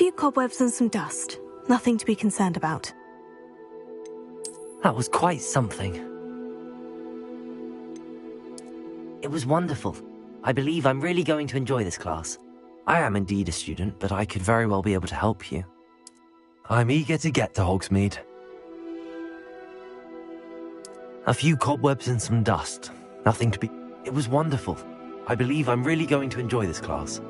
few cobwebs and some dust. Nothing to be concerned about. That was quite something. It was wonderful. I believe I'm really going to enjoy this class. I am indeed a student, but I could very well be able to help you. I'm eager to get to Hogsmeade. A few cobwebs and some dust. Nothing to be... It was wonderful. I believe I'm really going to enjoy this class.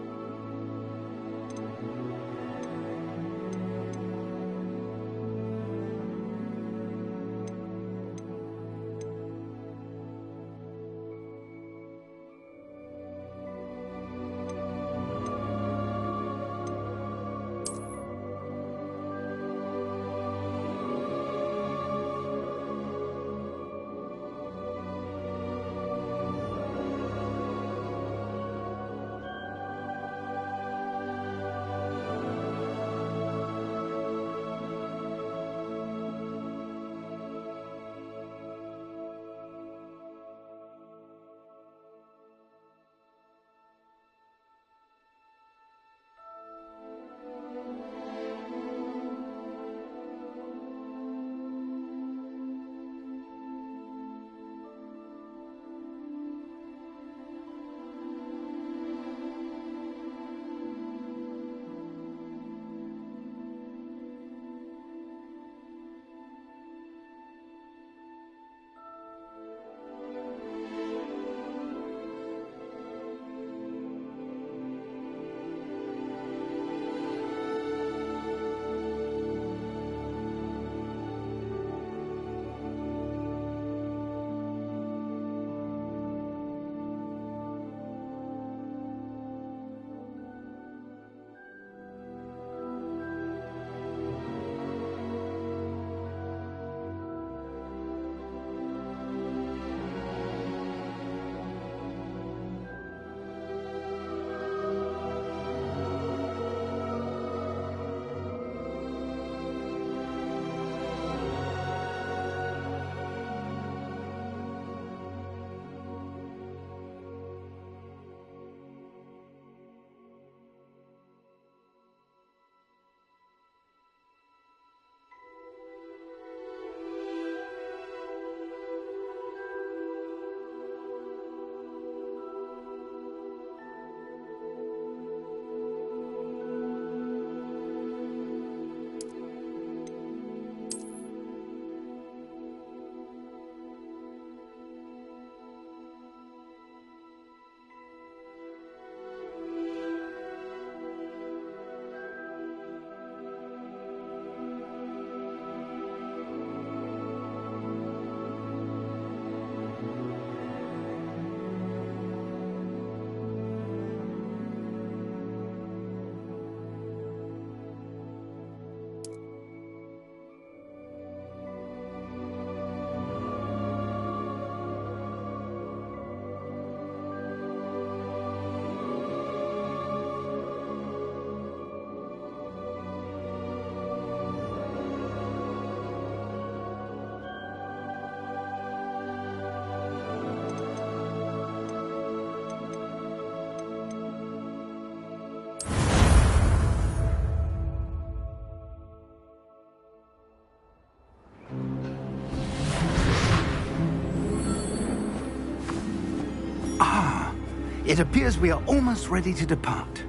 It appears we are almost ready to depart.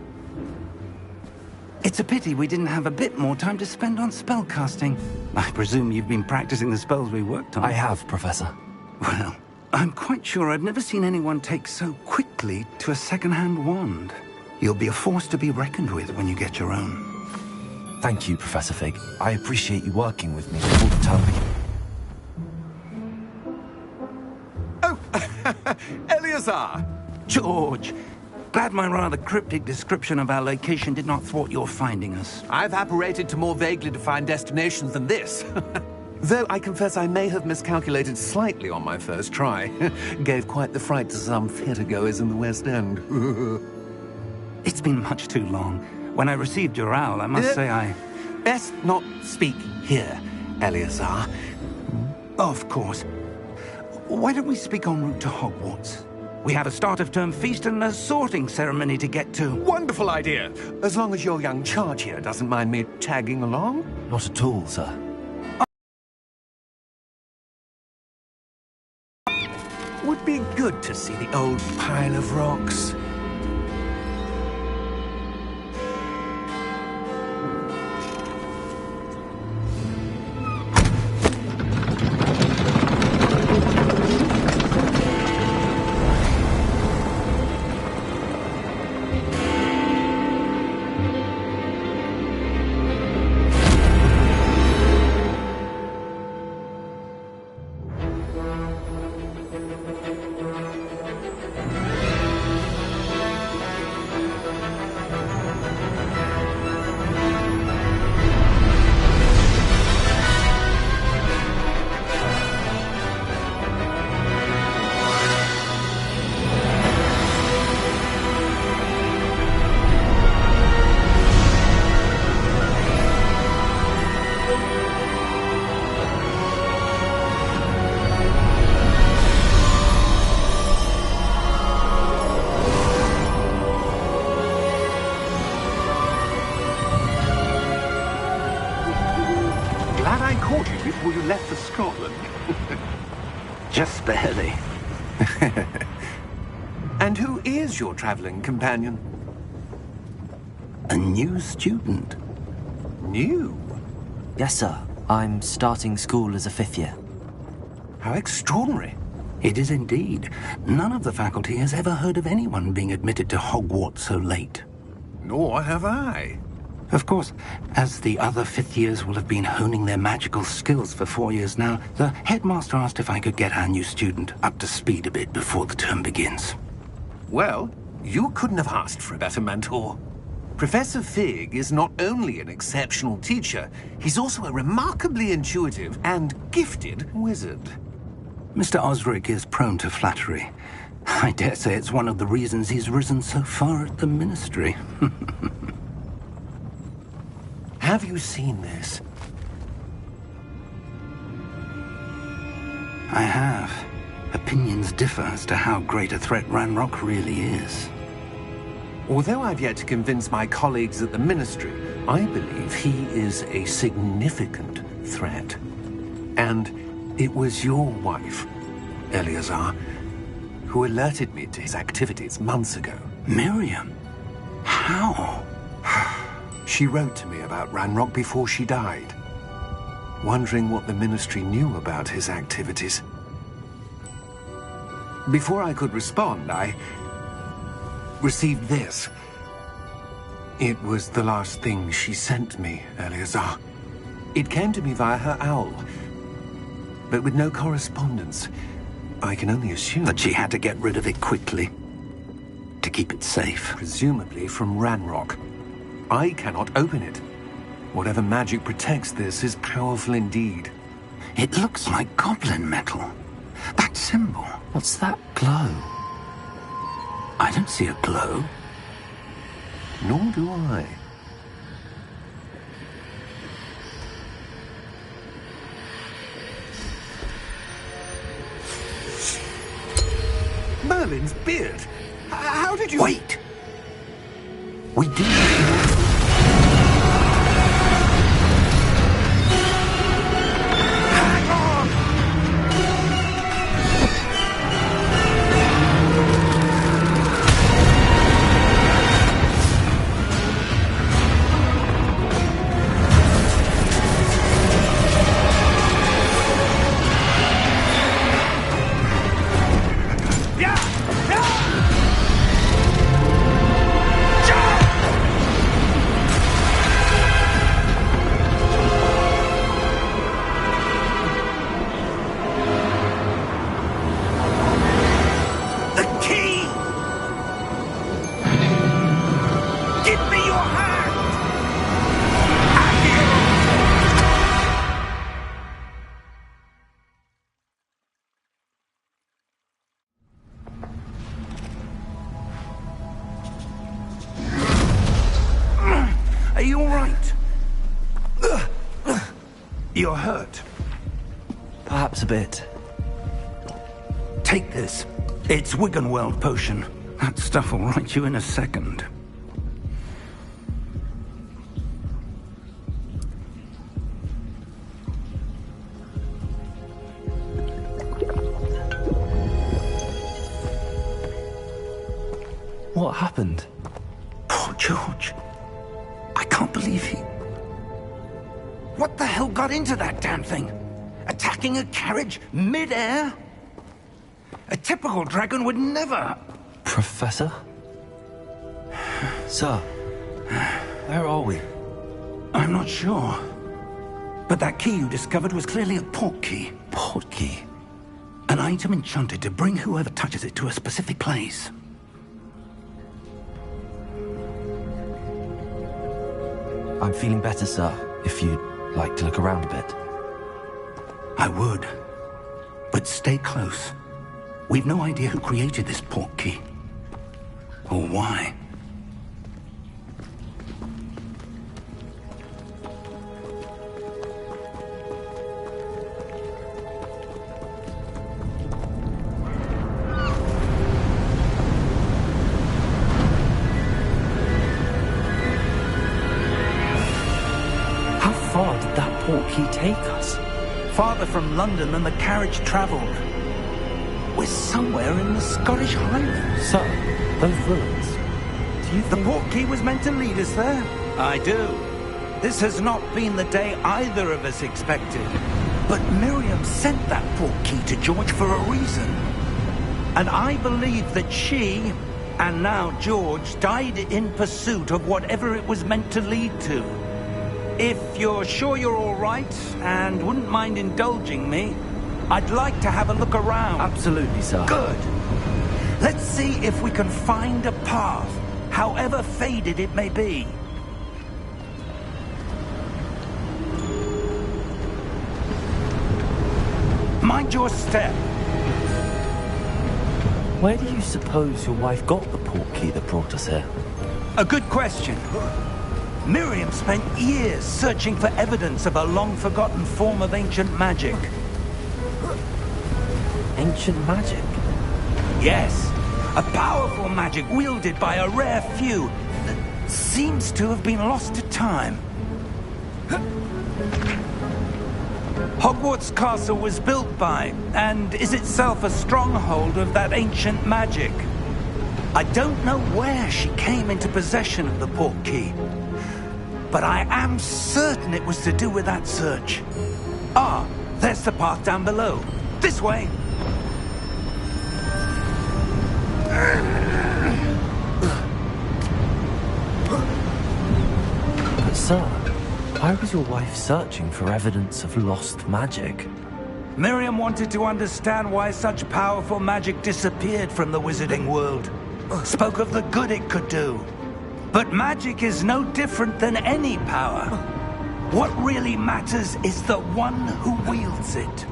It's a pity we didn't have a bit more time to spend on spellcasting. I presume you've been practicing the spells we worked on. I have, Professor. Well, I'm quite sure I've never seen anyone take so quickly to a second-hand wand. You'll be a force to be reckoned with when you get your own. Thank you, Professor Fig. I appreciate you working with me all the time. Oh, Eleazar! George! Glad my rather cryptic description of our location did not thwart your finding us. I've apparated to more vaguely defined destinations than this. Though I confess I may have miscalculated slightly on my first try. Gave quite the fright to some theatre-goers in the West End. It's been much too long. When I received your owl, I must say I... Best not speak here, Eleazar. Of course. Why don't we speak en route to Hogwarts? We have a start-of-term feast and a sorting ceremony to get to. Wonderful idea. As long as your young charge here doesn't mind me tagging along. Not at all, sir. Would be good to see the old pile of rocks. Before you left for Scotland. Just barely. And who is your traveling companion? A new student. New? Yes, sir. I'm starting school as a 5th year. How extraordinary. It is indeed. None of the faculty has ever heard of anyone being admitted to Hogwarts so late. Nor have I. Of course, as the other 5th years will have been honing their magical skills for 4 years now, the headmaster asked if I could get our new student up to speed a bit before the term begins. Well, you couldn't have asked for a better mentor. Professor Fig is not only an exceptional teacher, he's also a remarkably intuitive and gifted wizard. Mr. Osric is prone to flattery. I dare say it's one of the reasons he's risen so far at the Ministry. Have you seen this? I have. Opinions differ as to how great a threat Ranrock really is. Although I've yet to convince my colleagues at the Ministry, I believe he is a significant threat. And it was your wife, Eleazar, who alerted me to his activities months ago. Miriam? How? She wrote to me about Ranrock before she died, wondering what the Ministry knew about his activities. Before I could respond, I received this. It was the last thing she sent me, Eleazar. It came to me via her owl, but with no correspondence. I can only assume That she had to get rid of it quickly, to keep it safe. presumably from Ranrock. I cannot open it. Whatever magic protects this is powerful indeed. It looks like goblin metal. That symbol. What's that glow? I don't see a glow. Nor do I. Merlin's beard. How did you... Wait! We do. Hang on! Are you all right? You're hurt. Perhaps a bit. Take this. It's Wiggenweld potion. That stuff will right you in a second. What happened? Poor George. I can't believe he... What the hell got into that damn thing? Attacking a carriage mid-air? A typical dragon would never... Professor? Sir, where are we? I'm not sure. But that key you discovered was clearly a port key. Port key? An item enchanted to bring whoever touches it to a specific place. I'm feeling better, sir, if you'd like to look around a bit. I would. But stay close. We've no idea who created this port key. Or why. How far did that port key take us? Farther from London than the carriage travelled. We're somewhere in the Scottish Highlands. Sir, those ruins. Do you The think... port key was meant to lead us there? I do. This has not been the day either of us expected. But Miriam sent that port key to George for a reason. And I believe that she, and now George, died in pursuit of whatever it was meant to lead to. If you're sure you're all right, and wouldn't mind indulging me, I'd like to have a look around. Absolutely, sir. Good. Let's see if we can find a path, however faded it may be. Mind your step. Where do you suppose your wife got the port key that brought us here? A good question. Miriam spent years searching for evidence of a long-forgotten form of ancient magic. Ancient magic? Yes, a powerful magic wielded by a rare few that seems to have been lost to time. Hogwarts Castle was built by, and is itself a stronghold of that ancient magic. I don't know where she came into possession of the port key, but I am certain it was to do with that search. Ah, there's the path down below. This way. But sir, why was your wife searching for evidence of lost magic? Miriam wanted to understand why such powerful magic disappeared from the wizarding world. Spoke of the good it could do. But magic is no different than any power. What really matters is the one who wields it.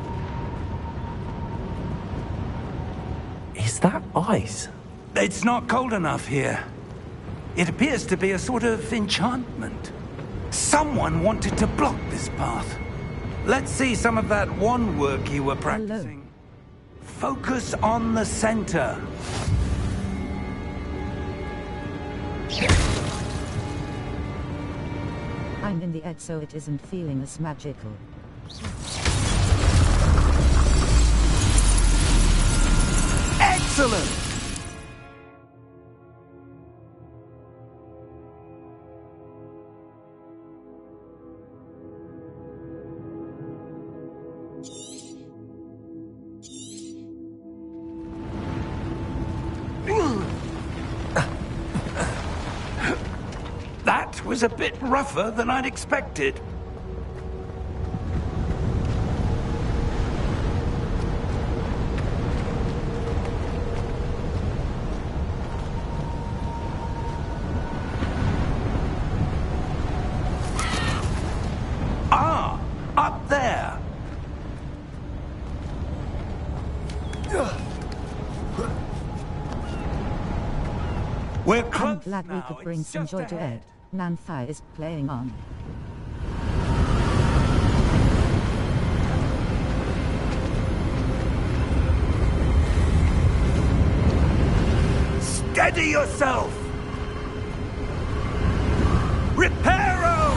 Is that ice? It's not cold enough here. It appears to be a sort of enchantment. Someone wanted to block this path. Let's see some of that wand work you were practicing. Focus on the center. I'm in the edge, so it isn't feeling as magical. Excellent! That was a bit rougher than I'd expected. Ah, up there. We're close I'm glad we now. could bring It's some just joy to ahead. Ed. Nanfi is playing on. Steady yourself! Reparo!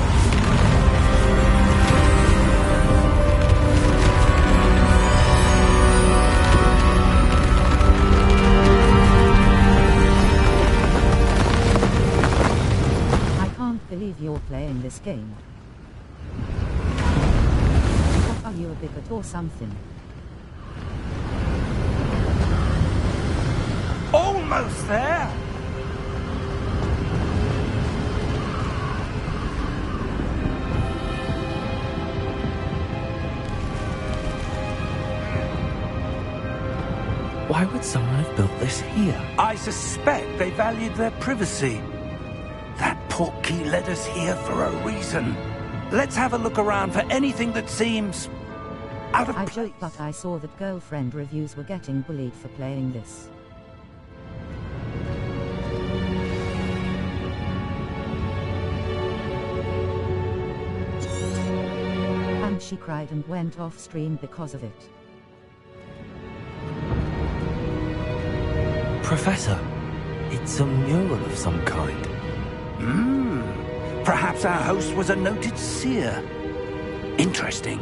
I can't believe you're playing this game. What, are you a bigot or something? Almost there! Why would someone have built this here? I suspect they valued their privacy. That portkey led us here for a reason. Let's have a look around for anything that seems out of I place. joke, but I saw that girlfriend reviews were getting bullied for playing this. And she cried and went off stream because of it. Professor, it's a mural of some kind. Perhaps our host was a noted seer. Interesting.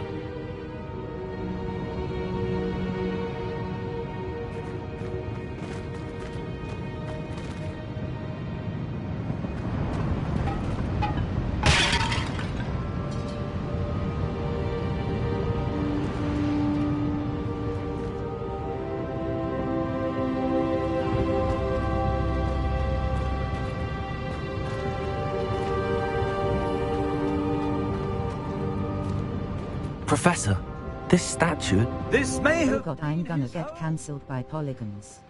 Professor, this statue... This may Oh have... god, I'm gonna get cancelled by polygons.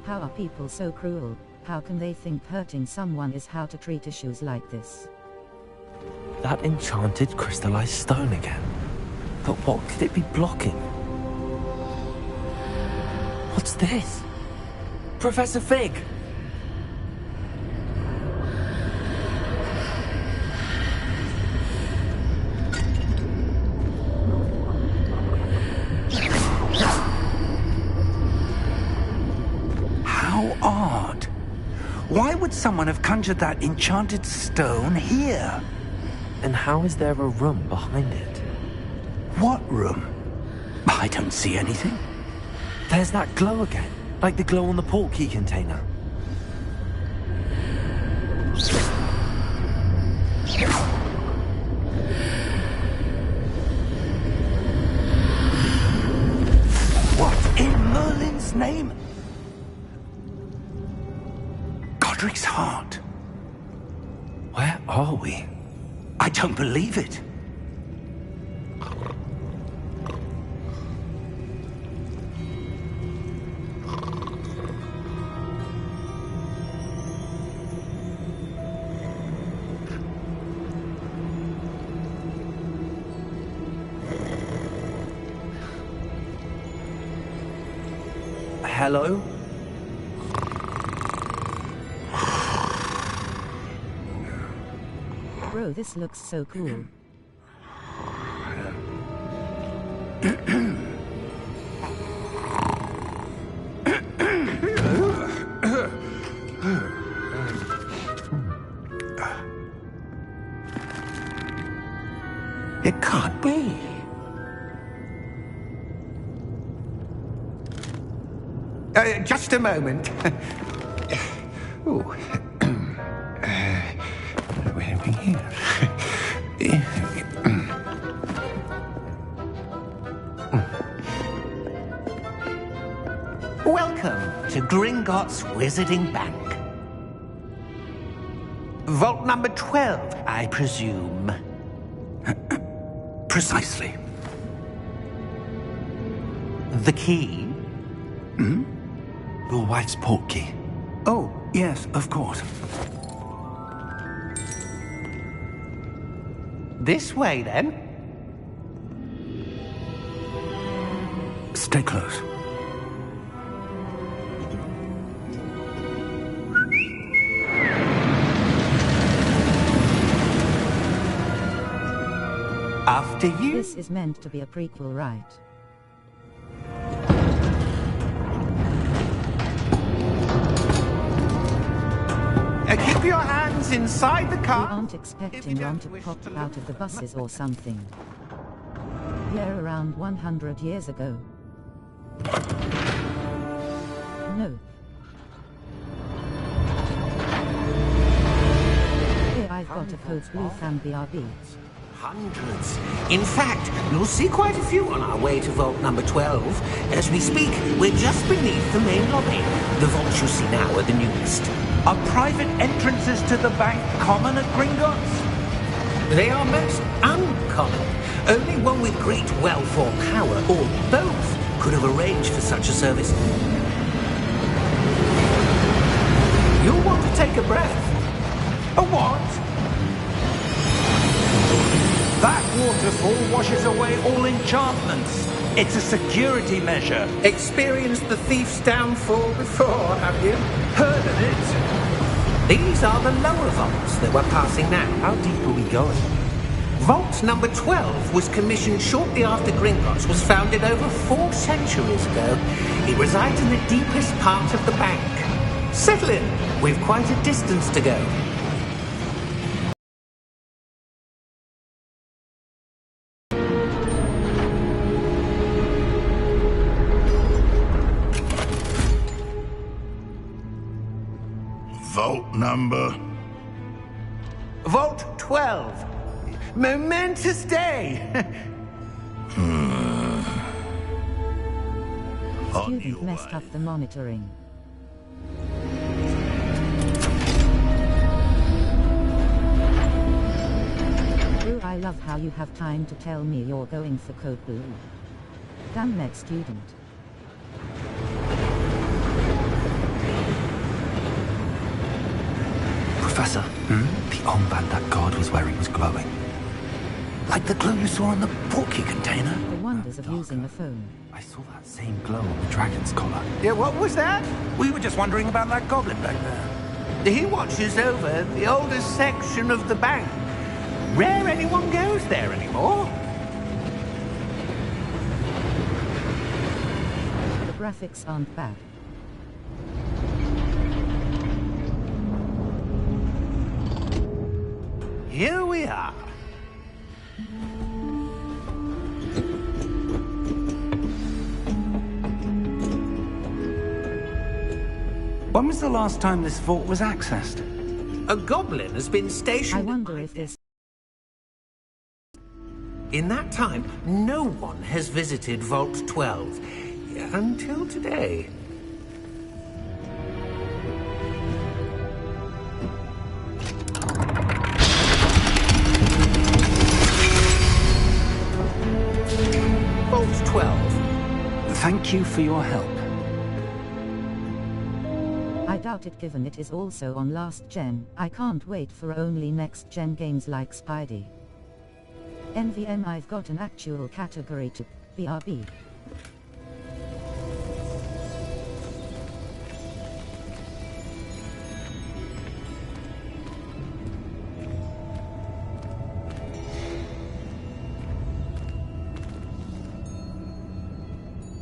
How are people so cruel? How can they think hurting someone is how to treat issues like this? That enchanted crystallized stone again. But what could it be blocking? What's this? Professor Fig! How odd. Why would someone have conjured that enchanted stone here? And how is there a room behind it? What room? I don't see anything. There's that glow again, like the glow on the portkey container. What in Merlin's name? Godric's heart. Where are we? I don't believe it. Hello? Bro, this looks so cool. It can't be. Just a moment. Ooh. Where are we here? Welcome to Gringotts Wizarding Bank. Vault number 12, I presume. Precisely. The key? Your wife's portkey. Oh, yes, of course. This way, then. Stay close. After you. This is meant to be a prequel, right? Keep your hands inside the We car. aren't expecting Ron to pop out of the buses or something. Yeah, around 100 years ago. No. Here I've got a code blue fan BRB. Hundreds. In fact, you'll see quite a few on our way to vault number 12. As we speak, we're just beneath the main lobby. The vaults you see now are the newest. Are private entrances to the bank common at Gringotts? They are most uncommon. Only one with great wealth or power, or both, could have arranged for such a service. You'll want to take a breath. A what? That waterfall washes away all enchantments. It's a security measure. Experienced the thief's downfall before, have you? Heard of it? These are the lower vaults that we're passing now. How deep are we going? Vault number 12 was commissioned shortly after Gringotts was founded over 4 centuries ago. It resides in the deepest part of the bank. Settle in. We've quite a distance to go. Vault number? Vault 12. Momentous day. Student messed up the monitoring. Ooh, I love how you have time to tell me you're going for code blue. Damn next student. Professor, the armband that guard was wearing was glowing. Like the glow you saw on the porky container? The wonders of using a phone. I saw that same glow on the dragon's collar. Yeah, what was that? We were just wondering about that goblin back there. He watches over the oldest section of the bank. Rare anyone goes there anymore. The graphics aren't bad. Here we are. When was the last time this vault was accessed? A goblin has been stationed. I wonder if this... In that time, no one has visited Vault 12. Until today. Vault 12. Thank you for your help. I doubt it given it is also on last gen. I can't wait for only next gen games like Spidey. NVM, I've got an actual category to BRB.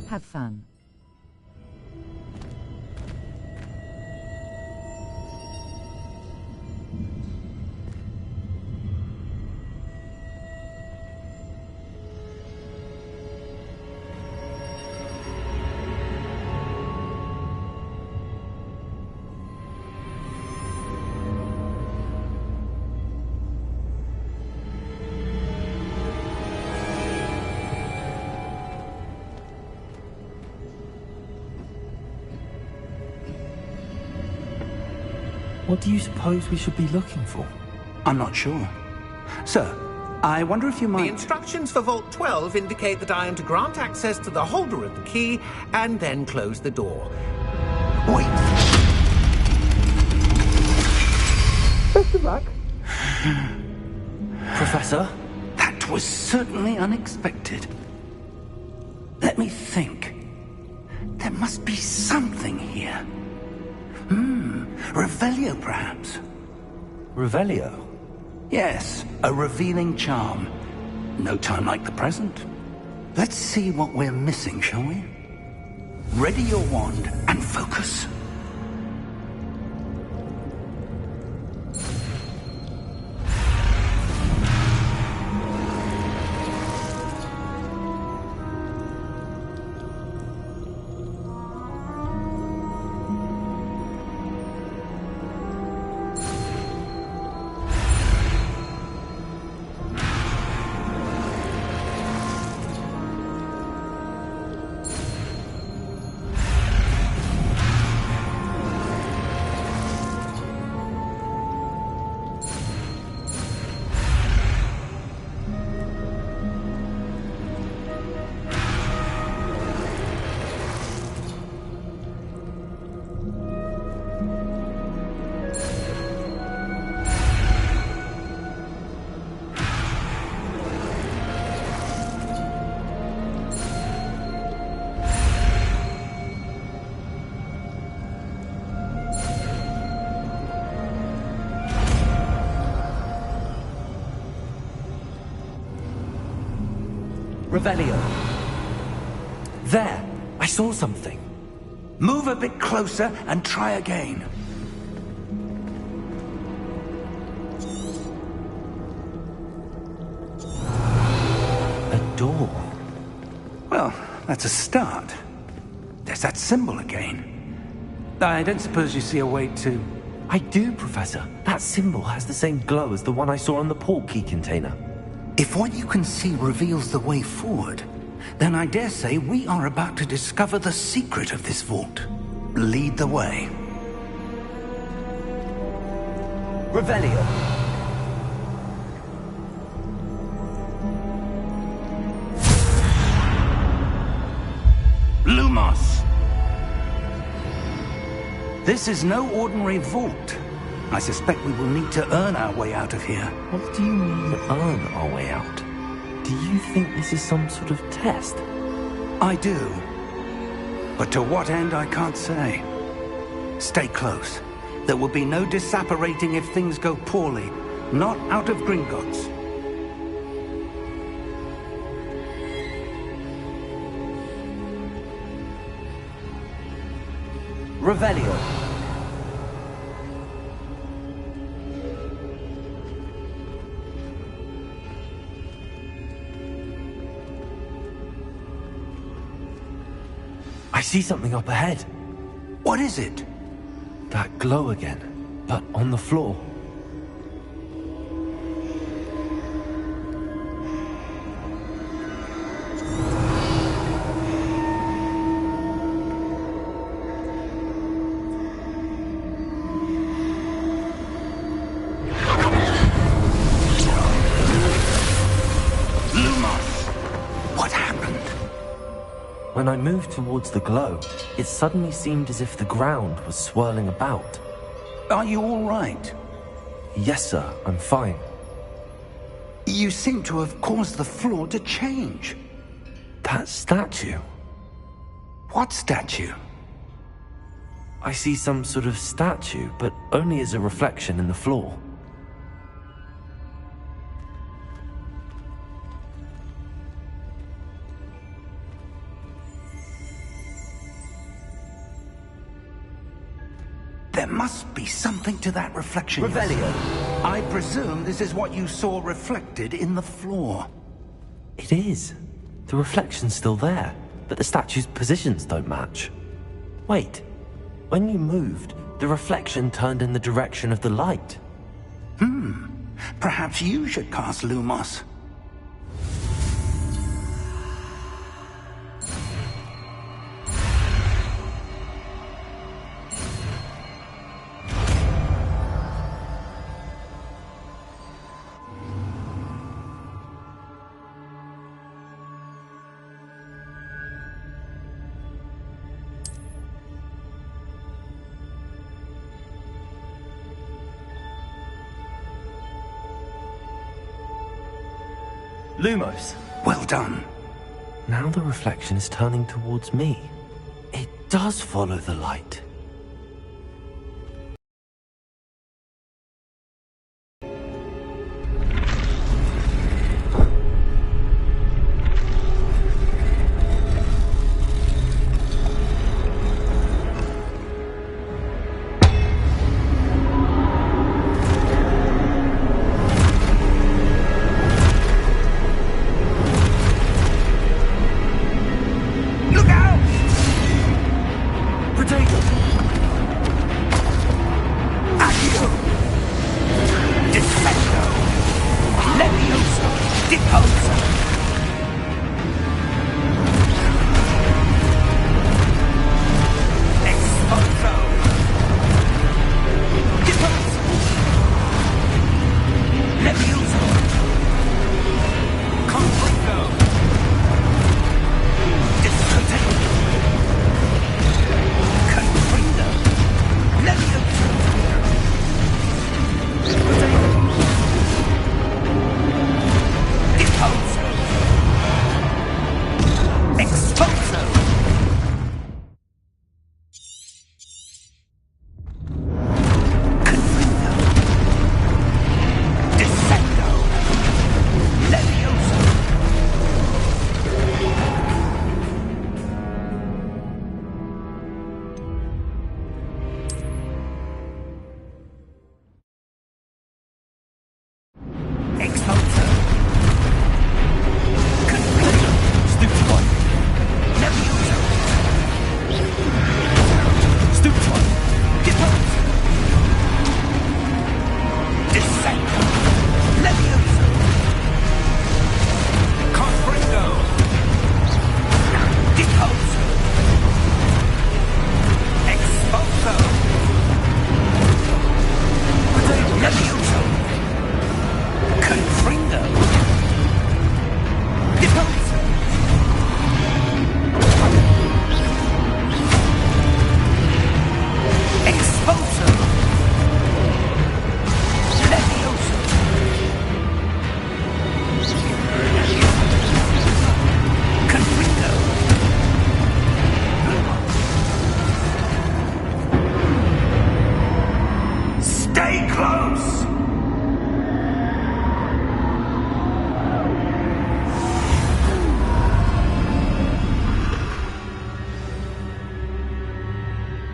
Have fun. What do you suppose we should be looking for? I'm not sure. Sir, I wonder if you The might... instructions for Vault 12 indicate that I am to grant access to the holder of the key and then close the door. Wait! Best of luck. Professor? That was certainly unexpected. Let me think. There must be something here. Revelio, perhaps? Revelio? Yes, a revealing charm. No time like the present. Let's see what we're missing, shall we? Ready your wand and focus. Revelio. There! I saw something. Move a bit closer and try again. A door. Well, that's a start. There's that symbol again. I don't suppose you see a way to... I do, Professor. That symbol has the same glow as the one I saw on the port key container. If what you can see reveals the way forward, then I dare say we are about to discover the secret of this vault. Lead the way. Revelio. Lumos! This is no ordinary vault. I suspect we will need to earn our way out of here. What do you mean, earn our way out? Do you think this is some sort of test? I do. But to what end, I can't say. Stay close. There will be no disapparating if things go poorly. Not out of Gringotts. Revelio. I see something up ahead. What is it? That glow again, but on the floor. When I moved towards the glow, it suddenly seemed as if the ground was swirling about. Are you all right? Yes, sir, I'm fine. You seem to have caused the floor to change. That statue? What statue? I see some sort of statue, but only as a reflection in the floor. There must be something to that reflection. Revelio. I presume this is what you saw reflected in the floor. It is. The reflection's still there, but the statue's positions don't match. Wait. When you moved, the reflection turned in the direction of the light. Perhaps you should cast Lumos. Lumos. Well done. Now the reflection is turning towards me. It does follow the light.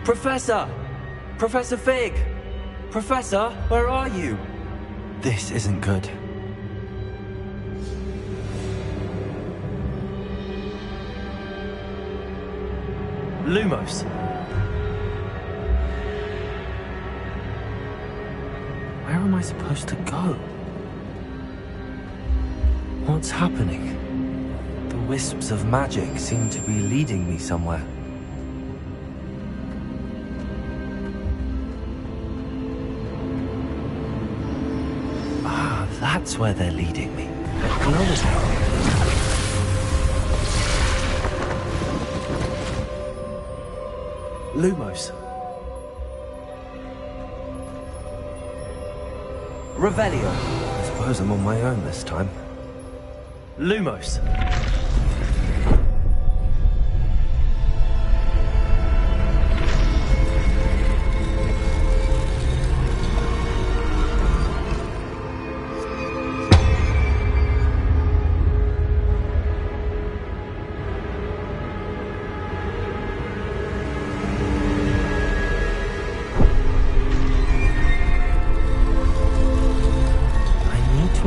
Professor! Professor Fig! Professor, where are you? This isn't good. Lumos! Where am I supposed to go? What's happening? The wisps of magic seem to be leading me somewhere. That's where they're leading me. Another tower. Lumos. Revelio. I suppose I'm on my own this time. Lumos.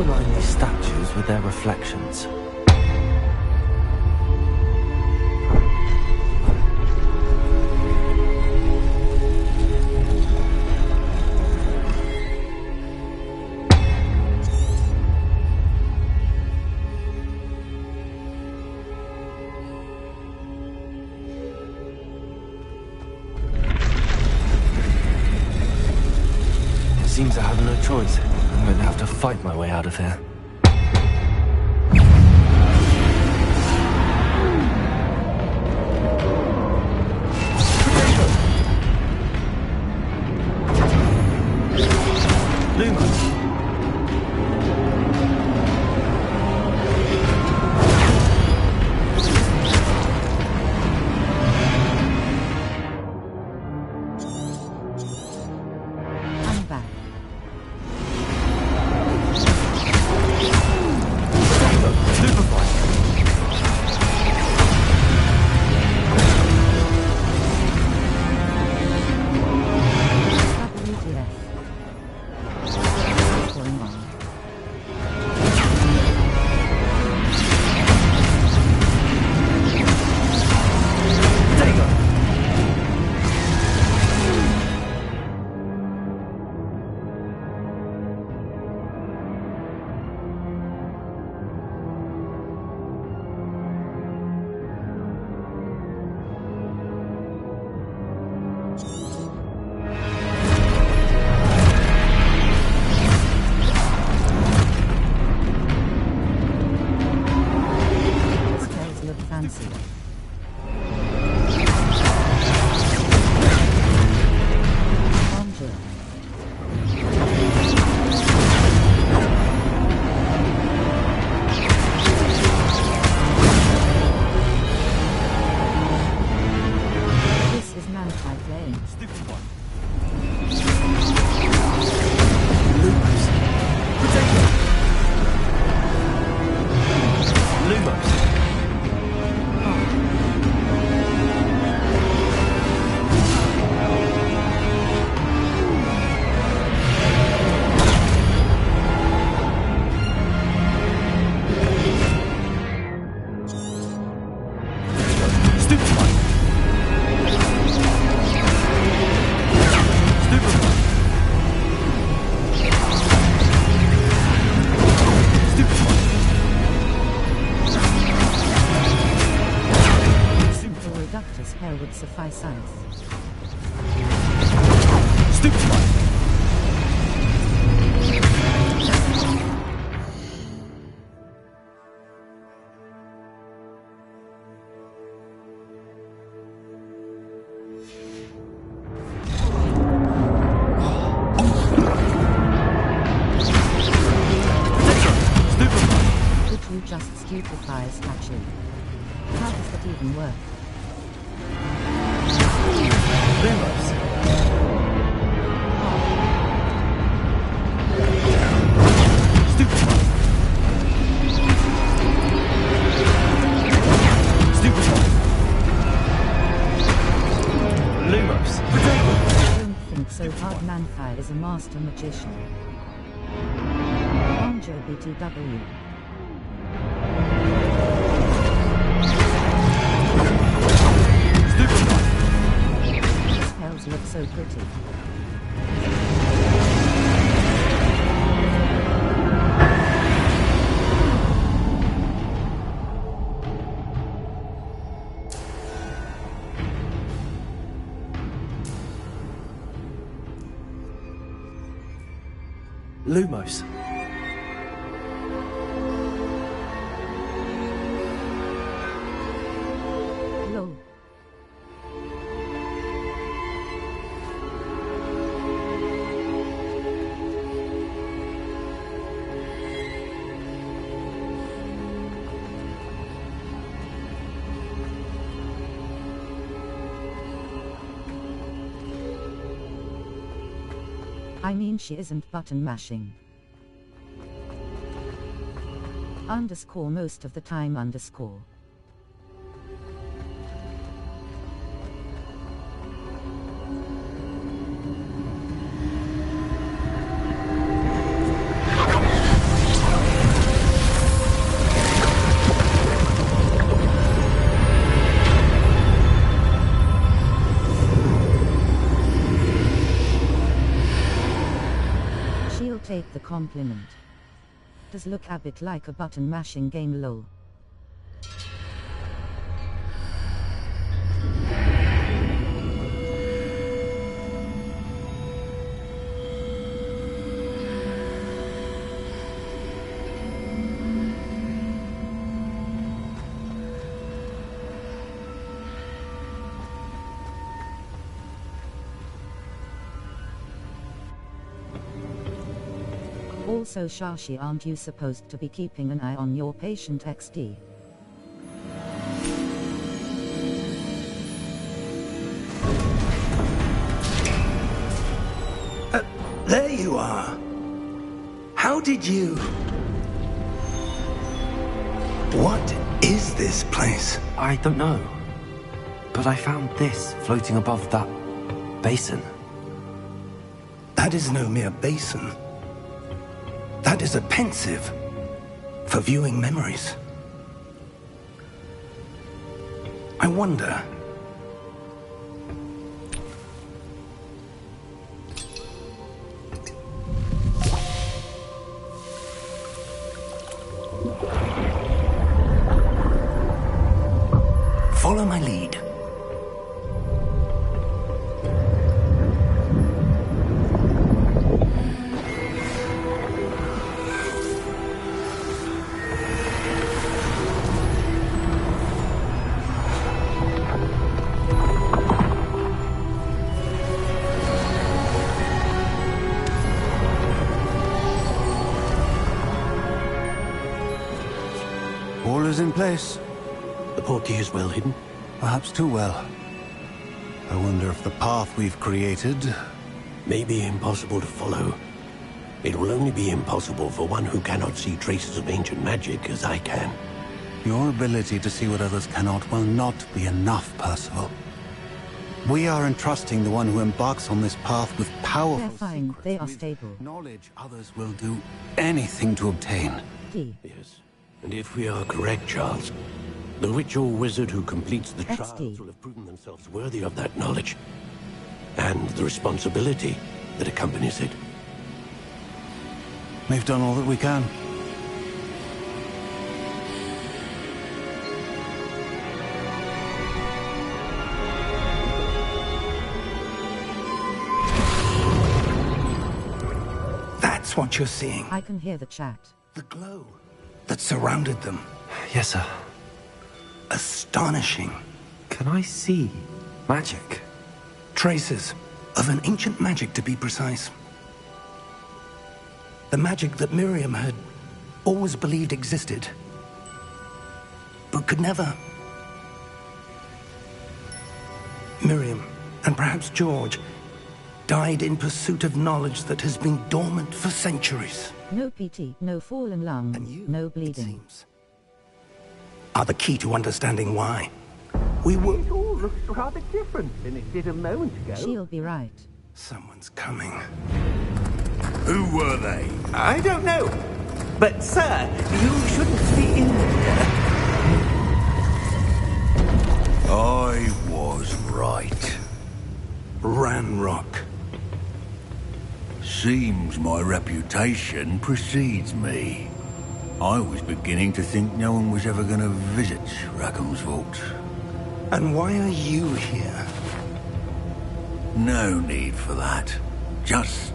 Align these statues with their reflections. It seems I have no choice. I'm going to have to fight my way out of here. Lumos. I'm back. Fancy. Bonjour. Lumos. Hell would suffice us. Could you just stupefy a statue? How does that even work? Lumos. Lumos. I don't think so. Hard Manfire is a master magician. Conjure BTW. The spells look so pretty. Lumos. Lol. I mean, she isn't button mashing. Underscore most of the time underscore. She'll take the compliment. Does look a bit like a button mashing game, lol. Also, Shashi, aren't you supposed to be keeping an eye on your patient XD? There you are. How did you... What is this place? I don't know. But I found this floating above that basin. That is no mere basin. That is a pensive for viewing memories. I wonder... Follow my lead. All is in place. The portkey is well hidden. Perhaps too well. I wonder if the path we've created... May be impossible to follow. It will only be impossible for one who cannot see traces of ancient magic as I can. Your ability to see what others cannot will not be enough, Percival. We are entrusting the one who embarks on this path with powerful They're fine. secrets They are with stable. knowledge others will do anything to obtain. D. Yes. And if we are correct, Charles, the witch or wizard who completes the trials will have proven themselves worthy of that knowledge and the responsibility that accompanies it. We've done all that we can. That's what you're seeing. I can hear the chat. The glow that surrounded them. Yes, sir. Astonishing. Can I see magic? Traces of an ancient magic, to be precise. The magic that Miriam had always believed existed, but could never. Miriam, and perhaps George, died in pursuit of knowledge that has been dormant for centuries. No PT, no fallen lung, And you, no it bleeding. seems, are the key to understanding why. We were... It all looks rather different than it did a moment ago. She'll be right. Someone's coming. Who were they? I don't know. But, sir, you shouldn't be in there. I was right. Ranrock. Seems my reputation precedes me. I was beginning to think no one was ever going to visit Rackham's vault. And why are you here? No need for that. Just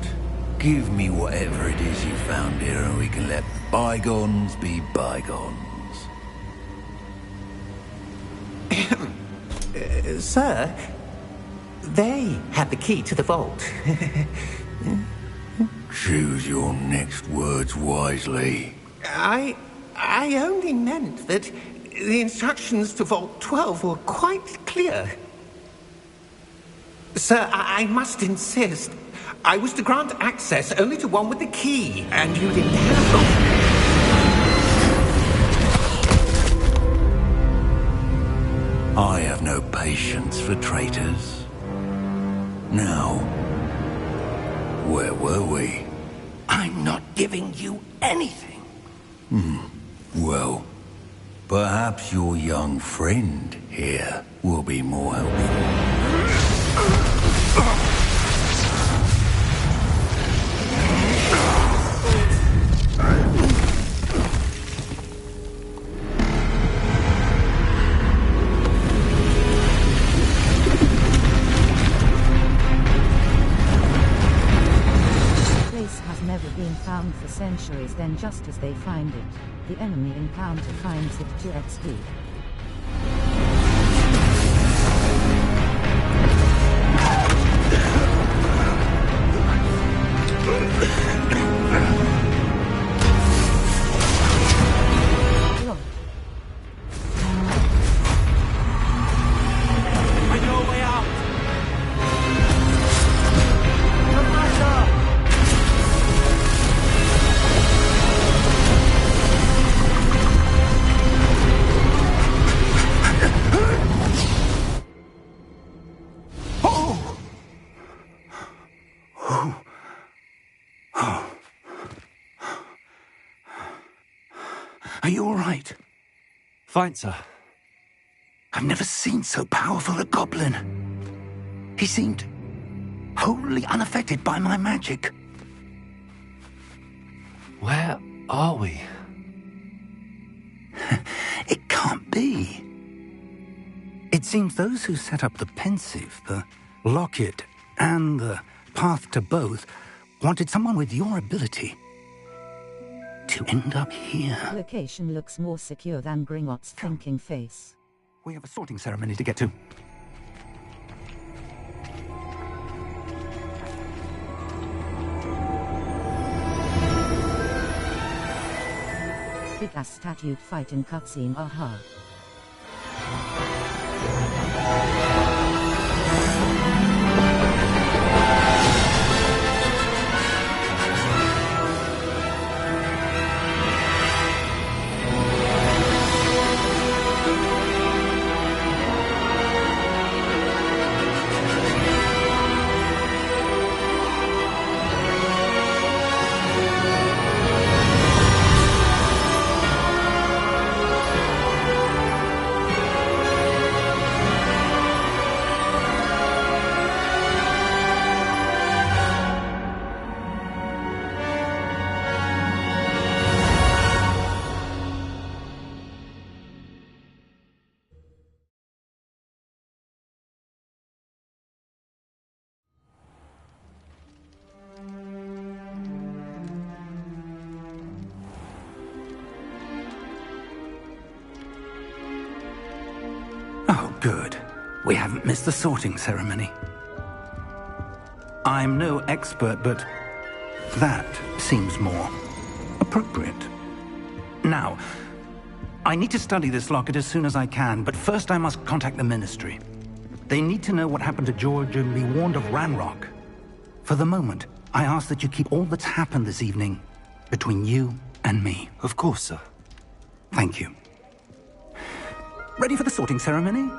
give me whatever it is you found here and we can let bygones be bygones. Sir, they had the key to the vault. Choose your next words wisely. I only meant that the instructions to Vault 12 were quite clear. Sir, I must insist. I was to grant access only to one with the key, and you didn't have I have no patience for traitors. Now, where were we? I'm not giving you anything. Well, perhaps your young friend here will be more helpful. Never been found for centuries, then just as they find it, the enemy encounter finds it to XP. Are you all right? Fine, sir. I've never seen so powerful a goblin. He seemed wholly unaffected by my magic. Where are we? It can't be. It seems those who set up the pensive, the locket, and the path to both wanted someone with your ability to end up here. Location looks more secure than Gringot's thinking face. We have a sorting ceremony to get to. Big ass statue fighting cutscene, aha. Oh, good. We haven't missed the sorting ceremony. I'm no expert, but that seems more appropriate. Now, I need to study this locket as soon as I can, but first I must contact the Ministry. They need to know what happened to George and be warned of Ranrock. For the moment, I ask that you keep all that's happened this evening between you and me. Of course, sir. Thank you. Ready for the sorting ceremony?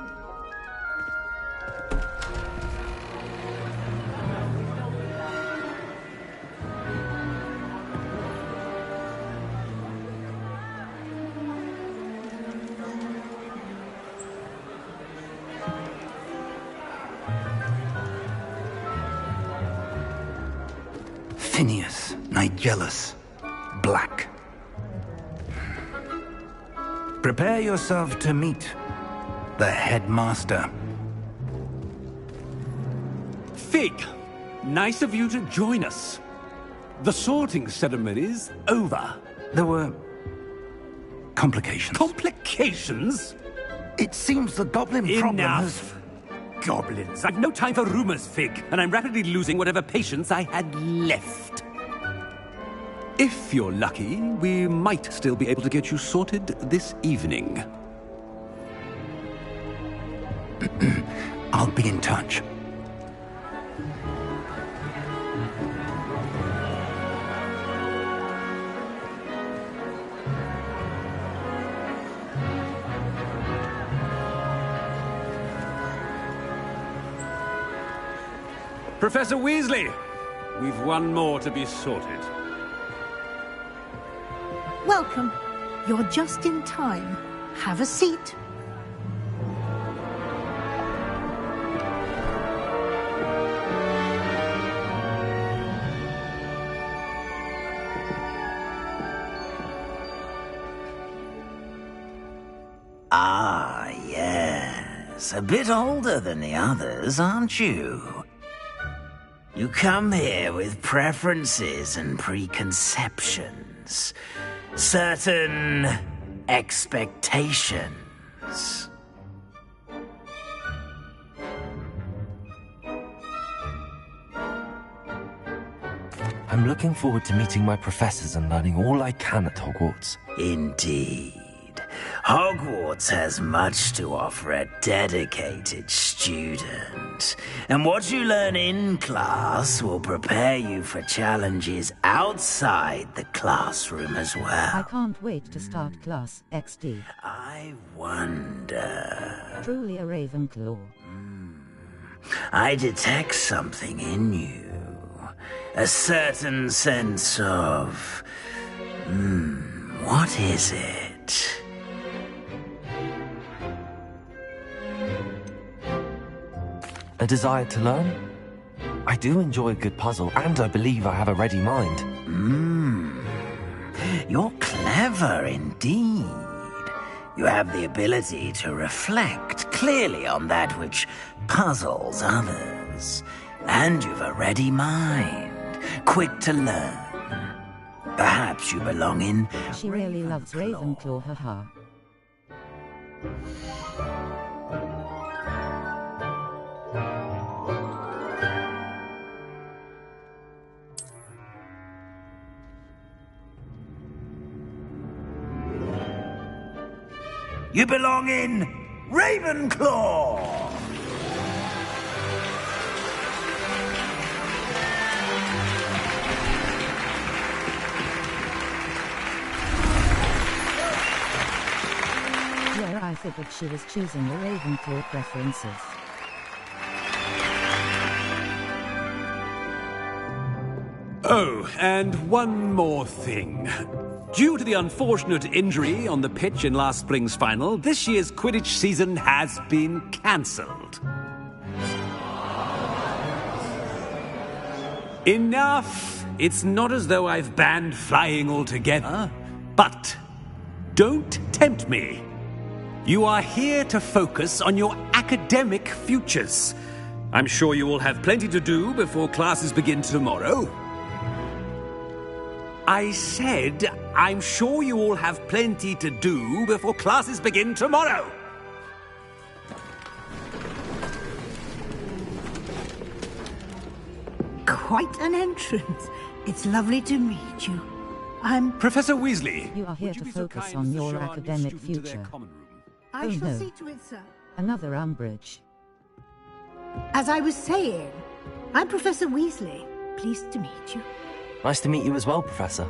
Phineas, Nigellus, Black. Prepare yourself to meet the headmaster. Fig, nice of you to join us. The sorting ceremony's over. There were complications. Complications? It seems the goblin problem has... Enough! Goblins. I've no time for rumors, Fig, and I'm rapidly losing whatever patience I had left. If you're lucky, we might still be able to get you sorted this evening. I'll be in touch. Professor Weasley, we've one more to be sorted. Welcome. You're just in time. Have a seat. Ah, yes. A bit older than the others, aren't you? You come here with preferences and preconceptions. Certain expectations. I'm looking forward to meeting my professors and learning all I can at Hogwarts. Indeed. Hogwarts has much to offer a dedicated student. And what you learn in class will prepare you for challenges outside the classroom as well. I can't wait to start class, XD. I wonder... Truly a Ravenclaw. I detect something in you. A certain sense of... what is it? A desire to learn? I do enjoy a good puzzle, and I believe I have a ready mind. You're clever indeed. You have the ability to reflect clearly on that which puzzles others. And you've a ready mind, quick to learn. Perhaps you belong in... She really loves Ravenclaw, haha. You belong in Ravenclaw! Yeah, I figured she was choosing the Ravenclaw preferences. Oh, and one more thing. Due to the unfortunate injury on the pitch in last spring's final, this year's Quidditch season has been cancelled. Enough! It's not as though I've banned flying altogether, but don't tempt me. You are here to focus on your academic futures. I'm sure you will have plenty to do before classes begin tomorrow. I said, I'm sure you all have plenty to do before classes begin tomorrow. quite an entrance. It's lovely to meet you. I'm... Professor Weasley! You are here to focus on your academic future. I shall see to it, sir. Another Umbridge. As I was saying, I'm Professor Weasley. Pleased to meet you. Nice to meet you as well, Professor.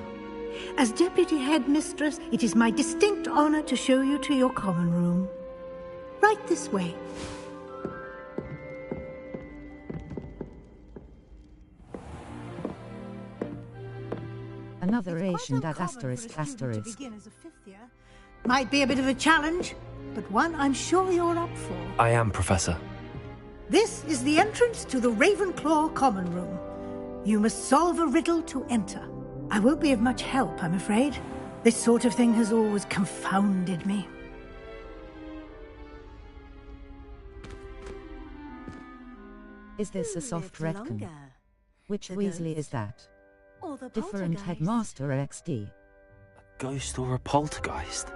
As Deputy Headmistress, it is my distinct honor to show you to your common room. Right this way. Another ancient asterisk. Might be a bit of a challenge, but one I'm sure you're up for. I am, Professor. This is the entrance to the Ravenclaw common room. You must solve a riddle to enter. I won't be of much help, I'm afraid. This sort of thing has always confounded me. Is this a soft retcon? Which Weasley is that? Different headmaster XD. A ghost or a poltergeist?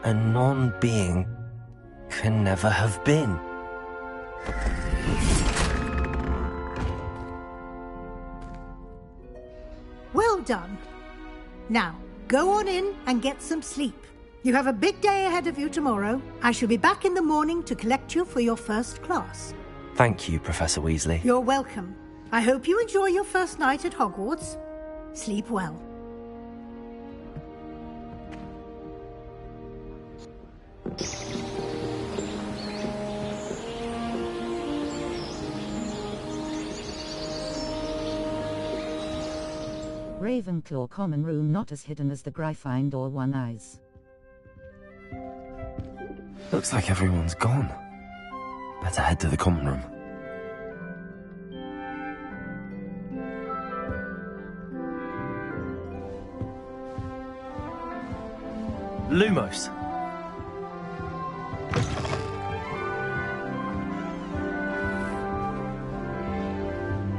A non-being can never have been. Well done. Now, go on in and get some sleep. You have a big day ahead of you tomorrow. I shall be back in the morning to collect you for your first class. Thank you, Professor Weasley. You're welcome. I hope you enjoy your first night at Hogwarts. Sleep well. Ravenclaw common room not as hidden as the Gryffindor One Eyes. Looks like everyone's gone. Better head to the common room. Lumos.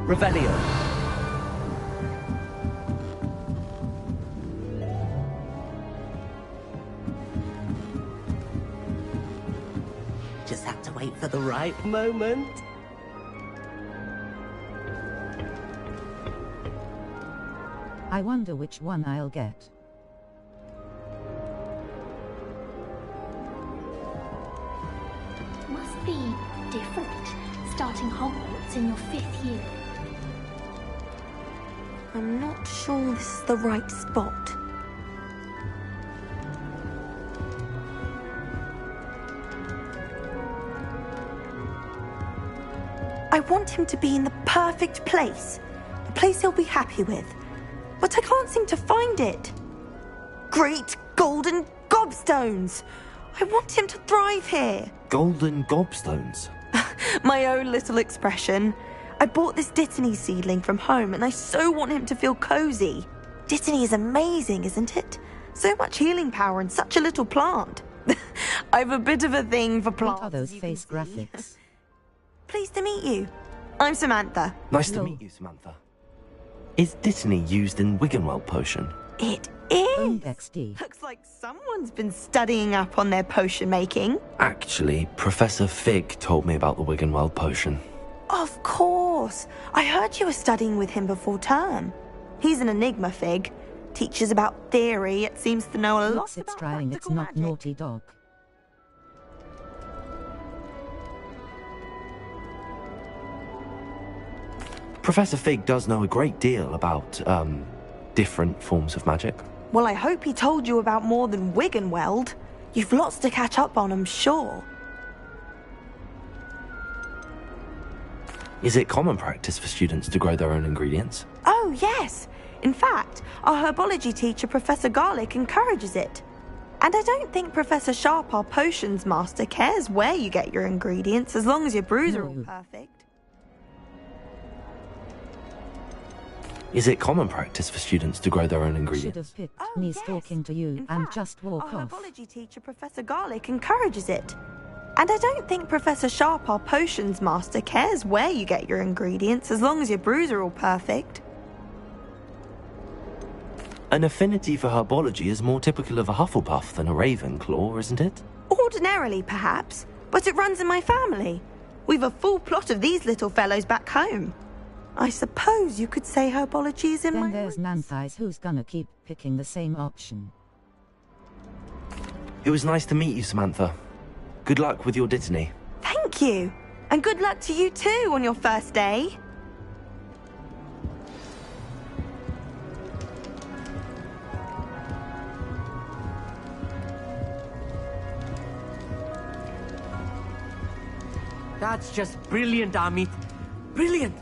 Revelio. Just have to wait for the right moment. I wonder which one I'll get. Must be different, starting Hogwarts in your 5th year. I'm not sure this is the right spot. I want him to be in the perfect place, a place he'll be happy with, but I can't seem to find it. Great golden gobstones! I want him to thrive here. Golden gobstones? My own little expression. I bought this Dittany seedling from home and I so want him to feel cozy. Dittany is amazing, isn't it? So much healing power in such a little plant. I've a bit of a thing for plants. What are those face graphics? Pleased to meet you. I'm Samantha. Nice to meet you, Samantha. Is Dittany used in Wiggenweld potion? It is. XD. Looks like someone's been studying up on their potion making. Actually, Professor Fig told me about the Wiggenweld potion. Of course. I heard you were studying with him before term. He's an enigma, Fig. Teaches about theory, it seems to know a lot Looks it's trying, it's not magic. Naughty Dog. Professor Fig does know a great deal about, different forms of magic. Well, I hope he told you about more than Wiggenweld. You've lots to catch up on, I'm sure. Is it common practice for students to grow their own ingredients? Oh, yes. In fact, our herbology teacher, Professor Garlick, encourages it. And I don't think Professor Sharp, our potions master, cares where you get your ingredients, as long as your brews are all perfect. Is it common practice for students to grow their own Should ingredients? have picked me talking to you and just walk Our off. herbology teacher, Professor Garlick, encourages it. And I don't think Professor Sharp, our potions master, cares where you get your ingredients, as long as your brews are all perfect. An affinity for herbology is more typical of a Hufflepuff than a Ravenclaw, isn't it? Ordinarily, perhaps, but it runs in my family. We've a full plot of these little fellows back home. I suppose you could say herbology is in Then my... there's Nanthais, who's gonna keep picking the same option. It was nice to meet you, Samantha. Good luck with your Dittany. Thank you. And good luck to you too on your first day. That's just brilliant, Amit. Brilliant.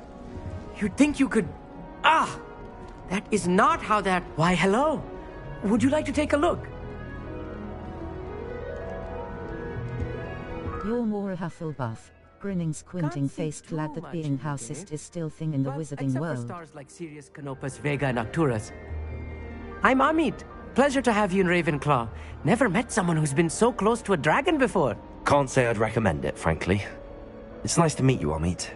You'd think you could... Ah! That is not how that... Why, hello. Would you like to take a look? You're more a Hufflepuff. Grinning, squinting-faced lad that being housist is still thing in the wizarding Except world. for stars like Sirius, Canopus, Vega, and Arcturus. I'm Amit. Pleasure to have you in Ravenclaw. Never met someone who's been so close to a dragon before. Can't say I'd recommend it, frankly. It's nice to meet you, Amit.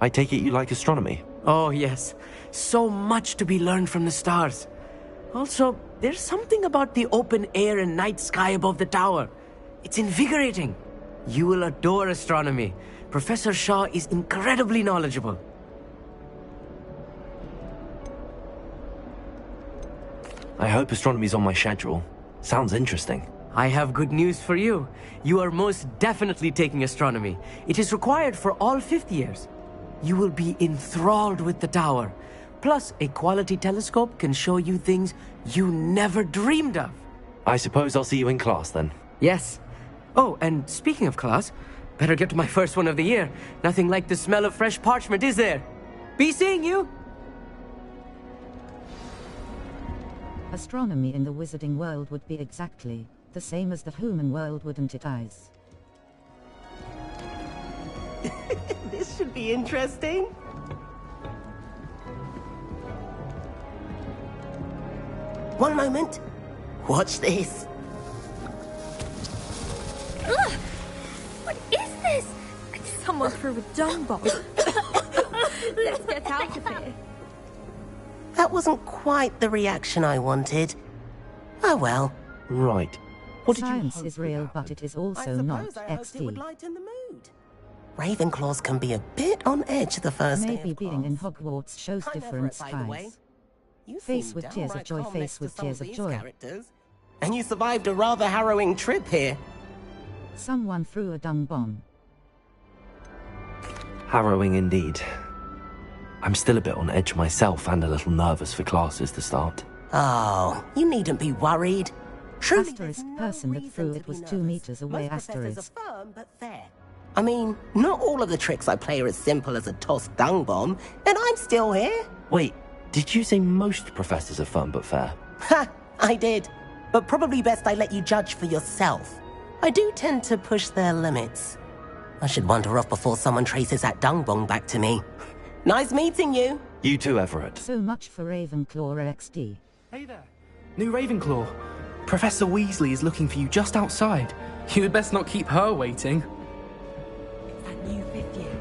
I take it you like astronomy? Oh, yes. So much to be learned from the stars. Also, there's something about the open air and night sky above the tower. It's invigorating. You will adore astronomy. Professor Shaw is incredibly knowledgeable. I hope astronomy's on my schedule. Sounds interesting. I have good news for you. You are most definitely taking astronomy. It is required for all 5th years. You will be enthralled with the tower. Plus, a quality telescope can show you things you never dreamed of. I suppose I'll see you in class then. Yes. Oh, and speaking of class, better get to my first one of the year. Nothing like the smell of fresh parchment, is there? Be seeing you! Astronomy in the wizarding world would be exactly the same as the human world, wouldn't it, Eyes? This should be interesting. One moment. Watch this. Ugh! What is this? Someone threw a dung bomb. Let's get out of here. That wasn't quite the reaction I wanted. Oh well. Right. Science is real, but it is also not XD. Ravenclaws can be a bit on edge the first day. Maybe being in Hogwarts shows different skies. Face with tears of joy, face with tears of joy. And you survived a rather harrowing trip here. Someone threw a dung bomb. Harrowing indeed. I'm still a bit on edge myself and a little nervous for classes to start. Oh, you needn't be worried. Truly, asterisk person that threw it was 2 meters away, asterisk. I mean, not all of the tricks I play are as simple as a tossed dung bomb, and I'm still here. Wait, did you say most professors are firm but fair? Ha! I did. But probably best I let you judge for yourself. I do tend to push their limits. I should wander off before someone traces that dung bomb back to me. Nice meeting you. You too, Everett. So much for Ravenclaw XD. Hey there. New Ravenclaw. Professor Weasley is looking for you just outside. You had best not keep her waiting. That new 5th year.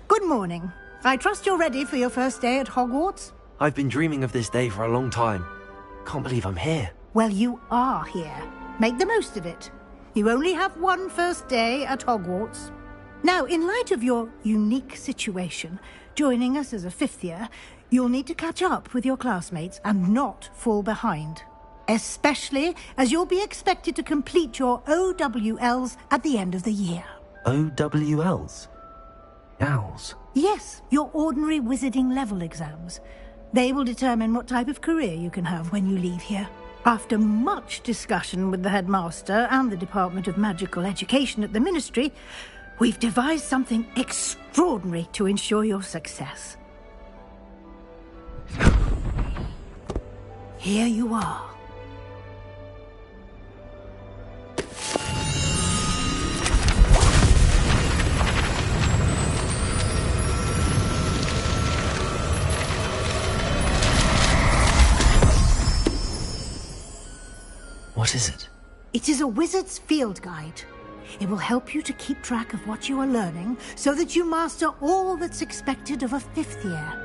Good morning. I trust you're ready for your first day at Hogwarts? I've been dreaming of this day for a long time. Can't believe I'm here. Well, you are here. Make the most of it. You only have one first day at Hogwarts. Now, in light of your unique situation, joining us as a fifth year, you'll need to catch up with your classmates and not fall behind. Especially as you'll be expected to complete your OWLs at the end of the year. OWLs? Owls? Yes, your ordinary wizarding level exams. They will determine what type of career you can have when you leave here. After much discussion with the headmaster and the Department of Magical Education at the Ministry, we've devised something extraordinary to ensure your success. Here you are. What is it? It is a wizard's field guide. It will help you to keep track of what you are learning so that you master all that's expected of a fifth year.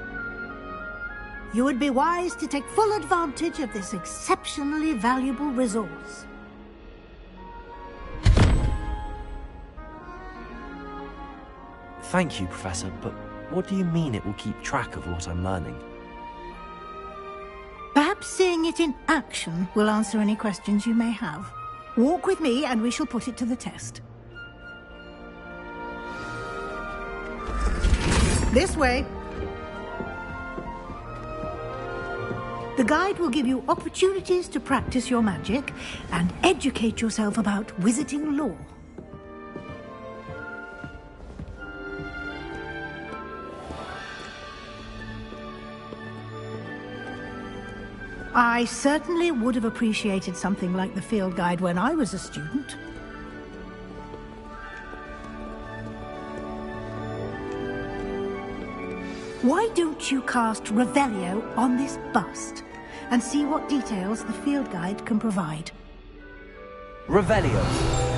You would be wise to take full advantage of this exceptionally valuable resource. Thank you, Professor, but what do you mean it will keep track of what I'm learning? Perhaps seeing it in action will answer any questions you may have. Walk with me and we shall put it to the test. This way. The guide will give you opportunities to practice your magic and educate yourself about wizarding lore. I certainly would have appreciated something like the field guide when I was a student. Why don't you cast Revelio on this bust and see what details the field guide can provide? Revelio.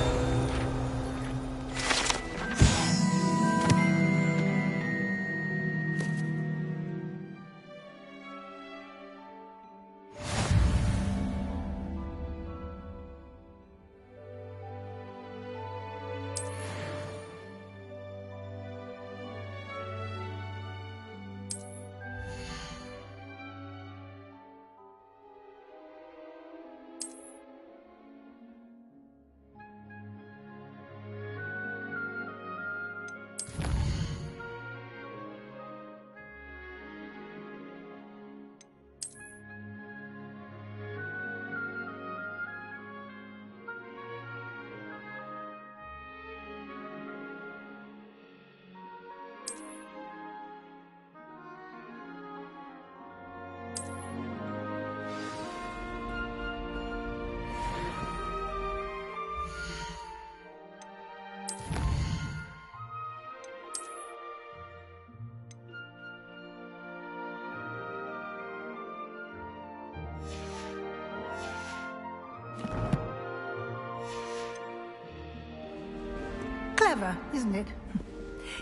Clever, isn't it?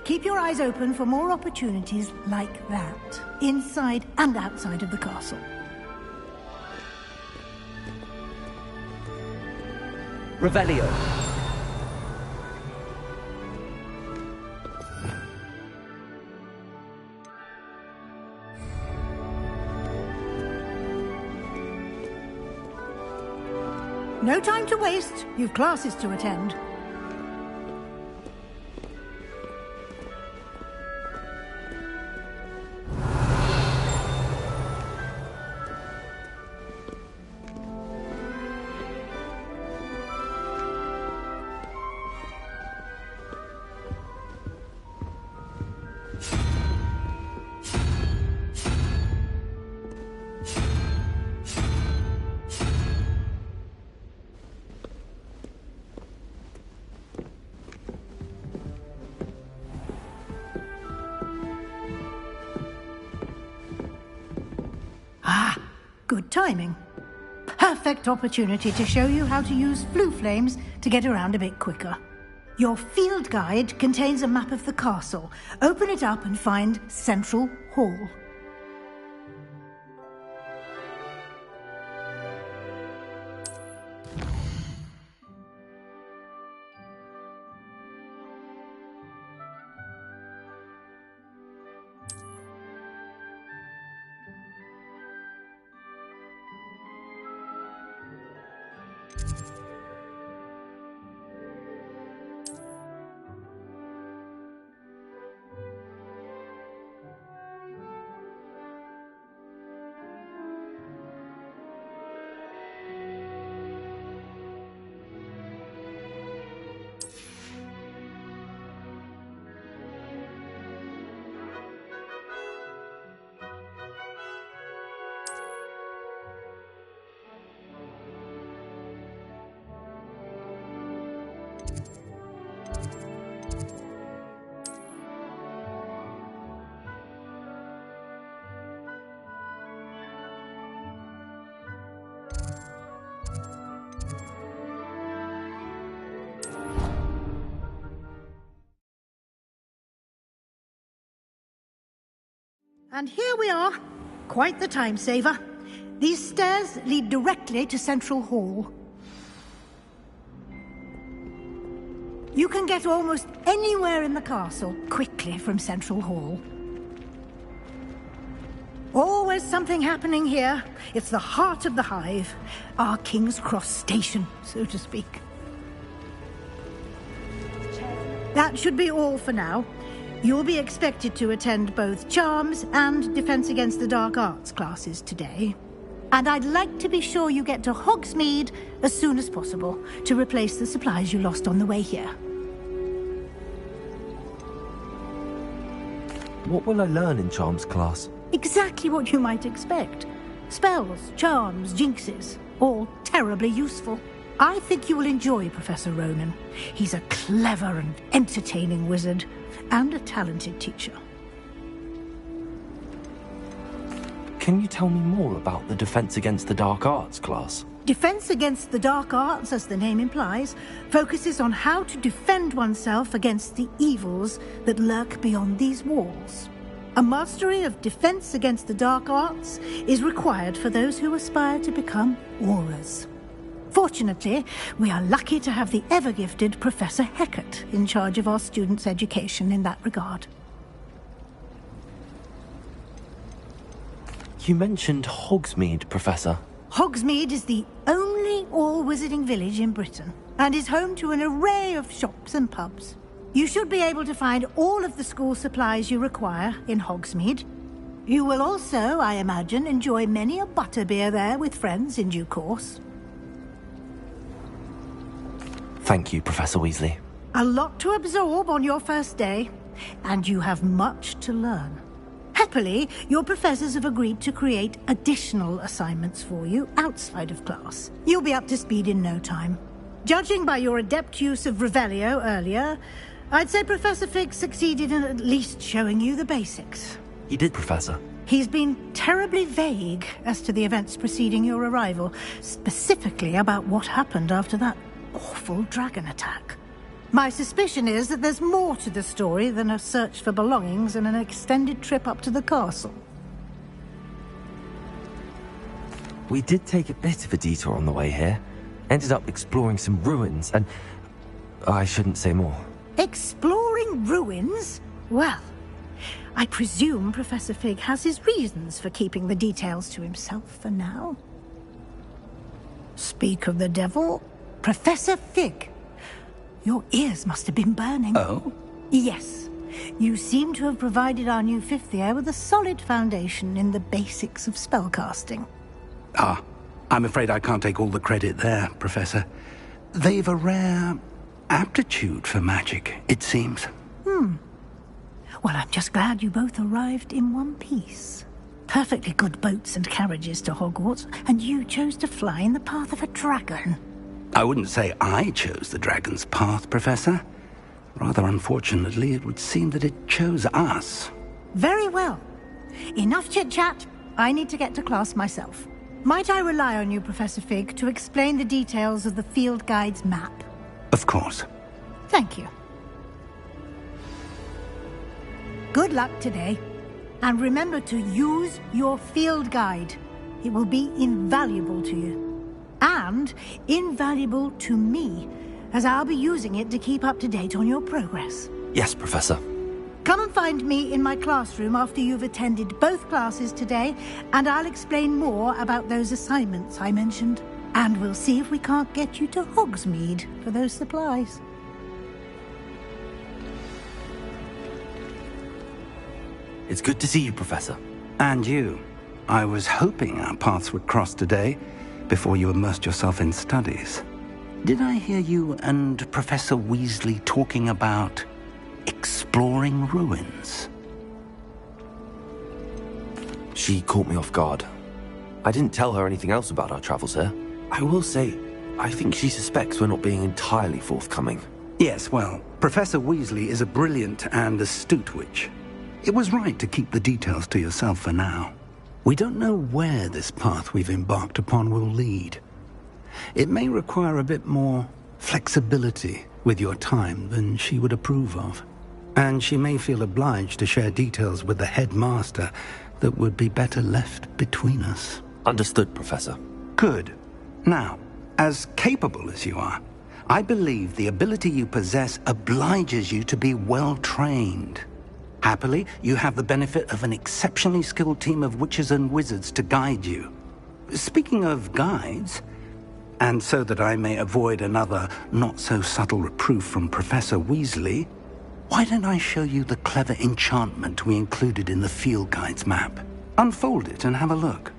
Keep your eyes open for more opportunities like that, inside and outside of the castle. Revelio. No time to waste. You've classes to attend. Good timing. Perfect opportunity to show you how to use flue flames to get around a bit quicker. Your field guide contains a map of the castle. Open it up and find Central Hall. And here we are. Quite the time saver. These stairs lead directly to Central Hall. You can get almost anywhere in the castle quickly from Central Hall. Always something happening here. It's the heart of the hive. Our King's Cross station, so to speak. That should be all for now. You'll be expected to attend both Charms and Defense Against the Dark Arts classes today. And I'd like to be sure you get to Hogsmeade as soon as possible to replace the supplies you lost on the way here. What will I learn in Charms class? Exactly what you might expect. Spells, charms, jinxes, all terribly useful. I think you will enjoy Professor Ronan. He's a clever and entertaining wizard, and a talented teacher. Can you tell me more about the Defense Against the Dark Arts class? Defense Against the Dark Arts, as the name implies, focuses on how to defend oneself against the evils that lurk beyond these walls. A mastery of Defense Against the Dark Arts is required for those who aspire to become Aurors. Fortunately, we are lucky to have the ever-gifted Professor Hecat in charge of our students' education in that regard. You mentioned Hogsmeade, Professor. Hogsmeade is the only all-wizarding village in Britain, and is home to an array of shops and pubs. You should be able to find all of the school supplies you require in Hogsmeade. You will also, I imagine, enjoy many a butterbeer there with friends in due course. Thank you, Professor Weasley. A lot to absorb on your first day, and you have much to learn. Happily, your professors have agreed to create additional assignments for you outside of class. You'll be up to speed in no time. Judging by your adept use of Revelio earlier, I'd say Professor Fig succeeded in at least showing you the basics. He did, Professor. He's been terribly vague as to the events preceding your arrival, specifically about what happened after that awful dragon attack. My suspicion is that there's more to the story than a search for belongings and an extended trip up to the castle. We did take a bit of a detour on the way here. Ended up exploring some ruins and... I shouldn't say more. Exploring ruins? Well, I presume Professor Fig has his reasons for keeping the details to himself for now. Speak of the devil, Professor Fig. Your ears must have been burning. Oh? Yes. You seem to have provided our new fifth year with a solid foundation in the basics of spellcasting. Ah, I'm afraid I can't take all the credit there, Professor. They've a rare aptitude for magic, it seems. Well, I'm just glad you both arrived in one piece. Perfectly good boats and carriages to Hogwarts, and you chose to fly in the path of a dragon. I wouldn't say I chose the dragon's path, Professor. Rather unfortunately, it would seem that it chose us. Very well. Enough chit-chat. I need to get to class myself. Might I rely on you, Professor Fig, to explain the details of the field guide's map? Of course. Thank you. Good luck today. And remember to use your field guide. It will be invaluable to you. And invaluable to me, as I'll be using it to keep up to date on your progress. Yes, Professor. Come and find me in my classroom after you've attended both classes today, and I'll explain more about those assignments I mentioned. And we'll see if we can't get you to Hogsmeade for those supplies. It's good to see you, Professor. And you. I was hoping our paths would cross today, before you immersed yourself in studies. Did I hear you and Professor Weasley talking about exploring ruins? She caught me off guard. I didn't tell her anything else about our travels here. I will say, I think she suspects we're not being entirely forthcoming. Yes, well, Professor Weasley is a brilliant and astute witch. It was right to keep the details to yourself for now. We don't know where this path we've embarked upon will lead. It may require a bit more flexibility with your time than she would approve of. And she may feel obliged to share details with the headmaster that would be better left between us. Understood, Professor. Good. Now, as capable as you are, I believe the ability you possess obliges you to be well trained. Happily, you have the benefit of an exceptionally skilled team of witches and wizards to guide you. Speaking of guides, and so that I may avoid another not-so-subtle reproof from Professor Weasley, why don't I show you the clever enchantment we included in the field guide's map? Unfold it and have a look.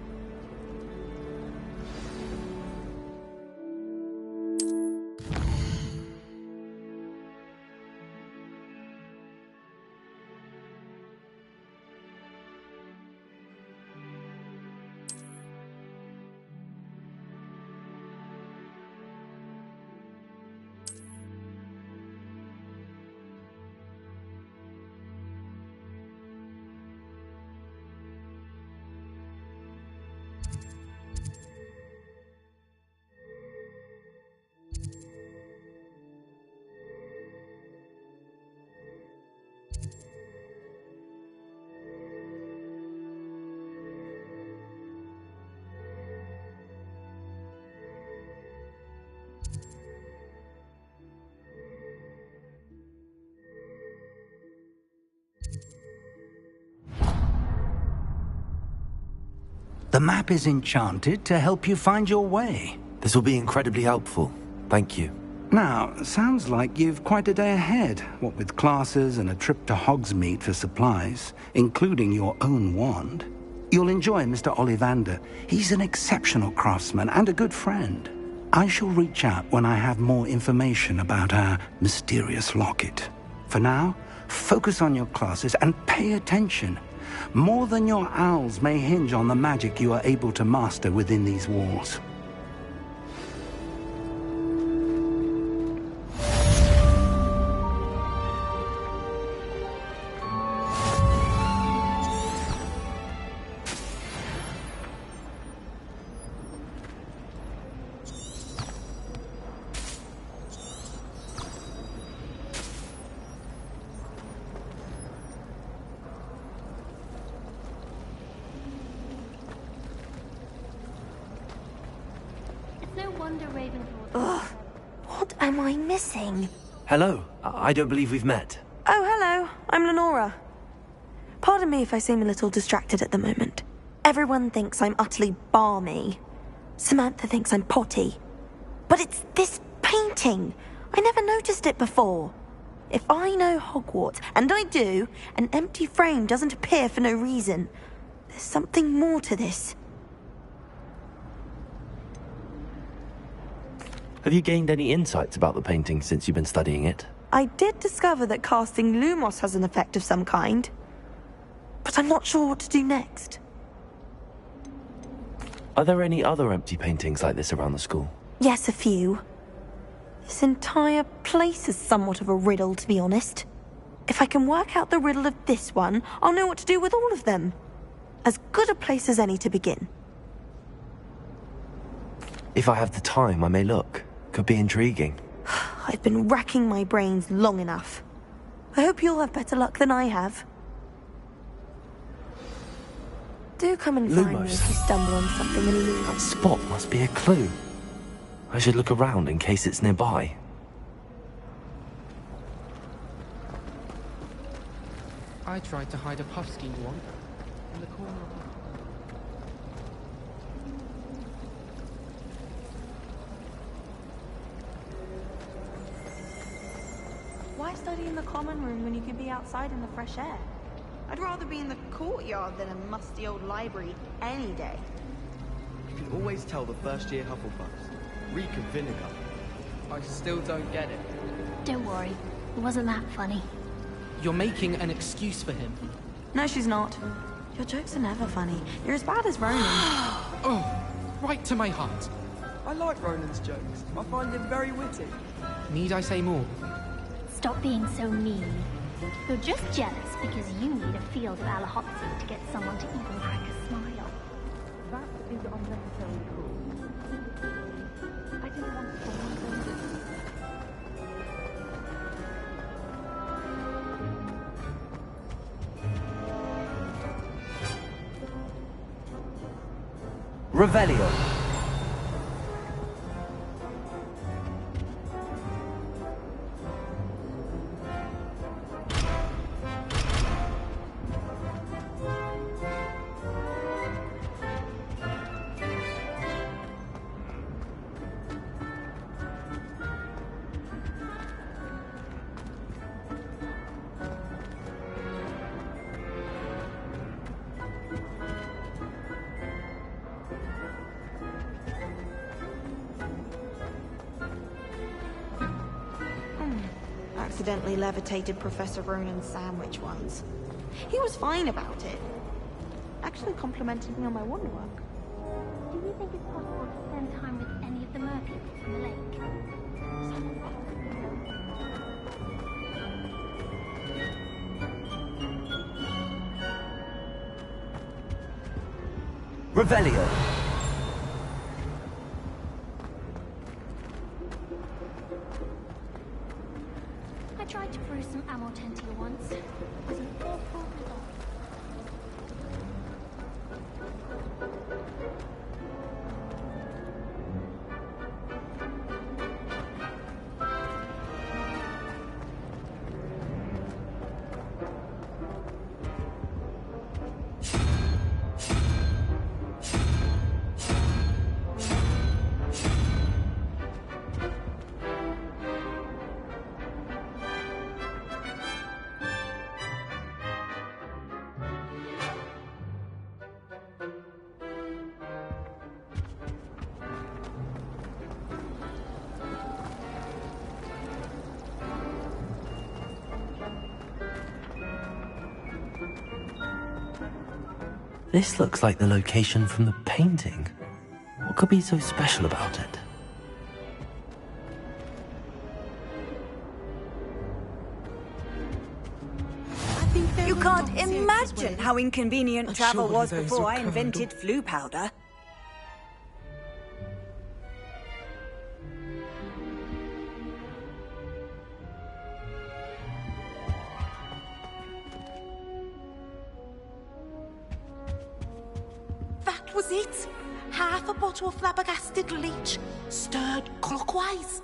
The map is enchanted to help you find your way. This will be incredibly helpful. Thank you. Now, sounds like you've quite a day ahead, what with classes and a trip to Hogsmeade for supplies, including your own wand. You'll enjoy Mr. Ollivander. He's an exceptional craftsman and a good friend. I shall reach out when I have more information about our mysterious locket. For now, focus on your classes and pay attention. More than your owls may hinge on the magic you are able to master within these walls. Ugh, what am I missing? Hello. I don't believe we've met. Oh, hello. I'm Lenora. Pardon me if I seem a little distracted at the moment. Everyone thinks I'm utterly balmy. Samantha thinks I'm potty. But it's this painting. I never noticed it before. If I know Hogwarts, and I do, an empty frame doesn't appear for no reason. There's something more to this. Have you gained any insights about the painting since you've been studying it? I did discover that casting Lumos has an effect of some kind. But I'm not sure what to do next. Are there any other empty paintings like this around the school? Yes, a few. This entire place is somewhat of a riddle, to be honest. If I can work out the riddle of this one, I'll know what to do with all of them. As good a place as any to begin. If I have the time, I may look. Could be intriguing. I've been racking my brains long enough. I hope you'll have better luck than I have. Do come and find me if you stumble on something and leave. That spot must be a clue. I should look around in case it's nearby. I tried to hide a puffskein once in the corner of the... Why study in the common room when you could be outside in the fresh air? I'd rather be in the courtyard than a musty old library any day. You can always tell the first-year Hufflepuffs. Reek of vinegar. I still don't get it. Don't worry, it wasn't that funny. You're making an excuse for him. No, she's not. Your jokes are never funny. You're as bad as Ronan. Oh, right to my heart. I like Ronan's jokes. I find him very witty. Need I say more? Stop being so mean. You're just jealous because you need a field of Alahotzi to get someone to even crack a smile. That is unnecessarily cruel. I didn't want someone to do this. Revelio. Accidentally levitated Professor Ronan's sandwich once. He was fine about it. Actually complimented me on my wand work. Do you think it's possible to spend time with any of the merpupils in the lake? Revelio. I tried to brew some Amortentia once. It was an awful result. This looks like the location from the painting. What could be so special about it? You can't imagine how inconvenient travel was before I invented flu powder. That was it. Half a bottle of flabbergasted leech, stirred clockwise.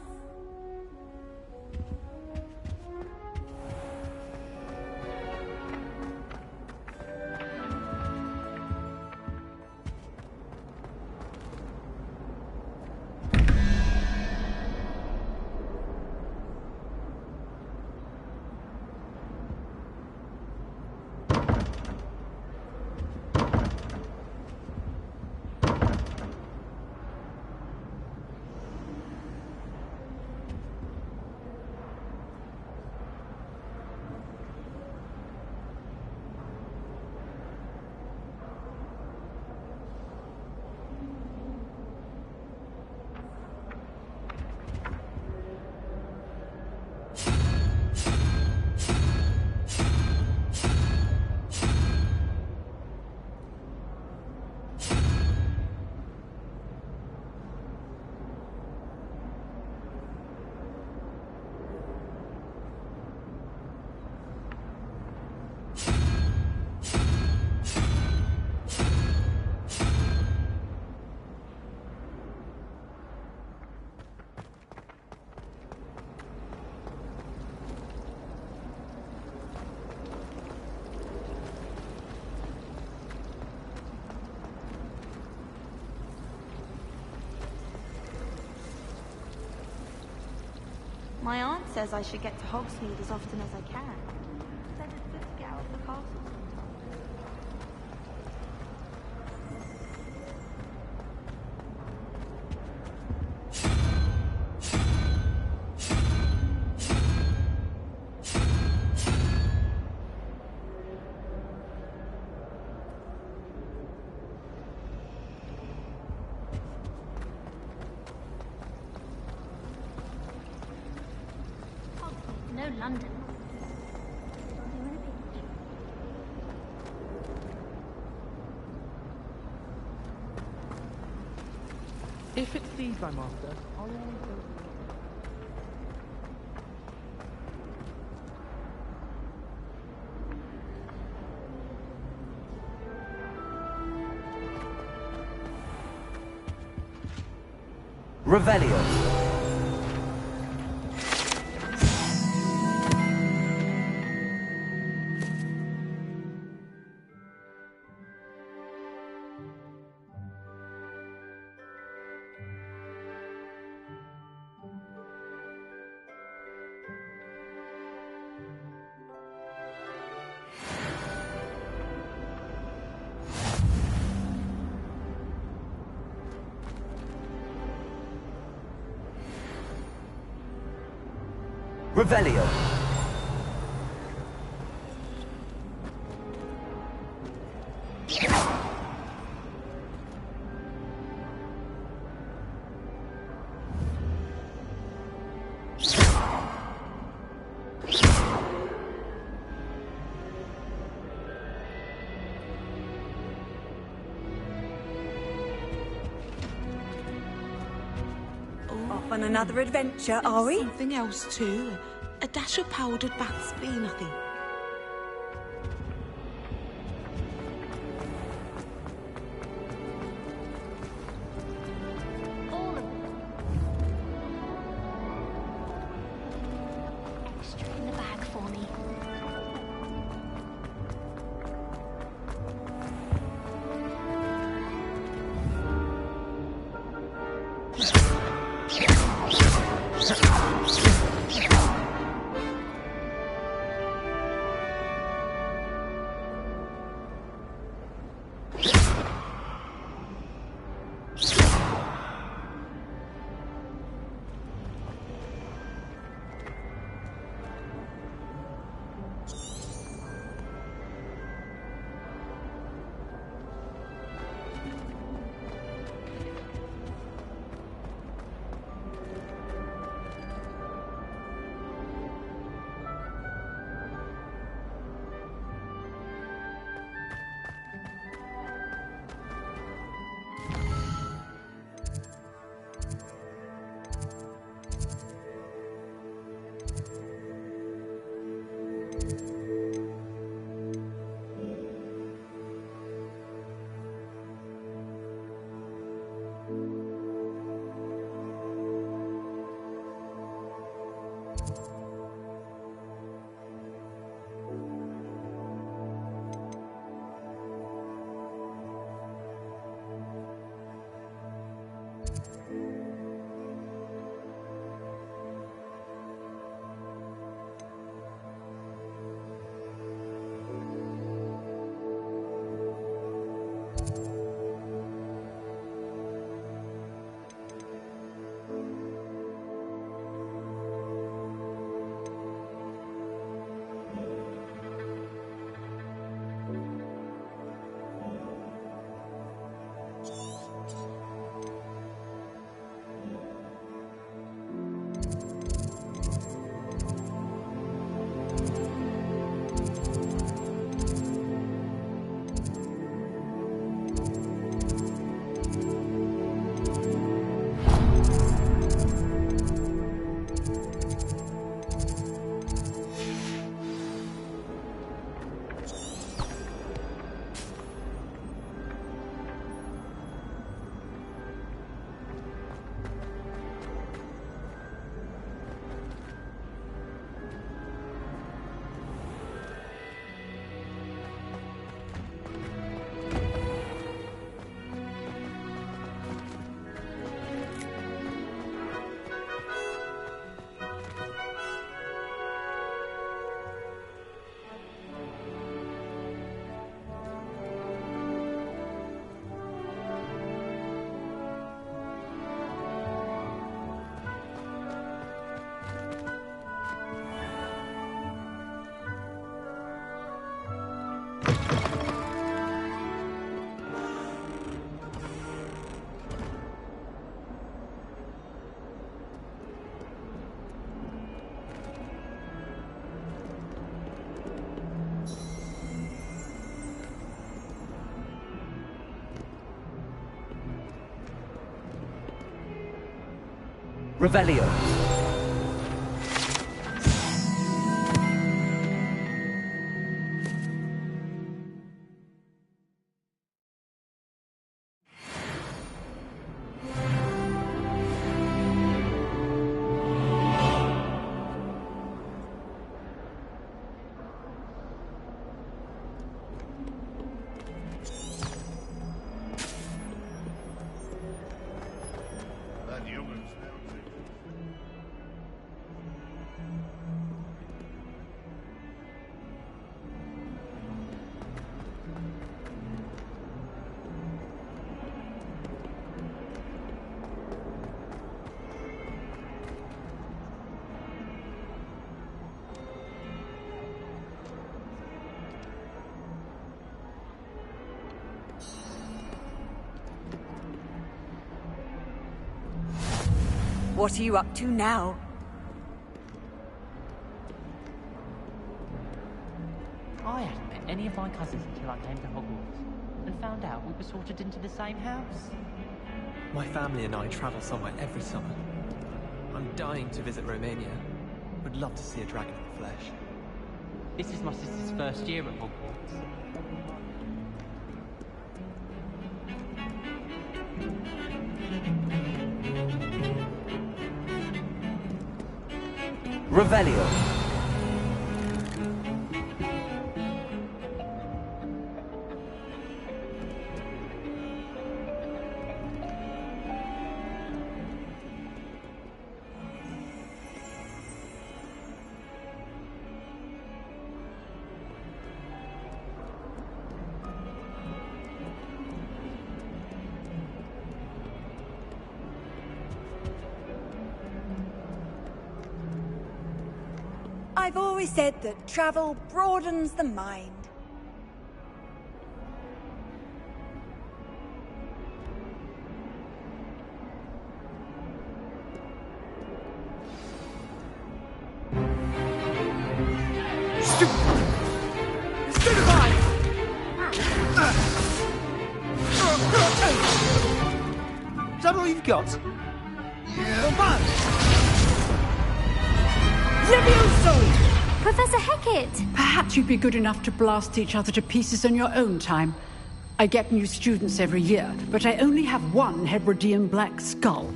My aunt says I should get to Hogsmeade as often as I can. Said it's good to get out of the castle sometimes. No London. If it's these I'm after, I'll always go. Revelio. Revelio. Off on another adventure, are we? Something else too. A dash of powdered bats be nothing. All of them. Extra in the bag for me. Revelio. What are you up to now? I hadn't met any of my cousins until I came to Hogwarts, and found out we were sorted into the same house. My family and I travel somewhere every summer. I'm dying to visit Romania. Would love to see a dragon in the flesh. This is my sister's first year at Hogwarts. Revelio. I've always said that travel broadens the mind. Is that all you've got? Yeah. Levioso! Professor Hecat! Perhaps you'd be good enough to blast each other to pieces on your own time. I get new students every year, but I only have one Hebridean black skull.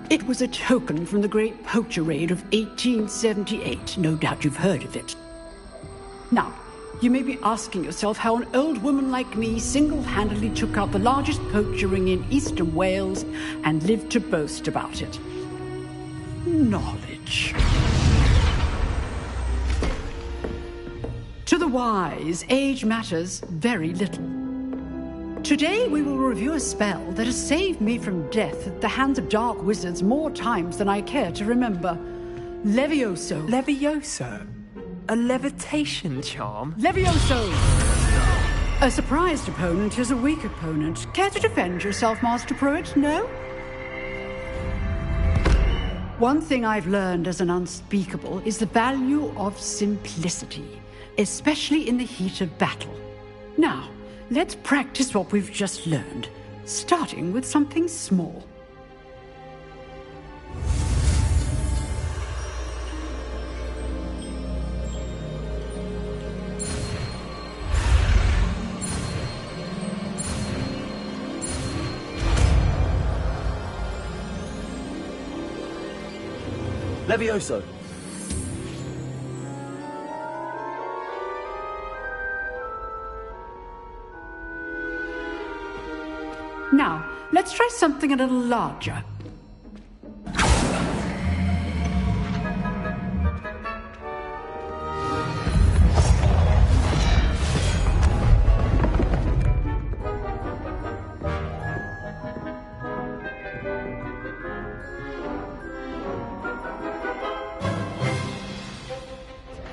It was a token from the Great Poacher Raid of 1878. No doubt you've heard of it. Now, you may be asking yourself how an old woman like me single-handedly took out the largest poacher ring in eastern Wales and lived to boast about it. Knowledge. To the wise, age matters very little. Today we will review a spell that has saved me from death at the hands of dark wizards more times than I care to remember. Levioso. Levioso? A levitation charm? Levioso! A surprised opponent is a weak opponent. Care to defend yourself, Master Pruitt? No? One thing I've learned as an unspeakable is the value of simplicity, especially in the heat of battle. Now, let's practice what we've just learned, starting with something small. Levioso. Now, let's try something a little larger.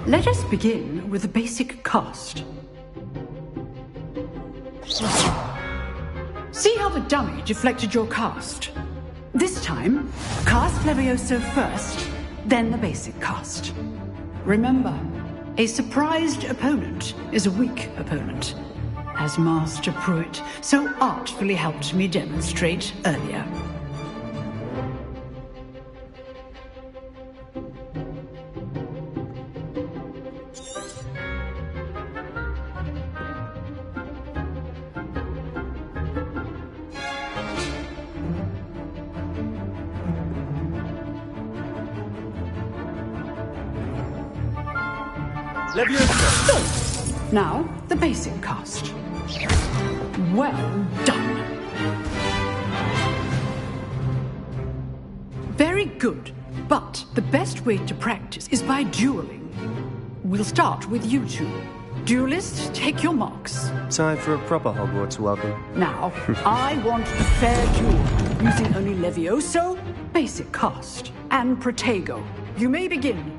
Let us begin with the basic cast. See how the dummy deflected your cast? This time, cast Levioso first, then the basic cast. Remember, a surprised opponent is a weak opponent, as Master Pruitt so artfully helped me demonstrate earlier. So, now the basic cast. Well done. Very good, but the best way to practice is by dueling. We'll start with you two. Duelists, take your marks. Time for a proper Hogwarts welcome. Now, I want a fair duel, using only Levioso, basic cast, and Protego. You may begin.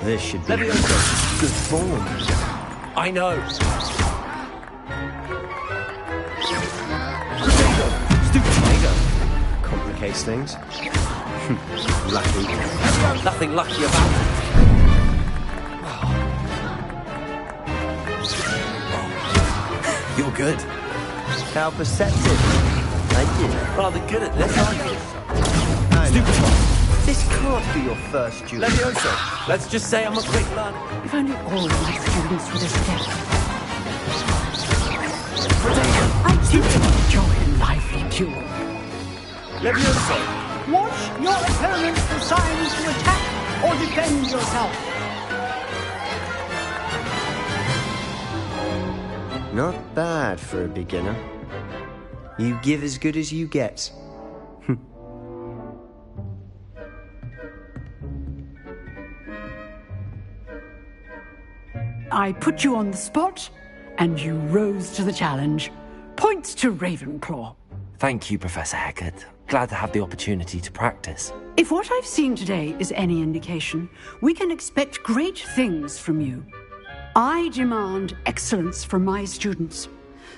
This should be good form. I know. Stupid Protego. Complicates things. Lucky. Nothing lucky about it. You're good. How perceptive. Thank you. Rather good at this, aren't you? Stupid one. This can't be your first duel. Levioso, let's just say I'm a quick learner. If only all my students were this deaf. I do enjoy a lively duel. Levioso. Watch your opponents for signs to attack or defend yourself. Not bad for a beginner. You give as good as you get. I put you on the spot, and you rose to the challenge. Points to Ravenclaw. Thank you, Professor Hecat. Glad to have the opportunity to practice. If what I've seen today is any indication, we can expect great things from you. I demand excellence from my students.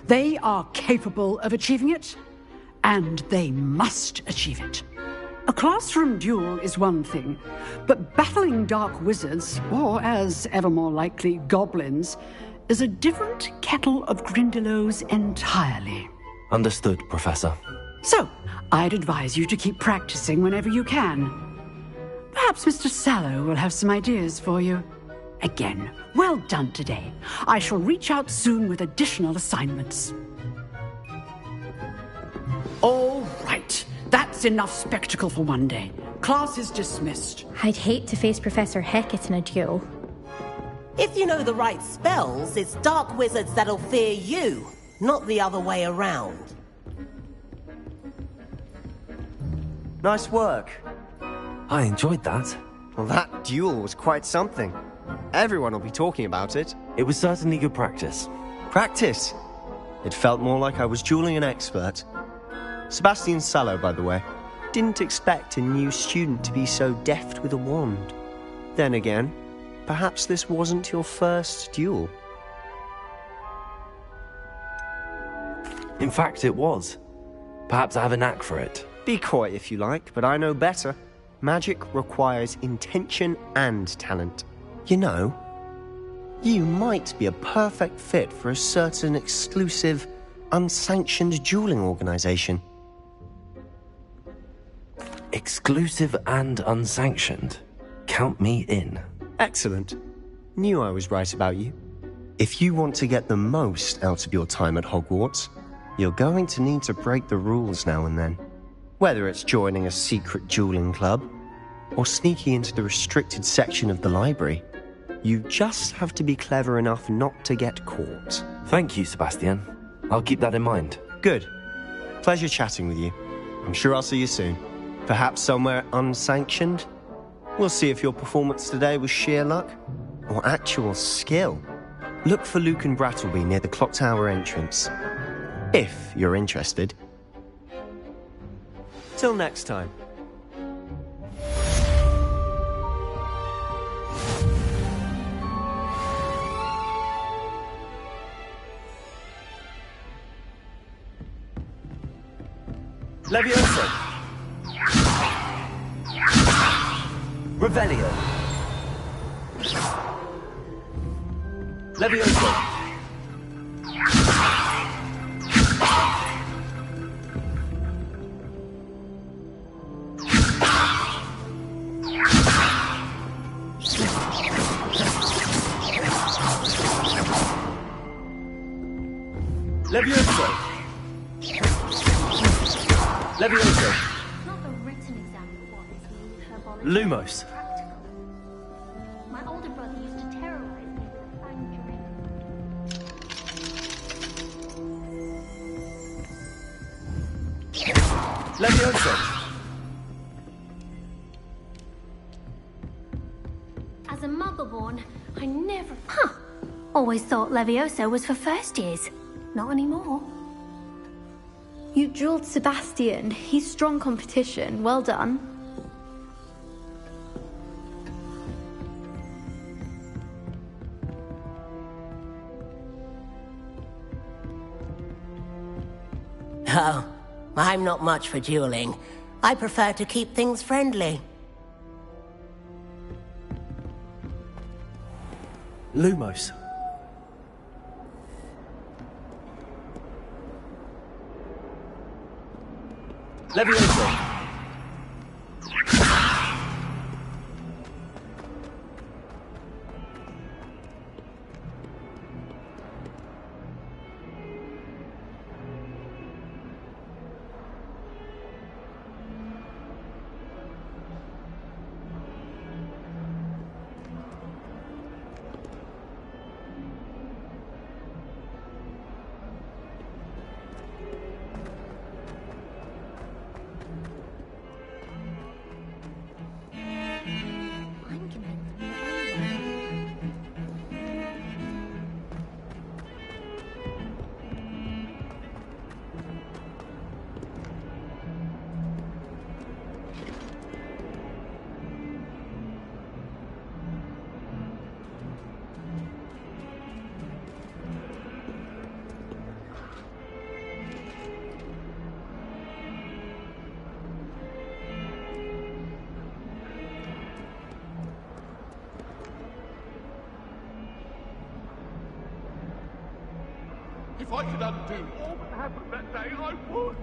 They are capable of achieving it, and they must achieve it. A classroom duel is one thing, but battling dark wizards, or as ever more likely, goblins, is a different kettle of Grindylows entirely. Understood, Professor. So, I'd advise you to keep practicing whenever you can. Perhaps Mr. Sallow will have some ideas for you. Again, well done today. I shall reach out soon with additional assignments. All right. That's enough spectacle for one day. Class is dismissed. I'd hate to face Professor Hecat in a duel. If you know the right spells, it's dark wizards that'll fear you, not the other way around. Nice work. I enjoyed that. Well, that duel was quite something. Everyone will be talking about it. It was certainly good practice. Practice? It felt more like I was dueling an expert. Sebastian Sallow, by the way. Didn't expect a new student to be so deft with a wand. Then again, perhaps this wasn't your first duel. In fact, it was. Perhaps I have a knack for it. Be coy if you like, but I know better. Magic requires intention and talent. You know, you might be a perfect fit for a certain exclusive, unsanctioned dueling organization. Exclusive and unsanctioned. Count me in. Excellent. Knew I was right about you. If you want to get the most out of your time at Hogwarts, you're going to need to break the rules now and then. Whether it's joining a secret dueling club, or sneaking into the restricted section of the library, you just have to be clever enough not to get caught. Thank you, Sebastian. I'll keep that in mind. Good. Pleasure chatting with you. I'm sure I'll see you soon. Perhaps somewhere unsanctioned? We'll see if your performance today was sheer luck or actual skill. Look for Luke and Brattleby near the clock tower entrance. If you're interested. Till next time. Levioso. Revelio. Levioso. Levioso. Not a written exam. Lumos. My older brother used to terrorize me with a fang drink. Levioso. As a muggle-born, I never... Always thought Levioso was for first years. Not anymore. You drilled Sebastian. He's strong competition. Well done. Oh, I'm not much for dueling. I prefer to keep things friendly. Lumos. Levioso. If I could undo all that happened that day, I would.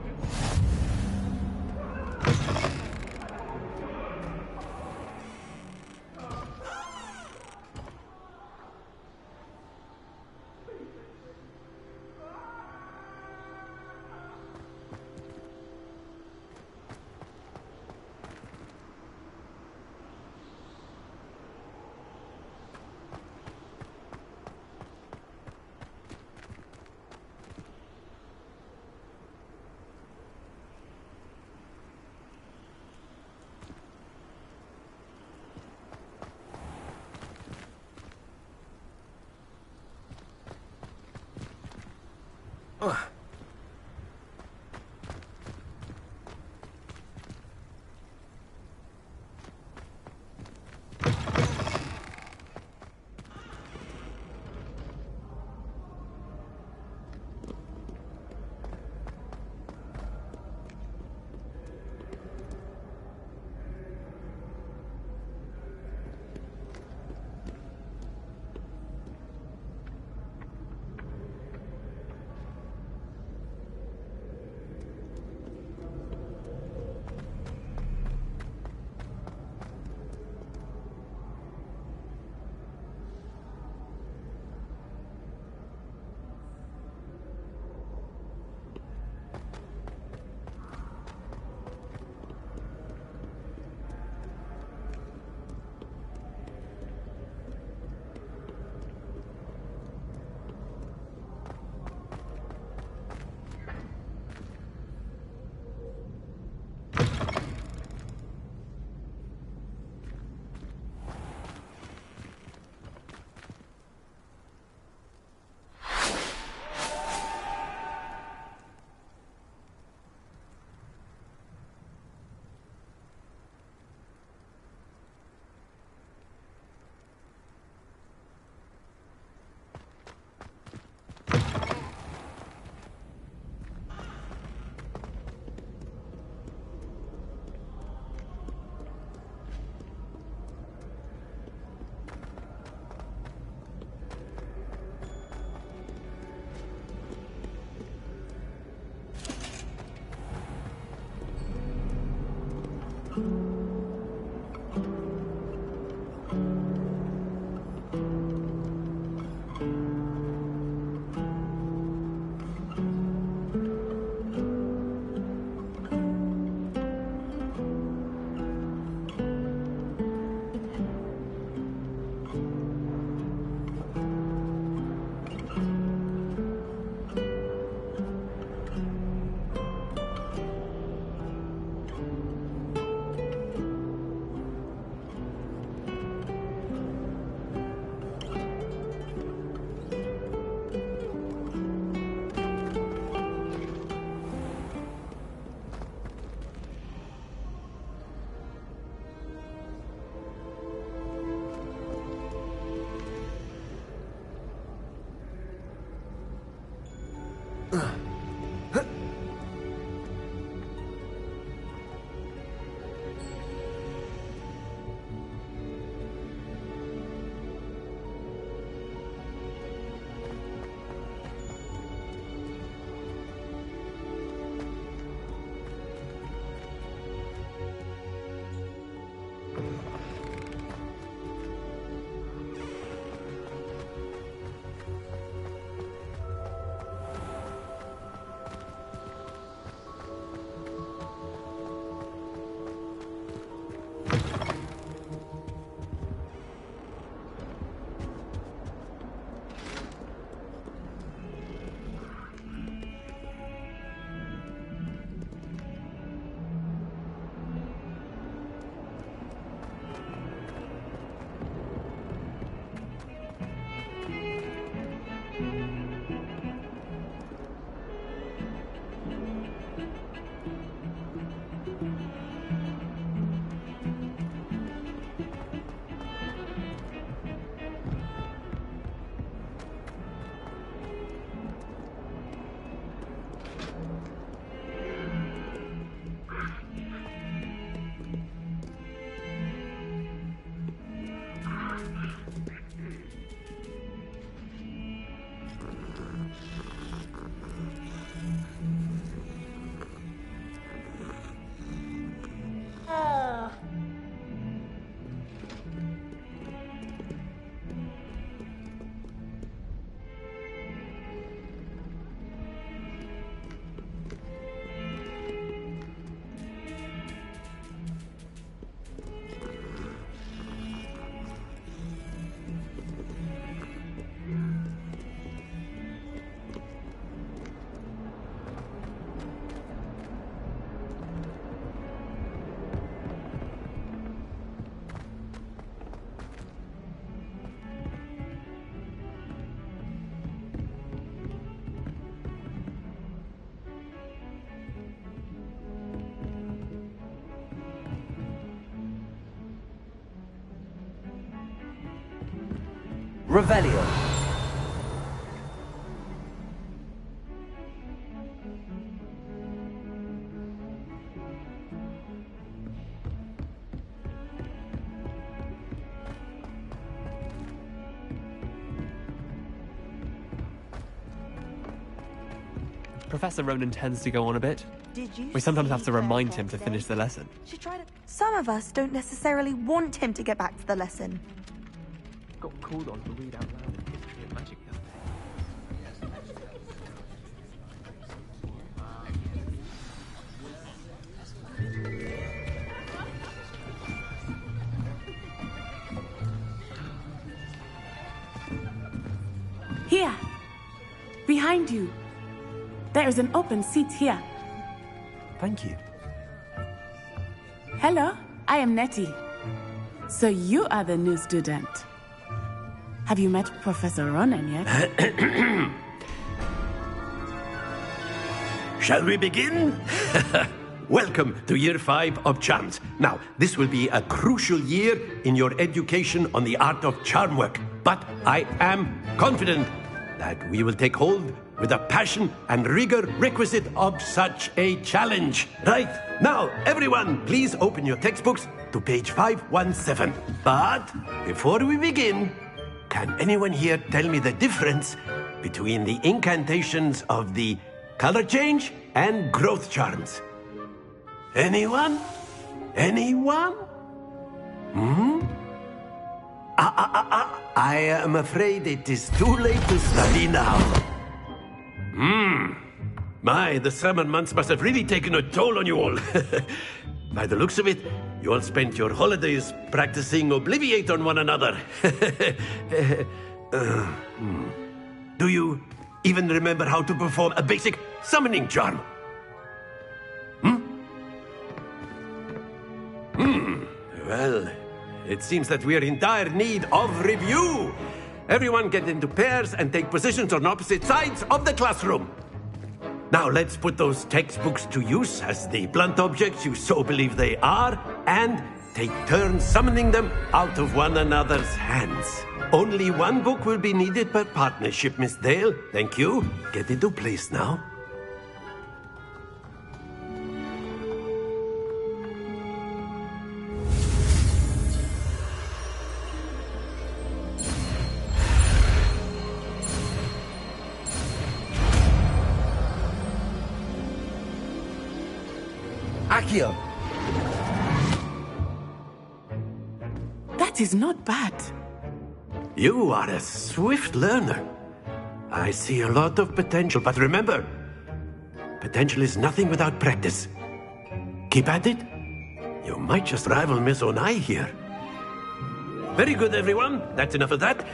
Revelio. Professor Ronan tends to go on a bit. Did you We sometimes see have to remind him to Professor? finish the lesson. She tried to... Some of us don't necessarily want him to get back to the lesson. Got called on to read out loud the history of magic the other day. Here! Behind you! There is an open seat here. Thank you. Hello, I am Nettie. So you are the new student. Have you met Professor Ronan yet? Shall we begin? Welcome to Year 5 of Charms. Now, this will be a crucial year in your education on the art of charm work. But I am confident that we will take hold with the passion and rigor requisite of such a challenge. Right, now, everyone, please open your textbooks to page 517. But before we begin, can anyone here tell me the difference between the incantations of the color change and growth charms? Anyone? Anyone? I am afraid it is too late to study now. My, the summer months must have really taken a toll on you all. By the looks of it, you all spent your holidays practicing Obliviate on one another. Do you even remember how to perform a basic summoning charm? Well, it seems that we are in dire need of review. Everyone get into pairs and take positions on opposite sides of the classroom. Now let's put those textbooks to use as the blunt objects you so believe they are, and take turns summoning them out of one another's hands. Only one book will be needed per partnership, Miss Dale. Thank you. Get into place now. Accio! That is not bad. You are a swift learner. I see a lot of potential, but remember, potential is nothing without practice. Keep at it. You might just rival Miss Onai here. Very good, everyone. That's enough of that.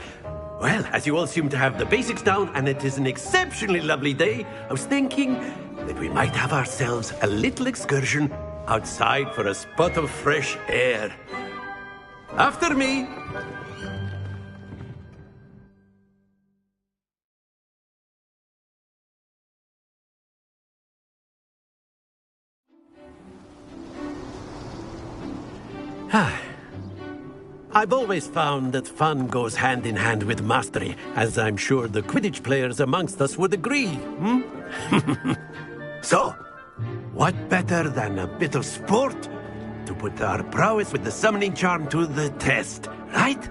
Well, as you all seem to have the basics down, and it is an exceptionally lovely day, I was thinking that we might have ourselves a little excursion outside for a spot of fresh air. After me. I've always found that fun goes hand in hand with mastery, as I'm sure the Quidditch players amongst us would agree. So, what better than a bit of sport to put our prowess with the summoning charm to the test, right?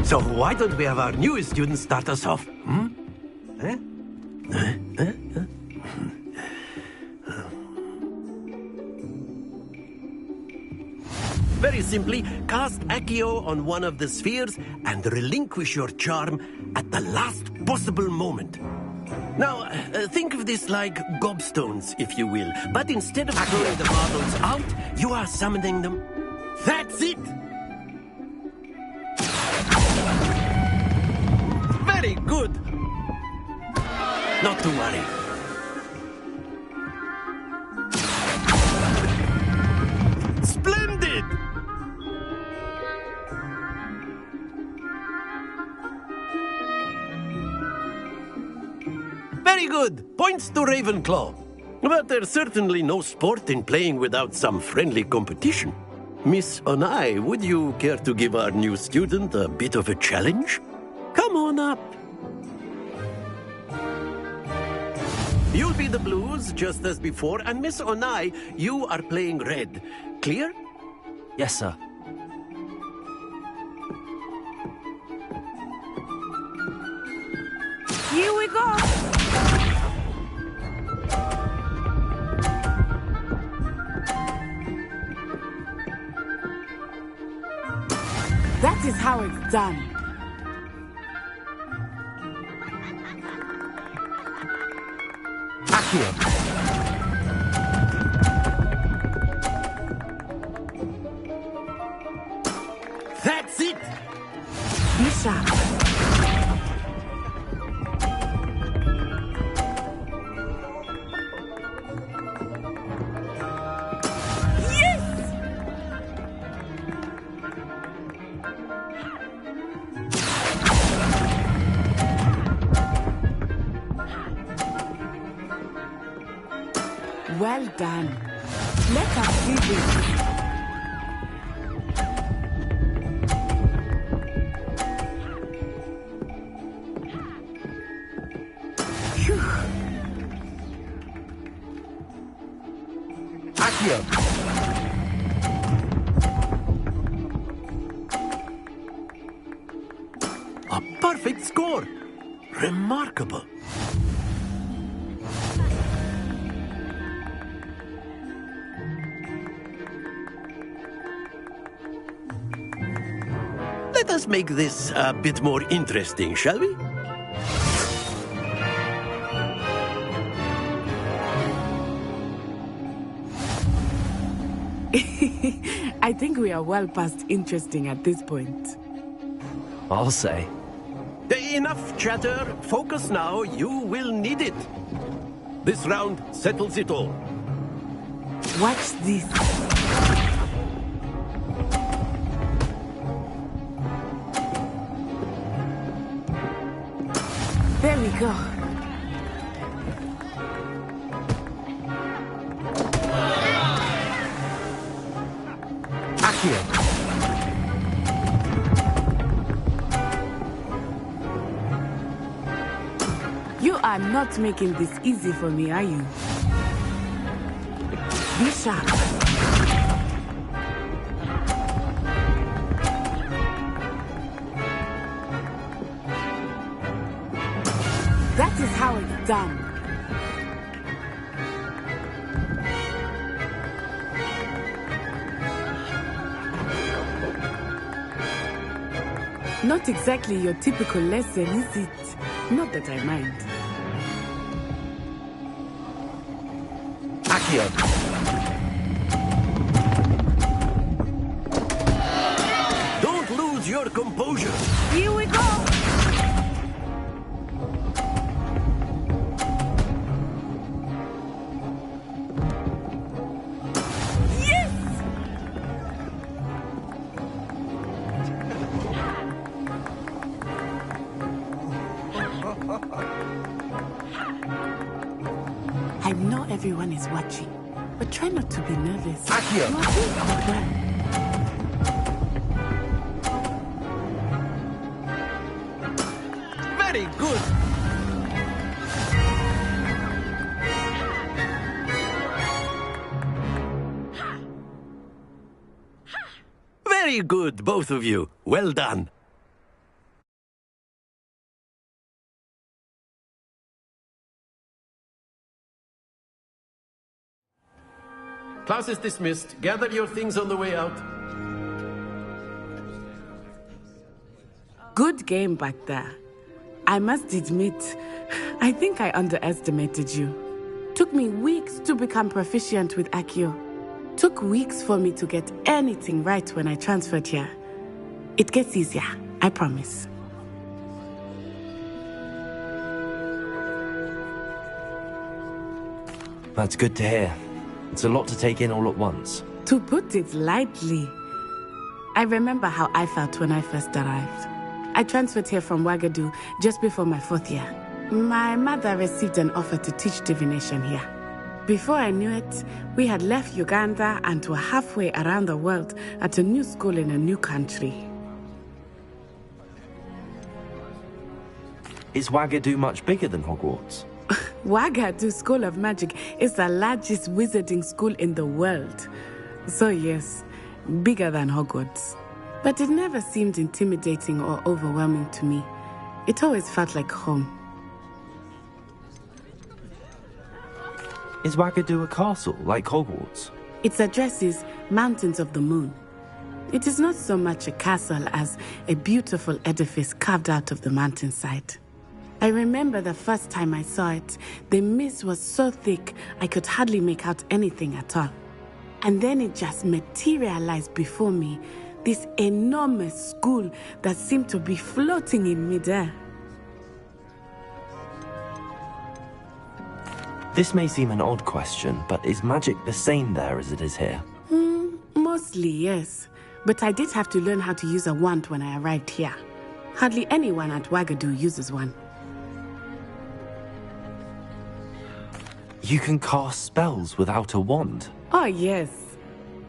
So why don't we have our newest student start us off? Very simply, cast Accio on one of the spheres and relinquish your charm at the last possible moment. Now, think of this like gobstones, if you will. But instead of throwing the marbles out, you are summoning them. That's it! Very good! Not to worry. Splendid! Very good. Points to Ravenclaw. But there's certainly no sport in playing without some friendly competition. Miss Onai, would you care to give our new student a bit of a challenge? Come on up. You'll be the blues, just as before, and Miss Onai, you are playing red. Clear? Yes, sir. Here we go! That is how it's done. Accio. That's it! Bishop. Well done. Let us see this. Phew. Accio. A perfect score. Remarkable. Let us make this a bit more interesting, shall we? I think we are well past interesting at this point. I'll say. Enough chatter. Focus now. You will need it. This round settles it all. Watch this. There we go. Accio. You are not making this easy for me, are you? Be sharp. That is how it's done. Not exactly your typical lesson, is it? Not that I mind. Accio. Don't lose your composure. Here we go. I know everyone is watching, but try not to be nervous. Accio. You are doing quite well. Very good. Very good, both of you. Well done. Class is dismissed. Gather your things on the way out. Good game back there. I must admit, I think I underestimated you. Took me weeks to become proficient with Accio. Took weeks for me to get anything right when I transferred here. It gets easier, I promise. That's good to hear. It's a lot to take in all at once. To put it lightly, I remember how I felt when I first arrived. I transferred here from Wagadu just before my 4th year. My mother received an offer to teach divination here. Before I knew it, we had left Uganda and were halfway around the world at a new school in a new country. Is Wagadu much bigger than Hogwarts? Wagadu School of Magic is the largest wizarding school in the world. So yes, bigger than Hogwarts. But it never seemed intimidating or overwhelming to me. It always felt like home. Is Wagadu a castle, like Hogwarts? Its address is Mountains of the Moon. It is not so much a castle as a beautiful edifice carved out of the mountainside. I remember the first time I saw it, the mist was so thick I could hardly make out anything at all. And then it just materialized before me, this enormous school that seemed to be floating in midair. This may seem an odd question, but is magic the same there as it is here? Mostly, yes. But I did have to learn how to use a wand when I arrived here. Hardly anyone at Wagadu uses one. You can cast spells without a wand? Oh, yes.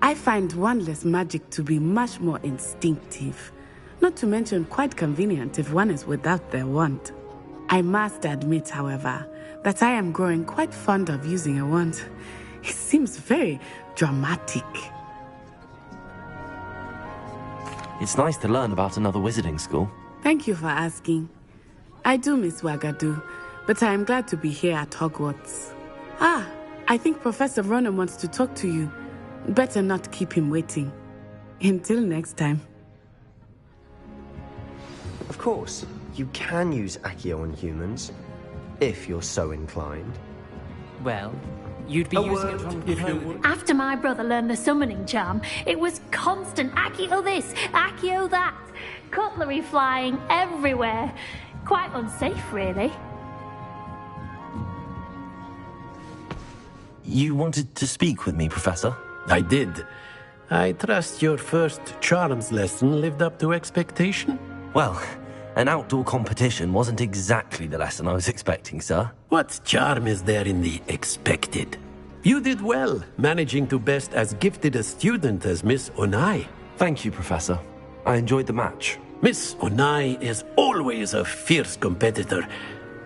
I find wandless magic to be much more instinctive. Not to mention quite convenient if one is without their wand. I must admit, however, that I am growing quite fond of using a wand. It seems very dramatic. It's nice to learn about another wizarding school. Thank you for asking. I do miss Wagadu, but I am glad to be here at Hogwarts. Ah, I think Professor Ronan wants to talk to you. Better not keep him waiting. Until next time. Of course, you can use Accio on humans, if you're so inclined. Well, you'd be using it on clothing. After my brother learned the summoning charm, it was constant Accio this, Accio that. Cutlery flying everywhere. Quite unsafe, really. You wanted to speak with me, Professor? I did. I trust your first charms lesson lived up to expectation? Well, an outdoor competition wasn't exactly the lesson I was expecting, sir. What charm is there in the expected? You did well, managing to best as gifted a student as Miss Onai. Thank you, Professor. I enjoyed the match. Miss Onai is always a fierce competitor,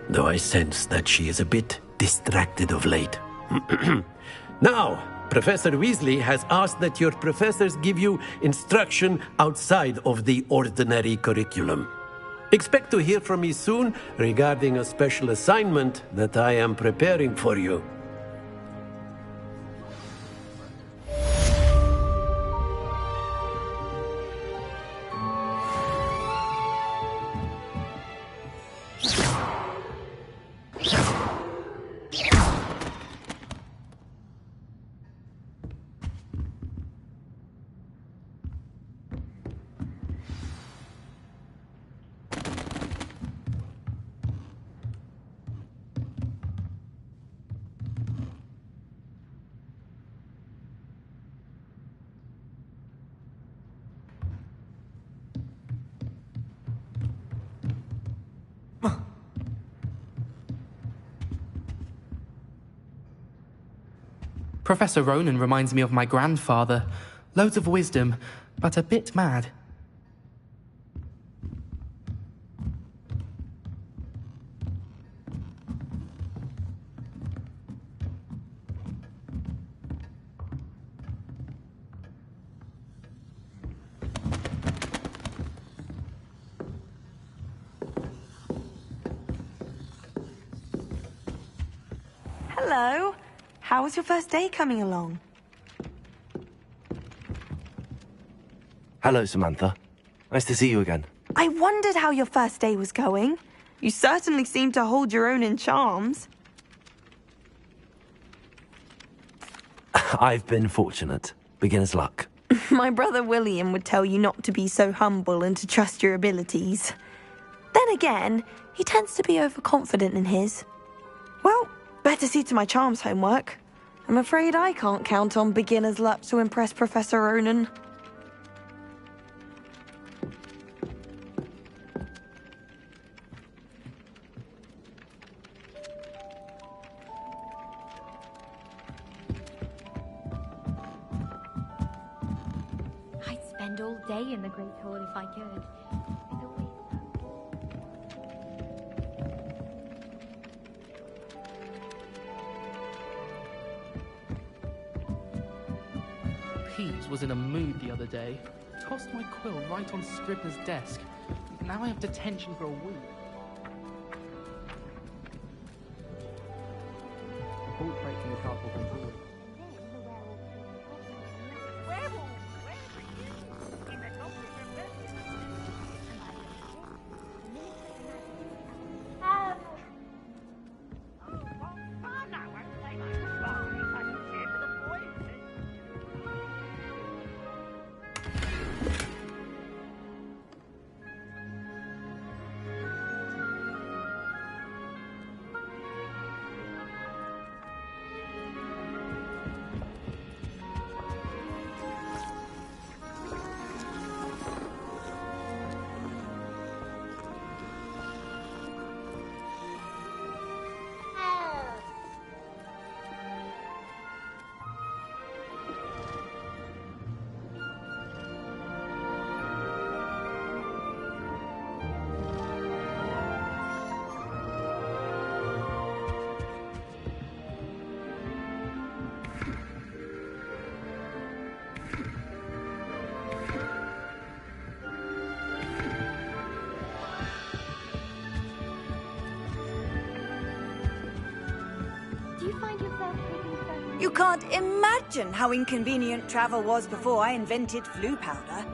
though I sense that she is a bit distracted of late. Now, Professor Weasley has asked that your professors give you instruction outside of the ordinary curriculum. Expect to hear from me soon regarding a special assignment that I am preparing for you. Professor Ronan reminds me of my grandfather. Loads of wisdom, but a bit mad. Hello. How was your first day coming along? Hello, Samantha. Nice to see you again. I wondered how your first day was going. You certainly seem to hold your own in charms. I've been fortunate. Beginner's luck. My brother William would tell you not to be so humble and to trust your abilities. Then again, he tends to be overconfident in his. Well, better see to my charms homework. I'm afraid I can't count on beginner's luck to impress Professor Ronan. stay in the Great Hall if I could. It's always Peeves was in a mood the other day. Tossed my quill right on Scribner's desk. Now I have detention for a week. Report straight from the castle control. You can't imagine how inconvenient travel was before I invented flu powder.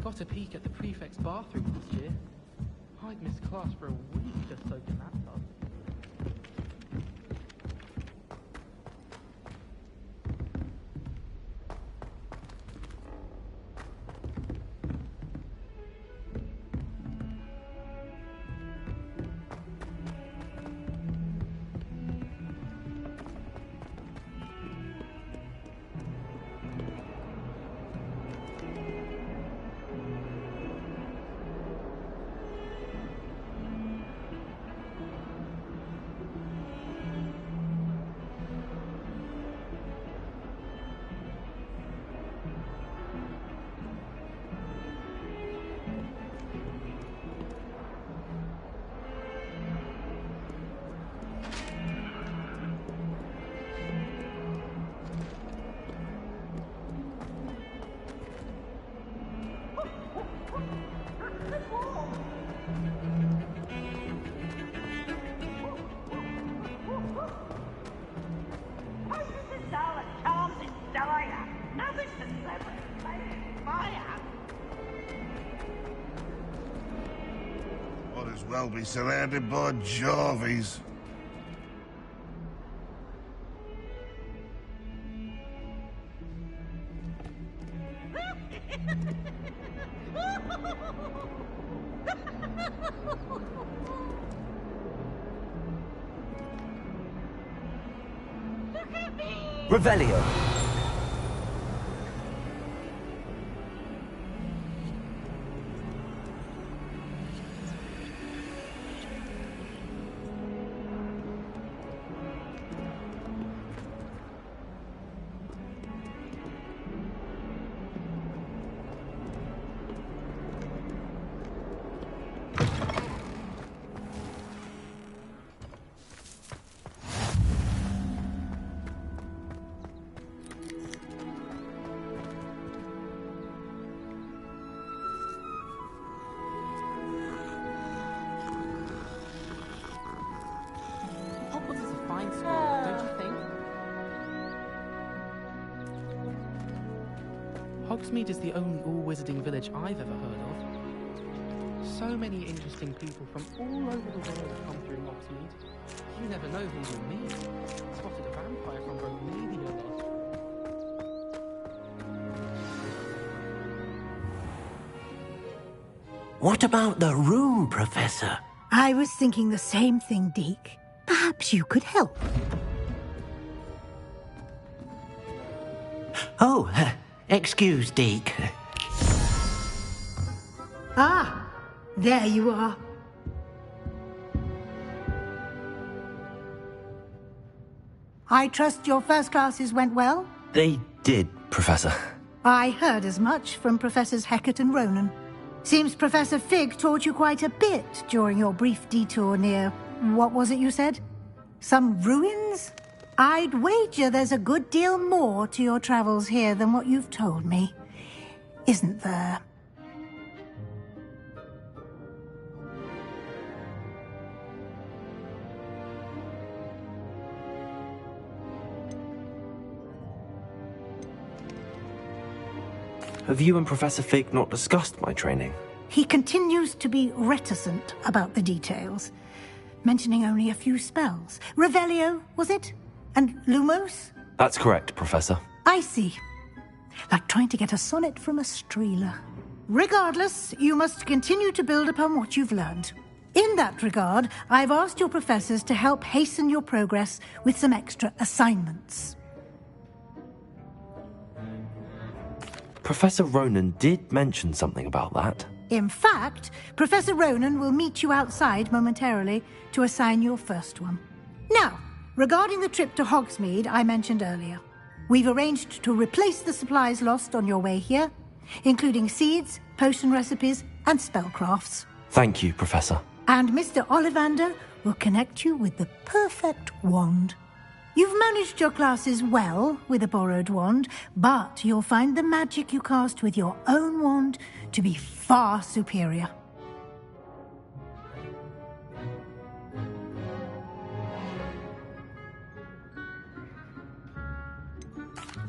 Got a peek at the prefect's bathroom last year. I'd missed class for a week just soaked in that tub. Might as well be surrounded by Jarvies. Revelio. Hogsmeade is the only all-wizarding village I've ever heard of. So many interesting people from all over the world have come through Hogsmeade. You never know who you'll meet. Spotted a vampire from Romania last. What about the room, Professor? I was thinking the same thing, Deke. Perhaps you could help. Oh, excuse, Deke. Ah, there you are. I trust your first classes went well? They did, Professor. I heard as much from Professors Hecat and Ronan. Seems Professor Fig taught you quite a bit during your brief detour near... what was it you said? Some ruins? I'd wager there's a good deal more to your travels here than what you've told me. Isn't there? Have you and Professor Fig not discussed my training? He continues to be reticent about the details, mentioning only a few spells. Revelio, was it? And Lumos? That's correct, Professor. I see. Like trying to get a sonnet from a streeler. Regardless, you must continue to build upon what you've learned. In that regard, I've asked your professors to help hasten your progress with some extra assignments. Professor Ronan did mention something about that. In fact, Professor Ronan will meet you outside momentarily to assign your first one. Now, regarding the trip to Hogsmeade I mentioned earlier, we've arranged to replace the supplies lost on your way here, including seeds, potion recipes, and spellcrafts. Thank you, Professor. And Mr. Ollivander will connect you with the perfect wand. You've managed your classes well with a borrowed wand, but you'll find the magic you cast with your own wand to be far superior.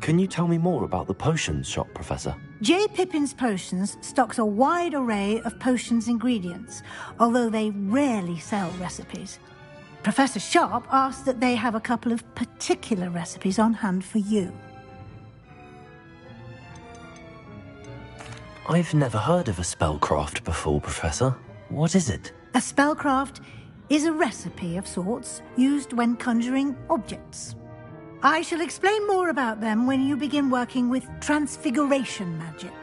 Can you tell me more about the potions shop, Professor? J. Pippin's Potions stocks a wide array of potions ingredients, although they rarely sell recipes. Professor Sharp asked that they have a couple of particular recipes on hand for you. I've never heard of a spellcraft before, Professor. What is it? A spellcraft is a recipe of sorts used when conjuring objects. I shall explain more about them when you begin working with transfiguration magic.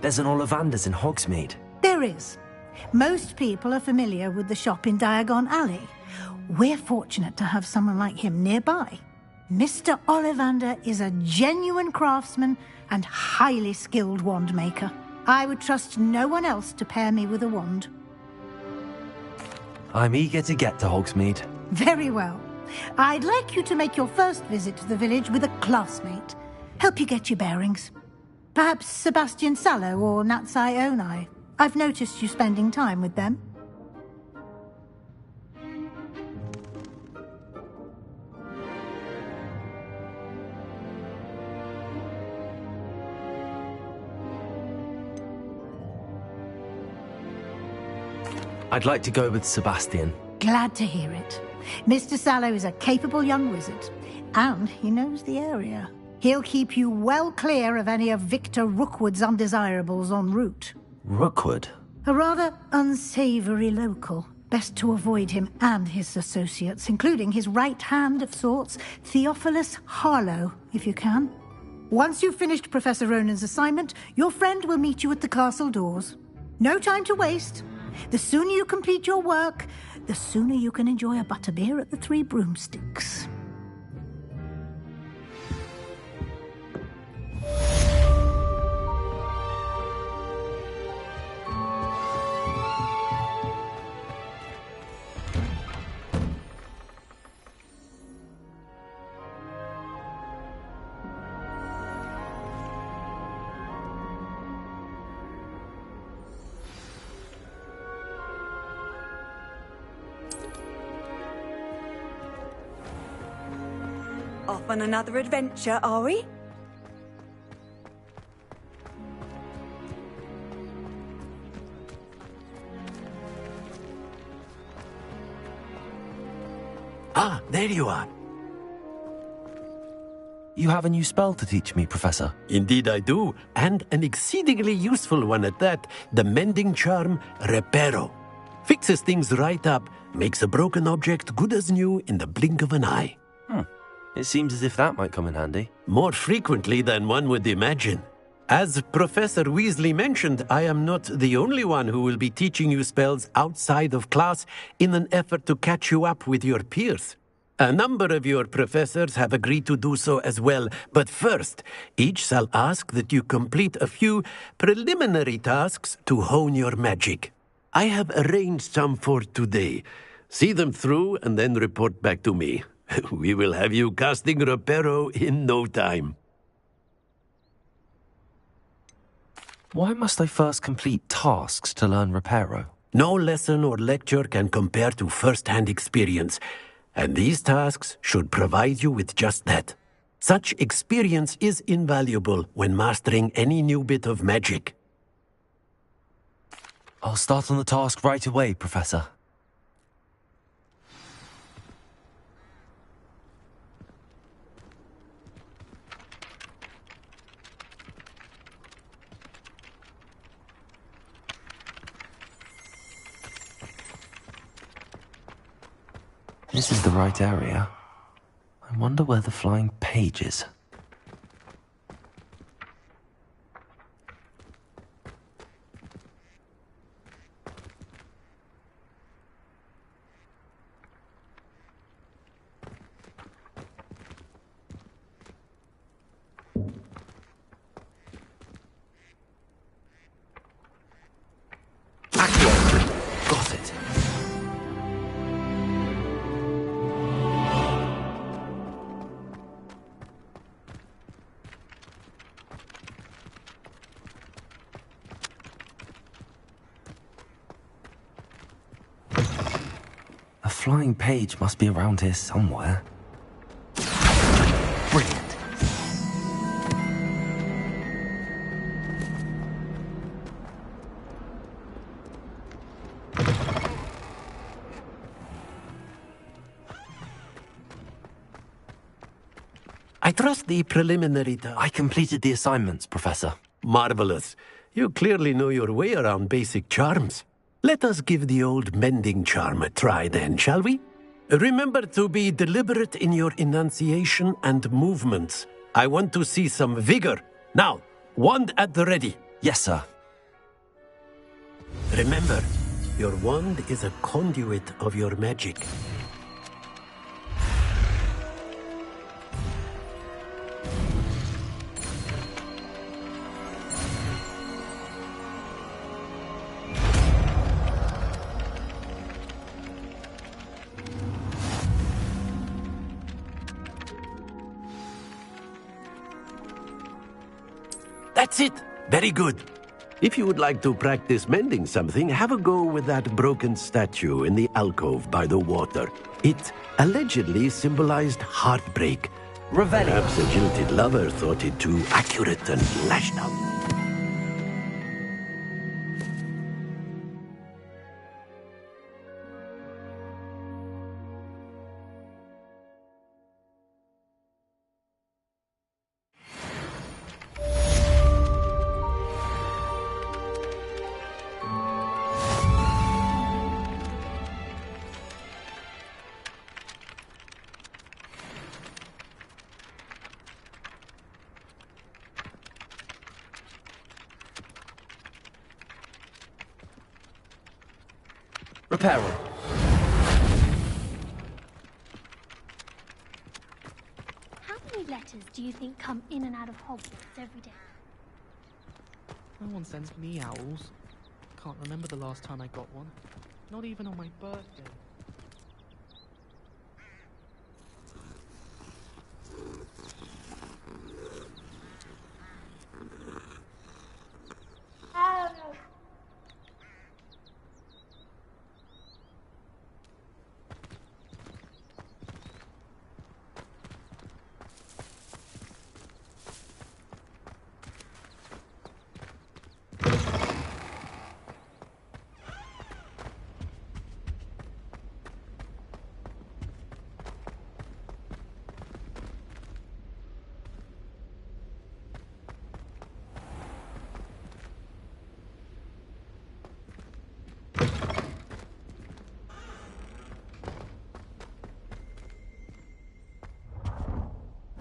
There's an Ollivander's in Hogsmeade. There is. Most people are familiar with the shop in Diagon Alley. We're fortunate to have someone like him nearby. Mr. Ollivander is a genuine craftsman and highly skilled wand maker. I would trust no one else to pair me with a wand. I'm eager to get to Hogsmeade. Very well. I'd like you to make your first visit to the village with a classmate. Help you get your bearings. Perhaps Sebastian Sallow or Natsai Onai. I've noticed you spending time with them. I'd like to go with Sebastian. Glad to hear it. Mr. Sallow is a capable young wizard, and he knows the area. He'll keep you well clear of any of Victor Rookwood's undesirables en route. Rookwood? A rather unsavory local. Best to avoid him and his associates, including his right hand of sorts, Theophilus Harlow, if you can. Once you've finished Professor Ronan's assignment, your friend will meet you at the castle doors. No time to waste. The sooner you complete your work, the sooner you can enjoy a butterbeer at the Three Broomsticks. on another adventure, are we? Ah, there you are. You have a new spell to teach me, Professor. Indeed I do, and an exceedingly useful one at that. The mending charm, Reparo. Fixes things right up, makes a broken object good as new in the blink of an eye. It seems as if that might come in handy. More frequently than one would imagine. As Professor Weasley mentioned, I am not the only one who will be teaching you spells outside of class in an effort to catch you up with your peers. A number of your professors have agreed to do so as well, but first, each shall ask that you complete a few preliminary tasks to hone your magic. I have arranged some for today. See them through and then report back to me. We will have you casting Reparo in no time. Why must I first complete tasks to learn Reparo? No lesson or lecture can compare to first-hand experience, and these tasks should provide you with just that. Such experience is invaluable when mastering any new bit of magic. I'll start on the task right away, Professor. This is the right area. I wonder where the flying page is. Got it. A flying page must be around here somewhere. Brilliant. I trust the preliminary I completed the assignments, Professor. Marvelous. You clearly know your way around basic charms. Let us give the old mending charm a try then, shall we? Remember to be deliberate in your enunciation and movements. I want to see some vigor. Now, wand at the ready. Yes, sir. Remember, your wand is a conduit of your magic. That's it. Very good. If you would like to practice mending something, have a go with that broken statue in the alcove by the water. It allegedly symbolized heartbreak. Revelio. Perhaps a jilted lover thought it too accurate and lashed out. Reparo. How many letters do you think come in and out of Hogwarts every day? No one sends me owls. Can't remember the last time I got one. Not even on my birthday.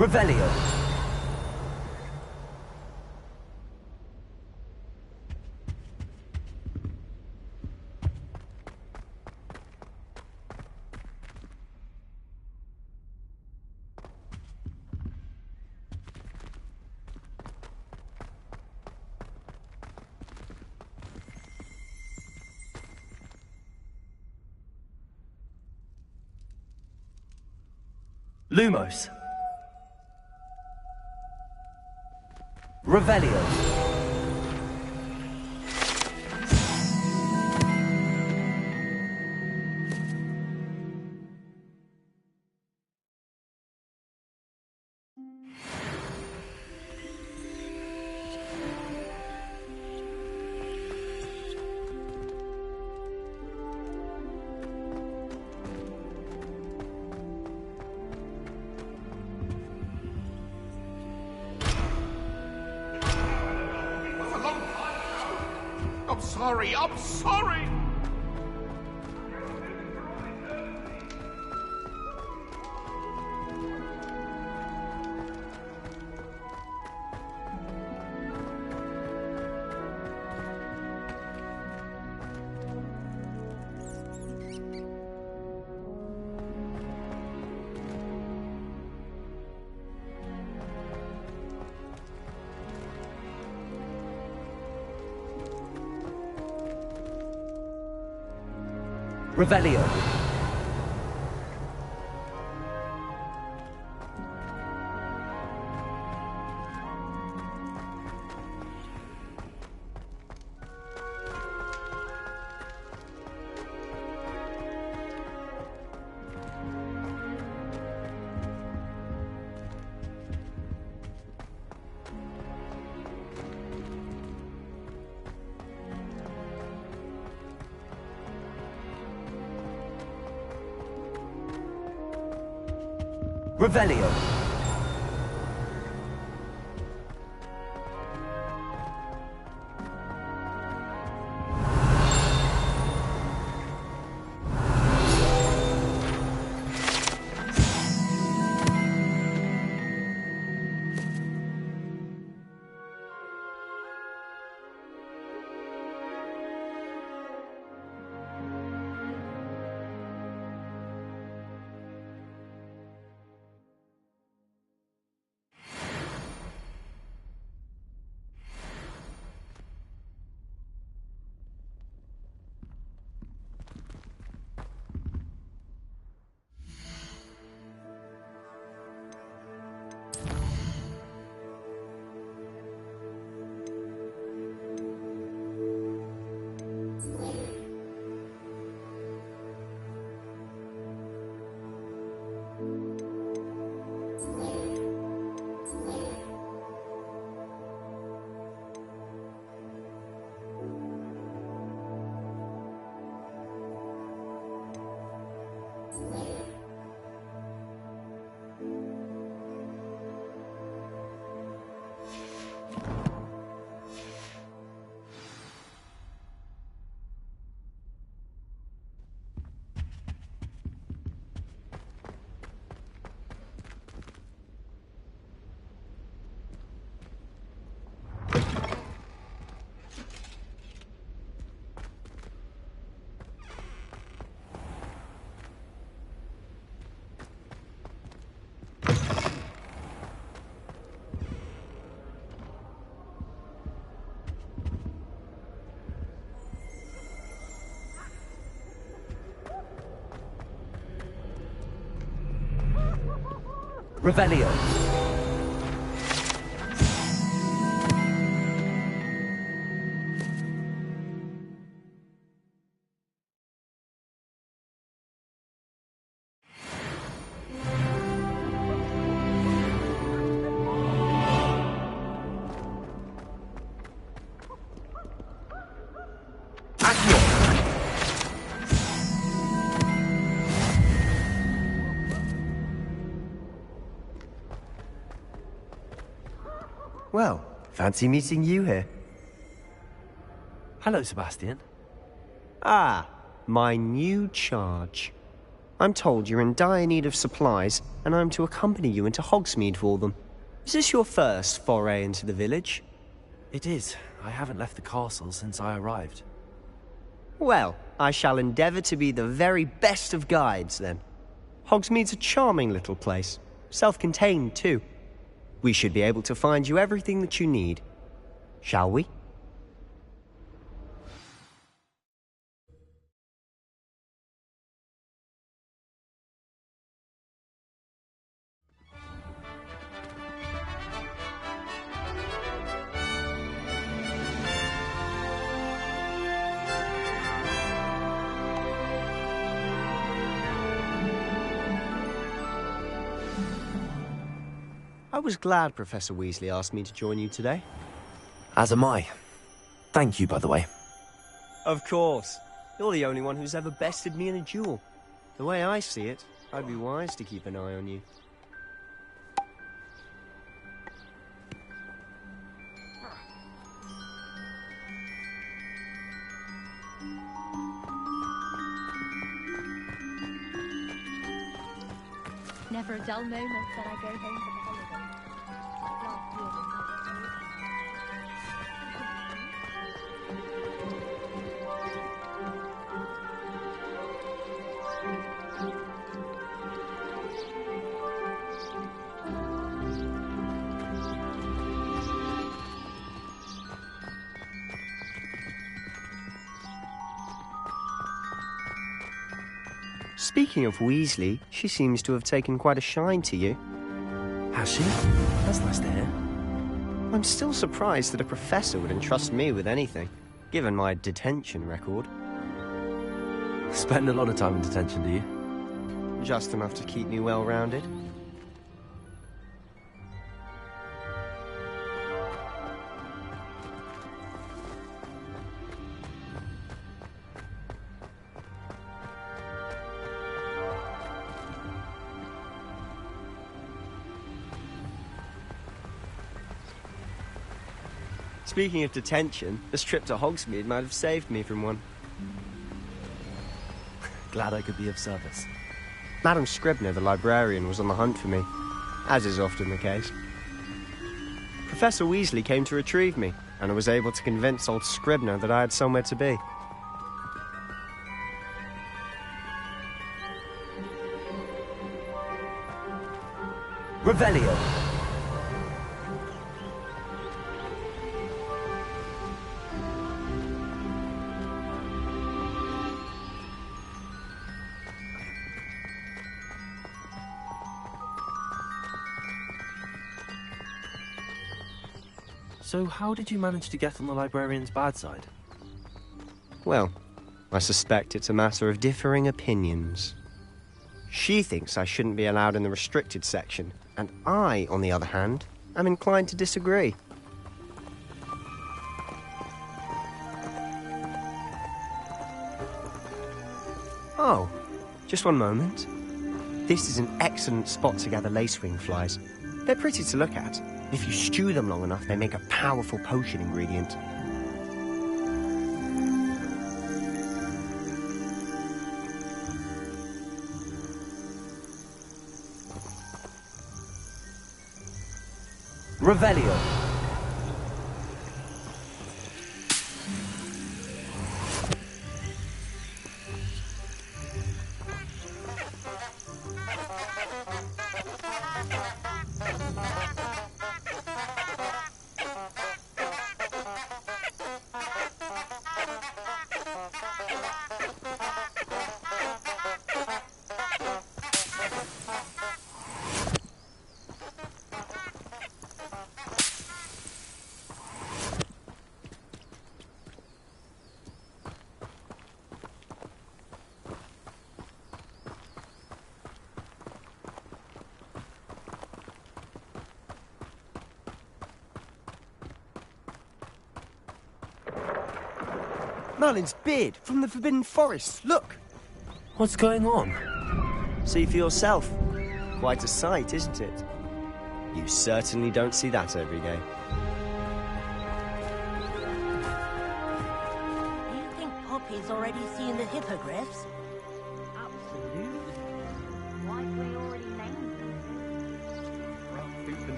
Revelio. Lumos. Revelio. I'm sorry! Revelio. Revelio. Revelio. Well, fancy meeting you here. Hello, Sebastian. Ah, my new charge. I'm told you're in dire need of supplies, and I'm to accompany you into Hogsmeade for them. Is this your first foray into the village? It is. I haven't left the castle since I arrived. Well, I shall endeavour to be the very best of guides, then. Hogsmeade's a charming little place. Self-contained, too. We should be able to find you everything that you need. Shall we? I was glad Professor Weasley asked me to join you today. As am I. Thank you, by the way. Of course. You're the only one who's ever bested me in a duel. The way I see it, I'd be wise to keep an eye on you. Never a dull moment when I go home for the holidays. Last year was Speaking of Weasley, she seems to have taken quite a shine to you. Has she? That's nice to hear. I'm still surprised that a professor would entrust me with anything, given my detention record. Spend a lot of time in detention, do you? Just enough to keep me well-rounded. Speaking of detention, this trip to Hogsmeade might have saved me from one. Glad I could be of service. Madam Scribner, the librarian, was on the hunt for me, as is often the case. Professor Weasley came to retrieve me, and I was able to convince old Scribner that I had somewhere to be. Revelio. So how did you manage to get on the librarian's bad side? Well, I suspect it's a matter of differing opinions. She thinks I shouldn't be allowed in the restricted section, and I, on the other hand, am inclined to disagree. Oh, just one moment. This is an excellent spot to gather lacewing flies. They're pretty to look at. If you stew them long enough, they make a powerful potion ingredient. Revelio. Merlin's beard from the Forbidden Forest, look! What's going on? See for yourself. Quite a sight, isn't it? You certainly don't see that every day. You think Poppy's already seen the hippogriffs? Absolutely.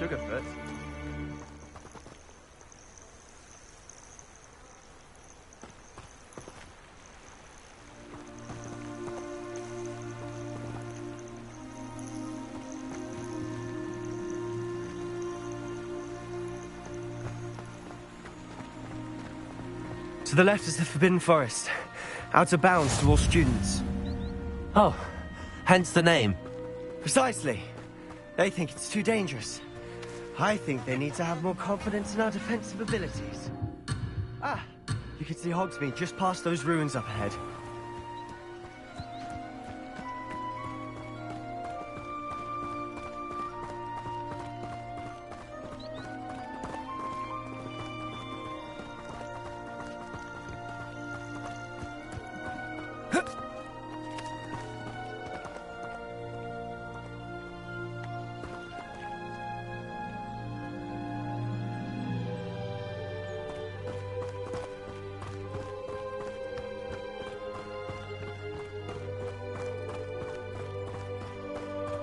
Sugarfoot. To the left is the Forbidden Forest. Out of bounds to all students. Oh, hence the name. Precisely. They think it's too dangerous. I think they need to have more confidence in our defensive abilities. Ah, you can see Hogsmeade just past those ruins up ahead.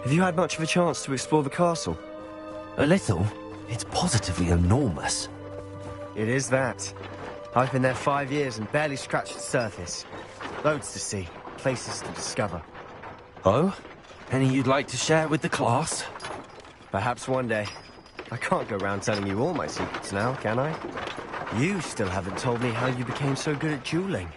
Have you had much of a chance to explore the castle? A little. It's positively enormous. It is that. I've been there 5 years and barely scratched the surface. Loads to see, places to discover. Oh? Any you'd like to share with the class? Perhaps one day. I can't go around telling you all my secrets now, can I? You still haven't told me how you became so good at dueling.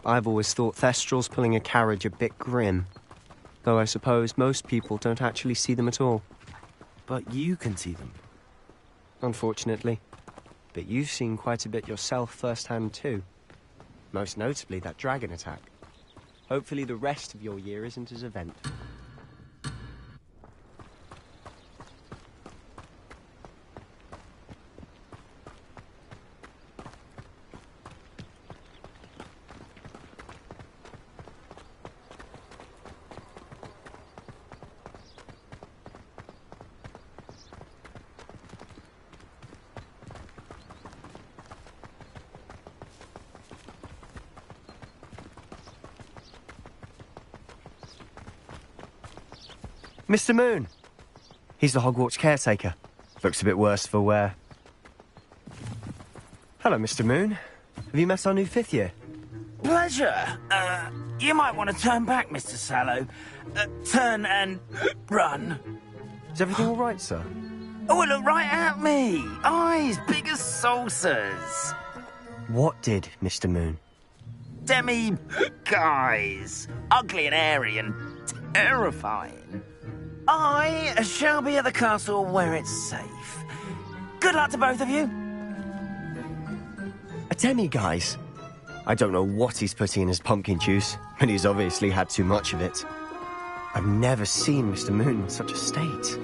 I've always thought Thestrals pulling a carriage a bit grim. Though I suppose most people don't actually see them at all. But you can see them. Unfortunately. But you've seen quite a bit yourself firsthand too. Most notably that dragon attack. Hopefully the rest of your year isn't as eventful. Mr. Moon! He's the Hogwarts caretaker. Looks a bit worse for wear. Hello, Mr. Moon. Have you met our new 5th year? Pleasure. You might want to turn back, Mr. Sallow. Turn and run. Is everything all right, sir? Oh, look right at me. Eyes big as saucers. What did, Mr. Moon? Guys. Ugly and hairy and terrifying. I shall be at the castle where it's safe. Good luck to both of you. A demi-guise? I don't know what he's putting in his pumpkin juice, but he's obviously had too much of it. I've never seen Mr. Moon in such a state.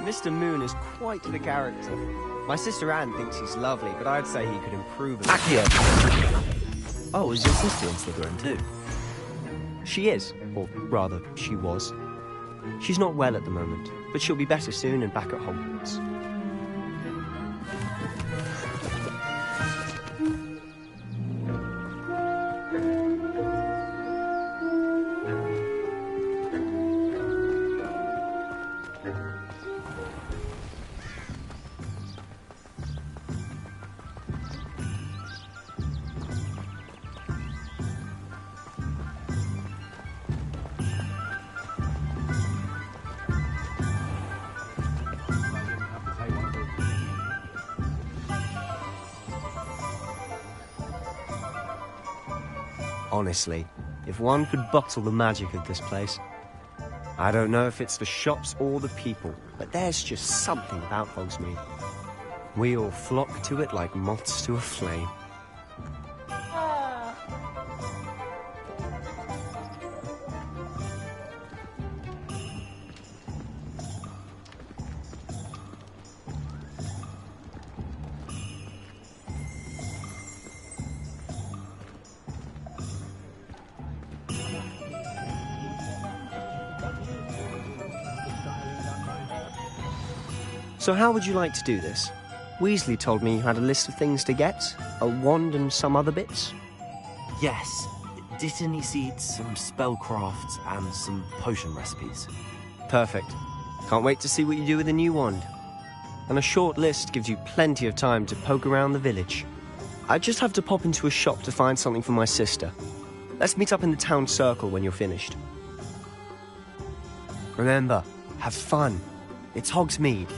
Mr. Moon is quite the character. My sister Anne thinks he's lovely, but I'd say he could improve a Accio! Oh, is your sister in Slytherin too? She is, or rather, she was. She's not well at the moment, but she'll be better soon and back at Hogwarts. Honestly, if one could bottle the magic of this place. I don't know if it's the shops or the people, but there's just something about Hogsmeade. We all flock to it like moths to a flame. So how would you like to do this? Weasley told me you had a list of things to get, a wand and some other bits. Yes, Dittany seeds, some spellcrafts, and some potion recipes. Perfect. Can't wait to see what you do with the new wand. And a short list gives you plenty of time to poke around the village. I just have to pop into a shop to find something for my sister. Let's meet up in the town circle when you're finished. Remember, have fun. It's Hogsmeade.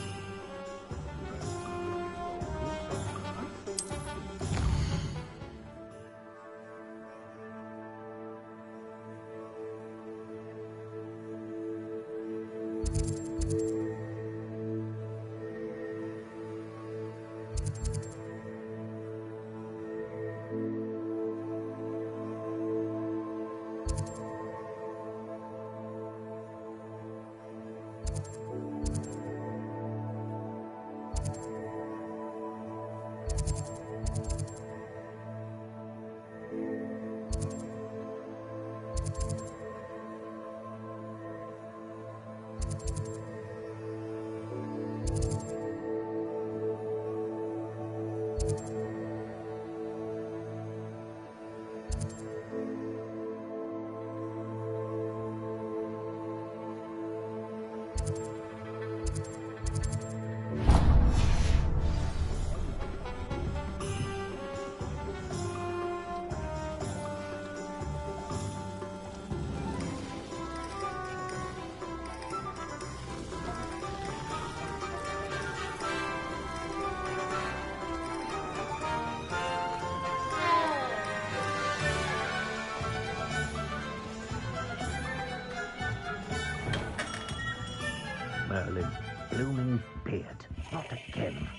Merlin, blooming beard, not again.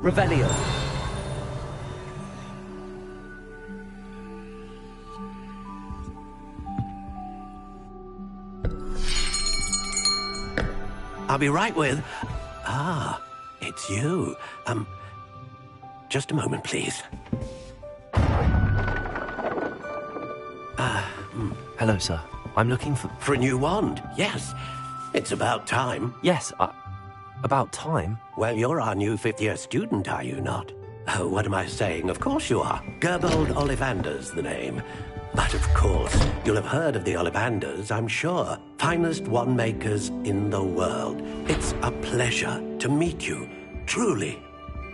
Revelio. I'll be right with... Ah, it's you. Just a moment, please. Hello, sir. I'm looking for... For a new wand, yes. It's about time. Yes, about time? Well, you're our new fifth-year student, are you not? Oh, what am I saying? Of course you are. Gerbold Ollivander's the name. But of course, you'll have heard of the Ollivanders, I'm sure. Finest wand makers in the world. It's a pleasure to meet you, truly.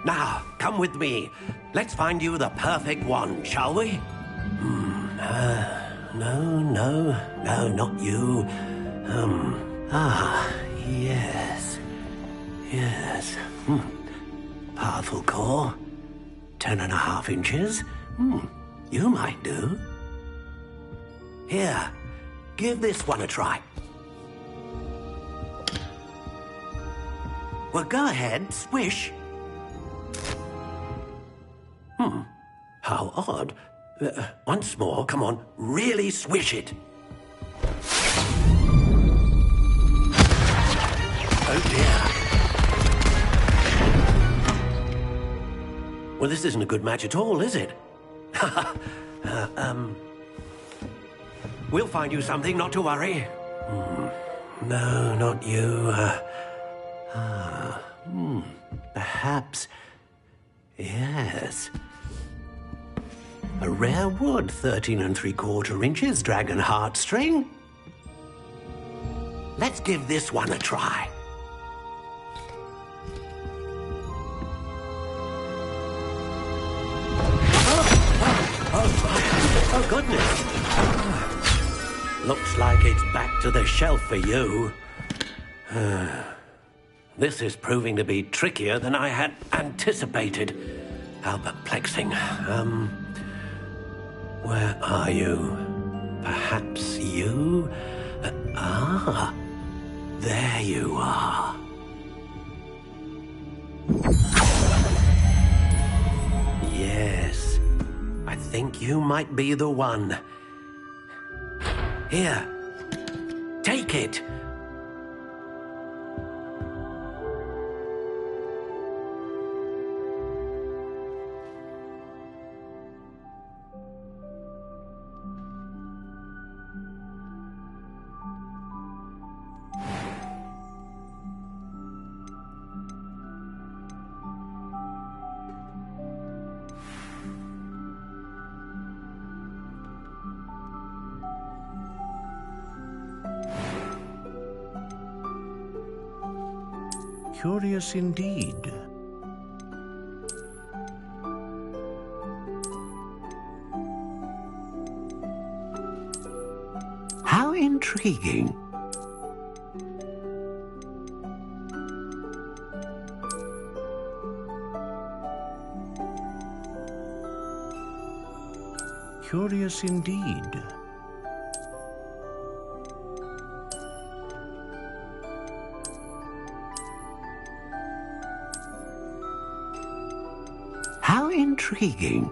Now, come with me. Let's find you the perfect wand, shall we? No, not you. Yes. Powerful core. 10.5 inches. You might do. Here, give this one a try. Well, go ahead, swish. How odd. Once more, come on, really swish it. Oh dear. Well, this isn't a good match at all, is it? We'll find you something, not to worry. No, not you. Perhaps... Yes. A rare wood, 13 3/4 inches, dragon heartstring. Let's give this one a try. Oh, goodness. Looks like it's back to the shelf for you. This is proving to be trickier than I had anticipated. How perplexing. Where are you? Perhaps you? There you are. Yes, I think you might be the one. Here, take it. Curious indeed. How intriguing. Curious indeed. How intriguing.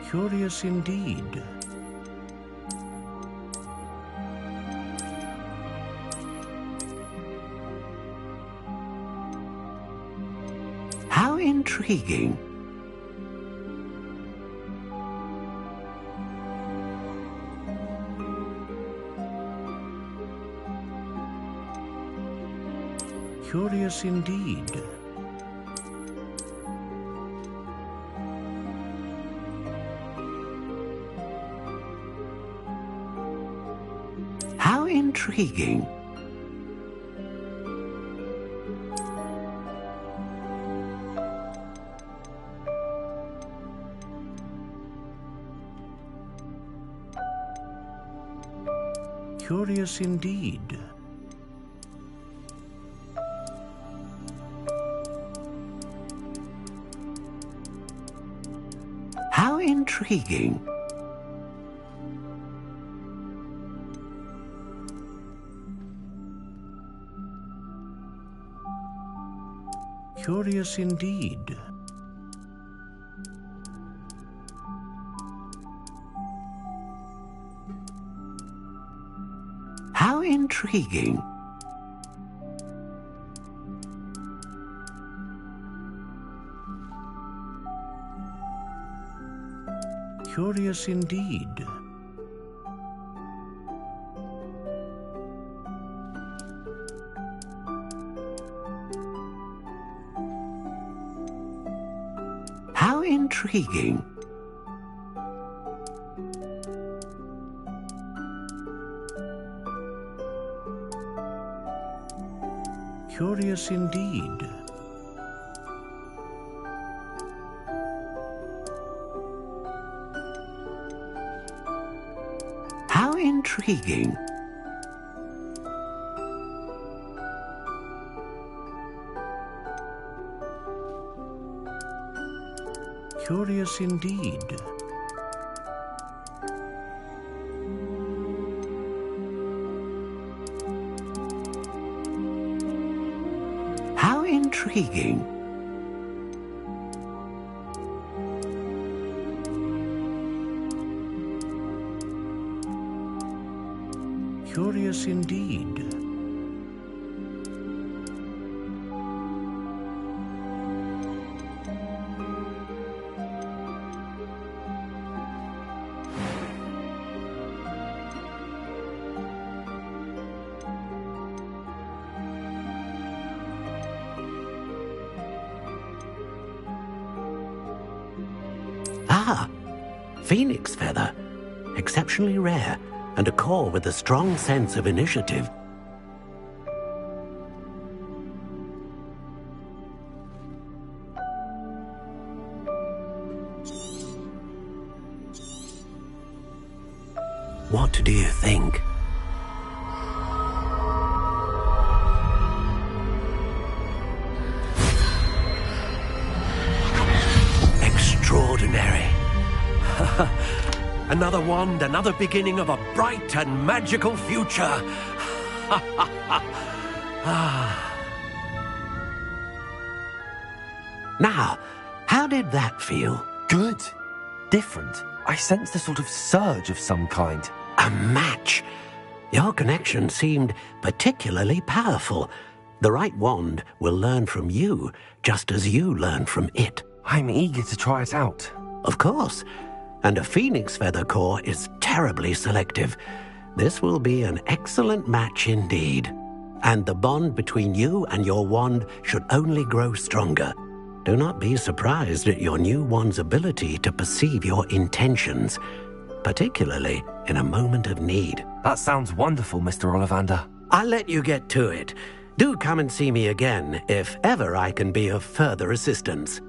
Curious indeed. How intriguing. Curious indeed. How intriguing. Curious indeed. How intriguing. Curious indeed. How intriguing. Curious indeed. How intriguing. Curious indeed. How intriguing. Curious indeed. How intriguing. Curious indeed. Ah, phoenix feather. Exceptionally rare, and a core with a strong sense of initiative. What do you think? Extraordinary. Another wand, another beginning of a bright and magical future. Now, how did that feel? Good. Different. I sensed a sort of surge of some kind. A match. Your connection seemed particularly powerful. The right wand will learn from you, just as you learn from it. I'm eager to try it out. Of course. And a phoenix feather core is terribly selective. This will be an excellent match indeed. and the bond between you and your wand should only grow stronger. Do not be surprised at your new wand's ability to perceive your intentions, particularly in a moment of need. That sounds wonderful, Mr. Ollivander. I'll let you get to it. Do come and see me again if ever I can be of further assistance.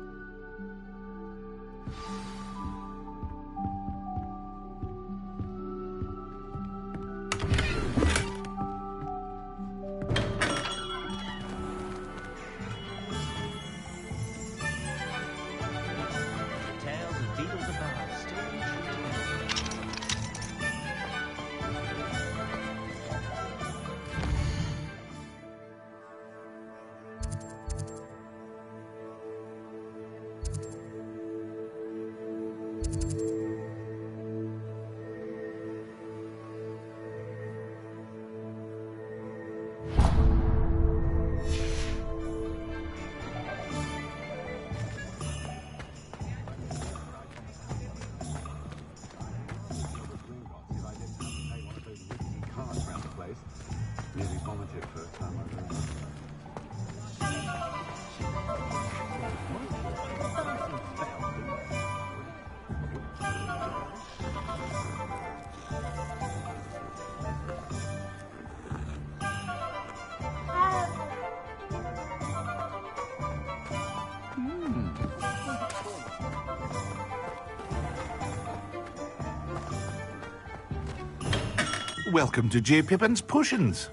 Welcome to J. Pippin's Potions.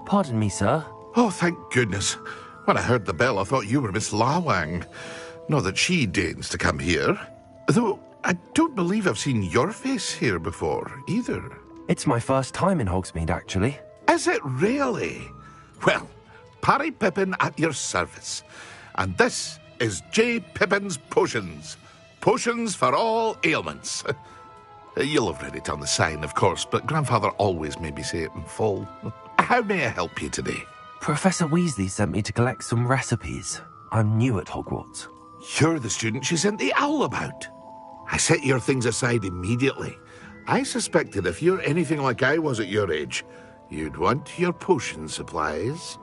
Pardon me, sir. Oh, thank goodness. When I heard the bell, I thought you were Miss Lawang. Not that she deigns to come here. Though, I don't believe I've seen your face here before, either. It's my first time in Hogsmeade, actually. Is it really? Well, Parry Pippin at your service. And this is J. Pippin's Potions. Potions for all ailments. You'll have read it on the sign, of course, but Grandfather always made me say it in full. How may I help you today? Professor Weasley sent me to collect some recipes. I'm new at Hogwarts. You're the student she sent the owl about. I set your things aside immediately. I suspected if you're anything like I was at your age, you'd want your potion supplies.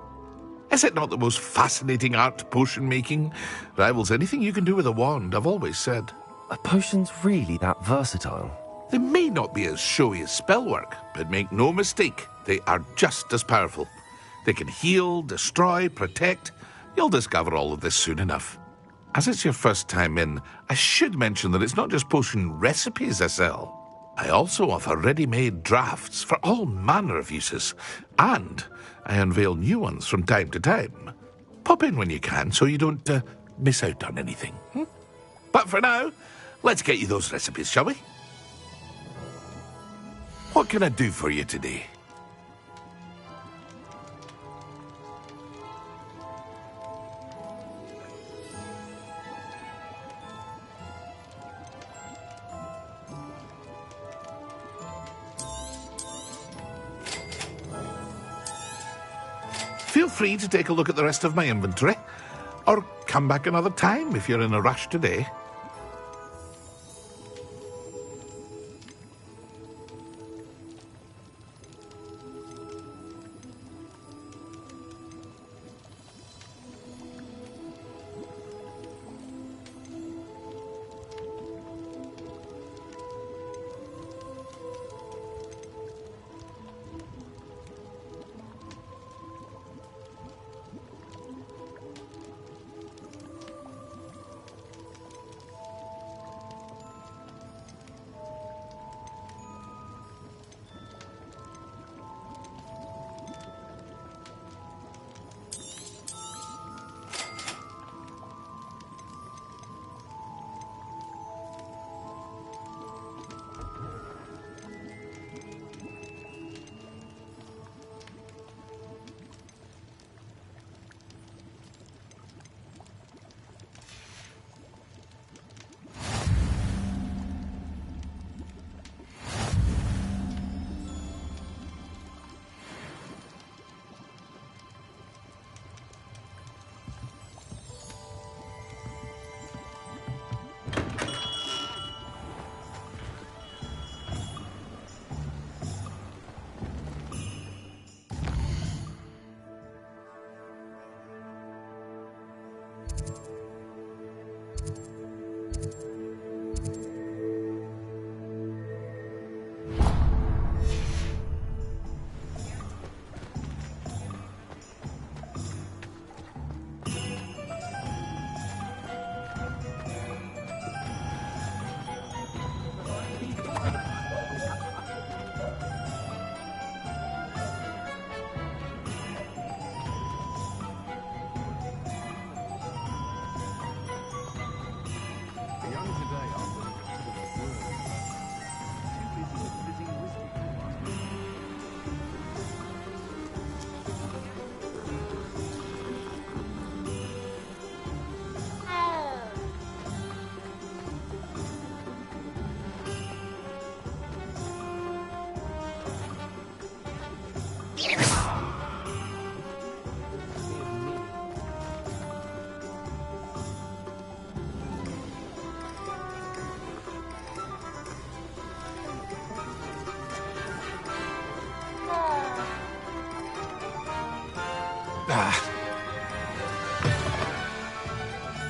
Is it not the most fascinating art, potion making? Rivals anything you can do with a wand, I've always said. Are potions really that versatile? They may not be as showy as spellwork, but make no mistake, they are just as powerful. They can heal, destroy, protect. You'll discover all of this soon enough. As it's your first time in, I should mention that it's not just potion recipes I sell. I also offer ready-made drafts for all manner of uses, and I unveil new ones from time to time. Pop in when you can so you don't miss out on anything. But for now, let's get you those recipes, shall we? What can I do for you today? Feel free to take a look at the rest of my inventory, or come back another time if you're in a rush today.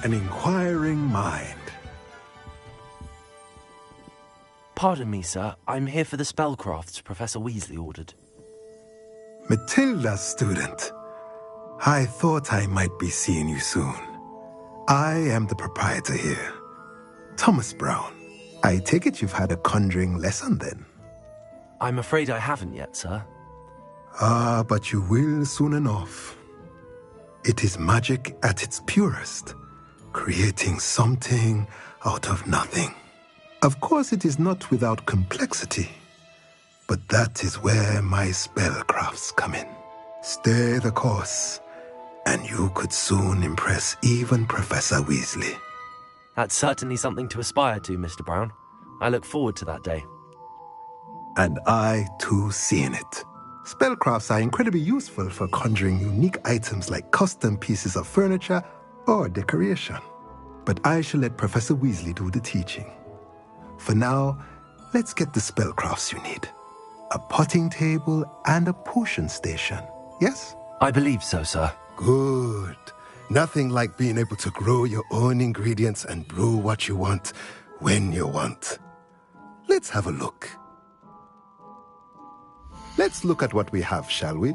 An inquiring mind. Pardon me, sir. I'm here for the spellcrafts Professor Weasley ordered. Matilda's student. I thought I might be seeing you soon. I am the proprietor here, Thomas Brown. I take it you've had a conjuring lesson then? I'm afraid I haven't yet, sir. Ah, but you will soon enough. It is magic at its purest, creating something out of nothing. Of course, it is not without complexity, but that is where my spellcrafts come in. Stay the course, and you could soon impress even Professor Weasley. That's certainly something to aspire to, Mr. Brown. I look forward to that day. And I, too, seeing it. Spellcrafts are incredibly useful for conjuring unique items like custom pieces of furniture or decoration. But I shall let Professor Weasley do the teaching. For now, let's get the spellcrafts you need. A potting table and a potion station, yes? I believe so, sir. Good. Nothing like being able to grow your own ingredients and brew what you want when you want. Let's have a look. Let's look at what we have, shall we?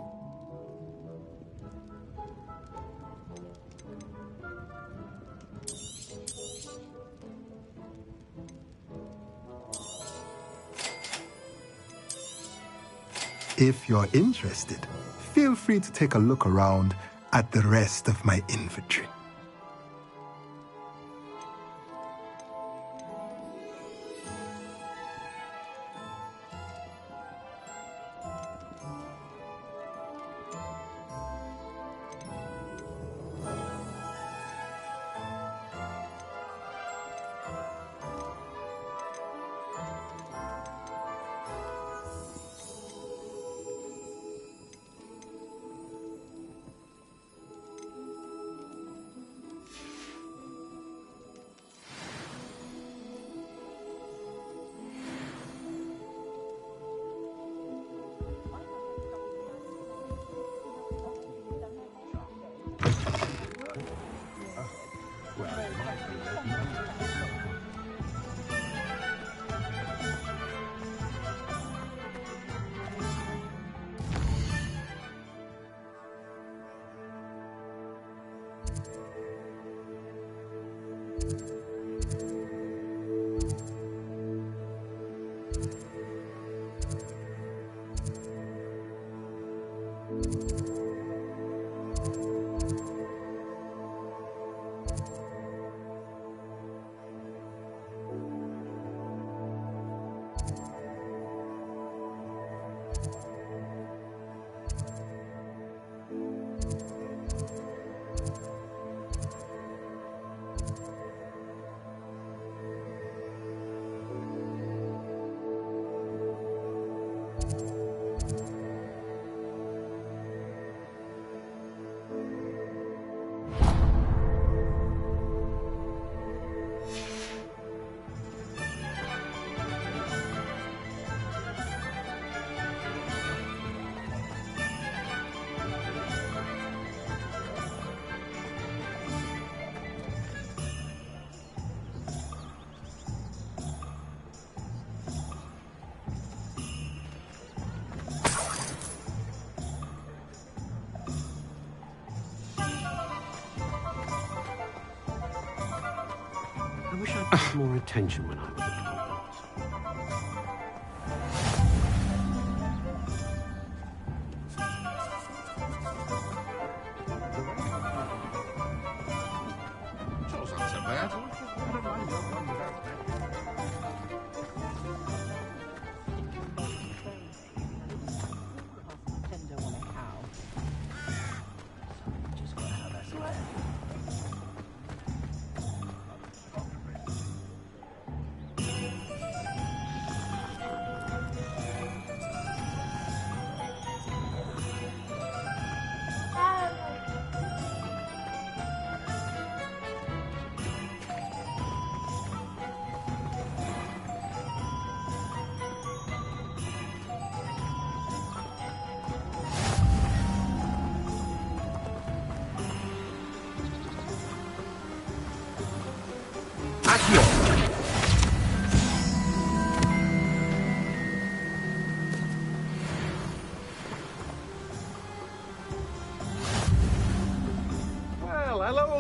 If you're interested, feel free to take a look around at the rest of my inventory. I wish I'd paid more attention when I was at Hogwarts. Chosen to bed.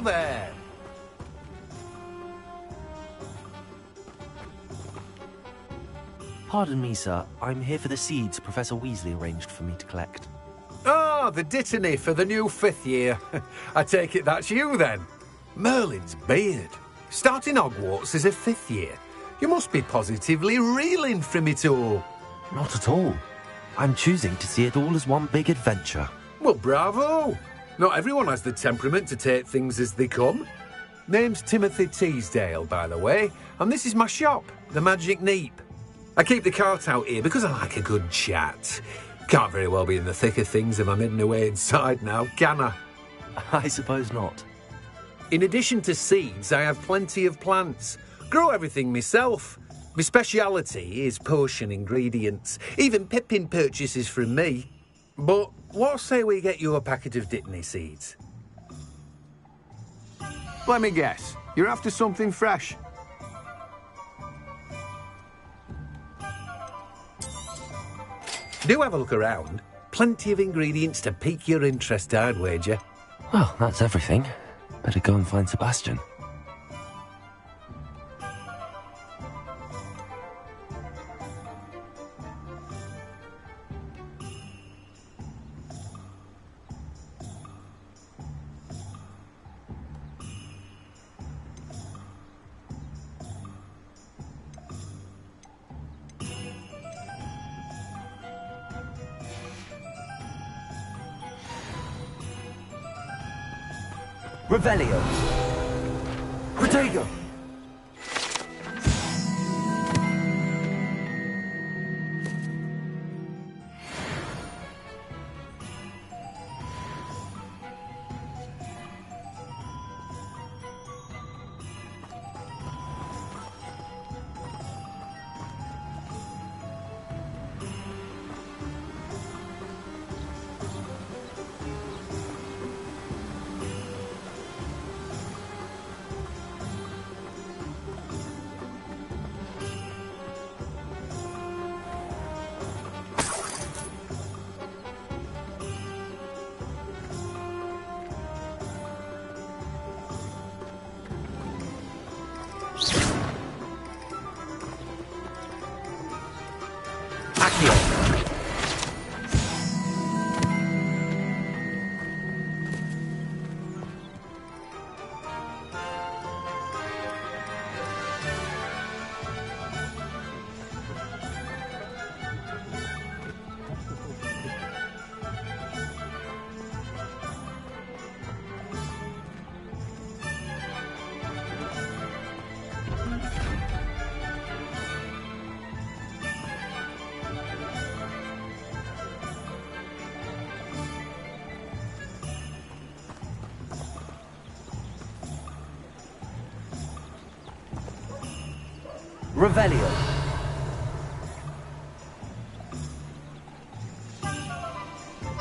Hello there. Pardon me, sir. I'm here for the seeds Professor Weasley arranged for me to collect. Oh, the dittany for the new 5th year. I take it that's you, then. Merlin's beard. Starting Hogwarts as a 5th year. You must be positively reeling from it all. Not at all. I'm choosing to see it all as one big adventure. Well, bravo. Not everyone has the temperament to take things as they come. Name's Timothy Teasdale, by the way, and this is my shop, the Magic Neep. I keep the cart out here because I like a good chat. Can't very well be in the thick of things if I'm hidden away inside now, can I? I suppose not. In addition to seeds, I have plenty of plants. Grow everything myself. My speciality is potion ingredients. Even Pippin purchases from me. But what say we get you a packet of Dittany seeds? Let me guess. You're after something fresh. Do have a look around. Plenty of ingredients to pique your interest, I'd wager. Well, that's everything. Better go and find Sebastian. Revelio. Protego. Revelio.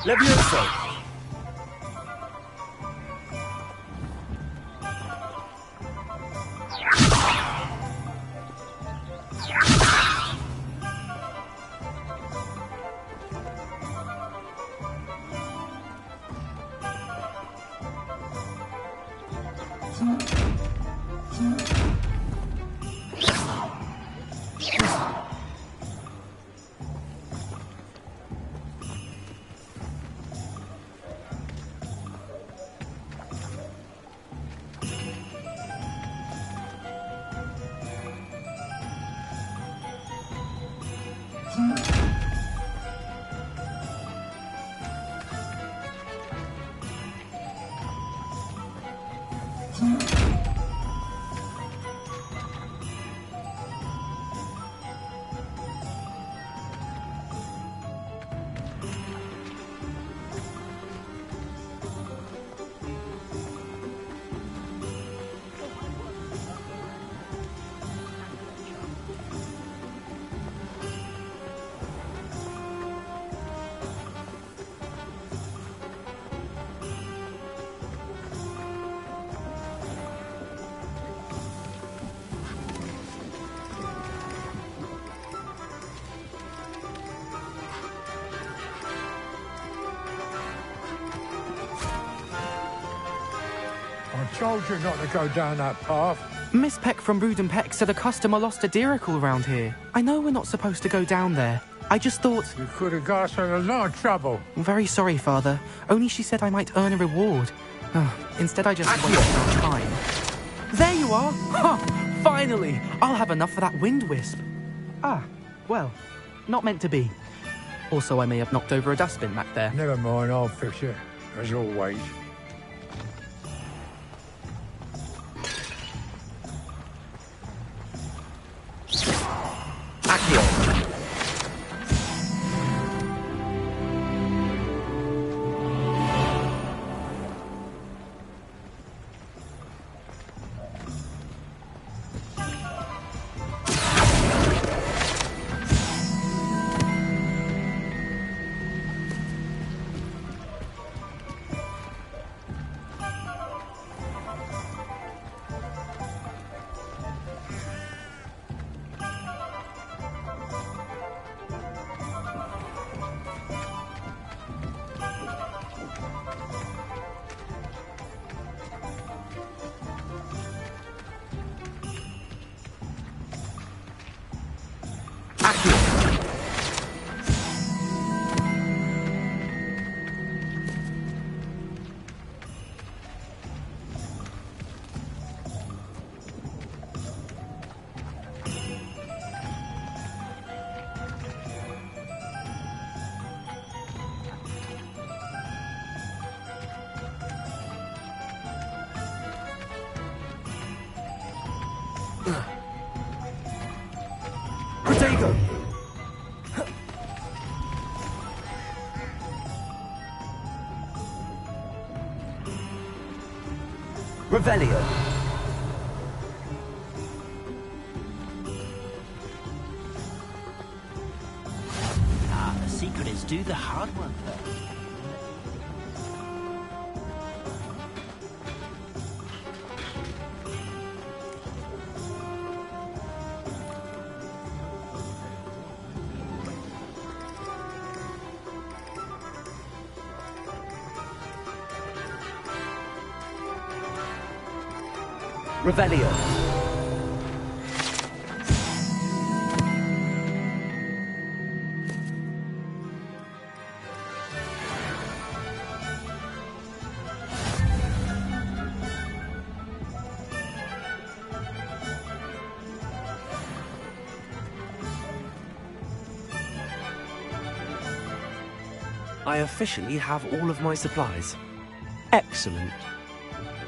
Levioso. told you not to go down that path. Miss Peck from Brood and Peck said a customer lost a deeracle around here. I know we're not supposed to go down there. I just thought... You could have got us in a lot of trouble. I'm very sorry, Father. Only she said I might earn a reward. Instead, I just wasted our time. There you are! Ha! Finally! I'll have enough for that wind wisp. Ah, well, not meant to be. Also, I may have knocked over a dustbin back there. Never mind, I'll fix it, as always. Accio. Protego! Revelio. The secret is do the hard work first. Revelio. I officially have all of my supplies. Excellent.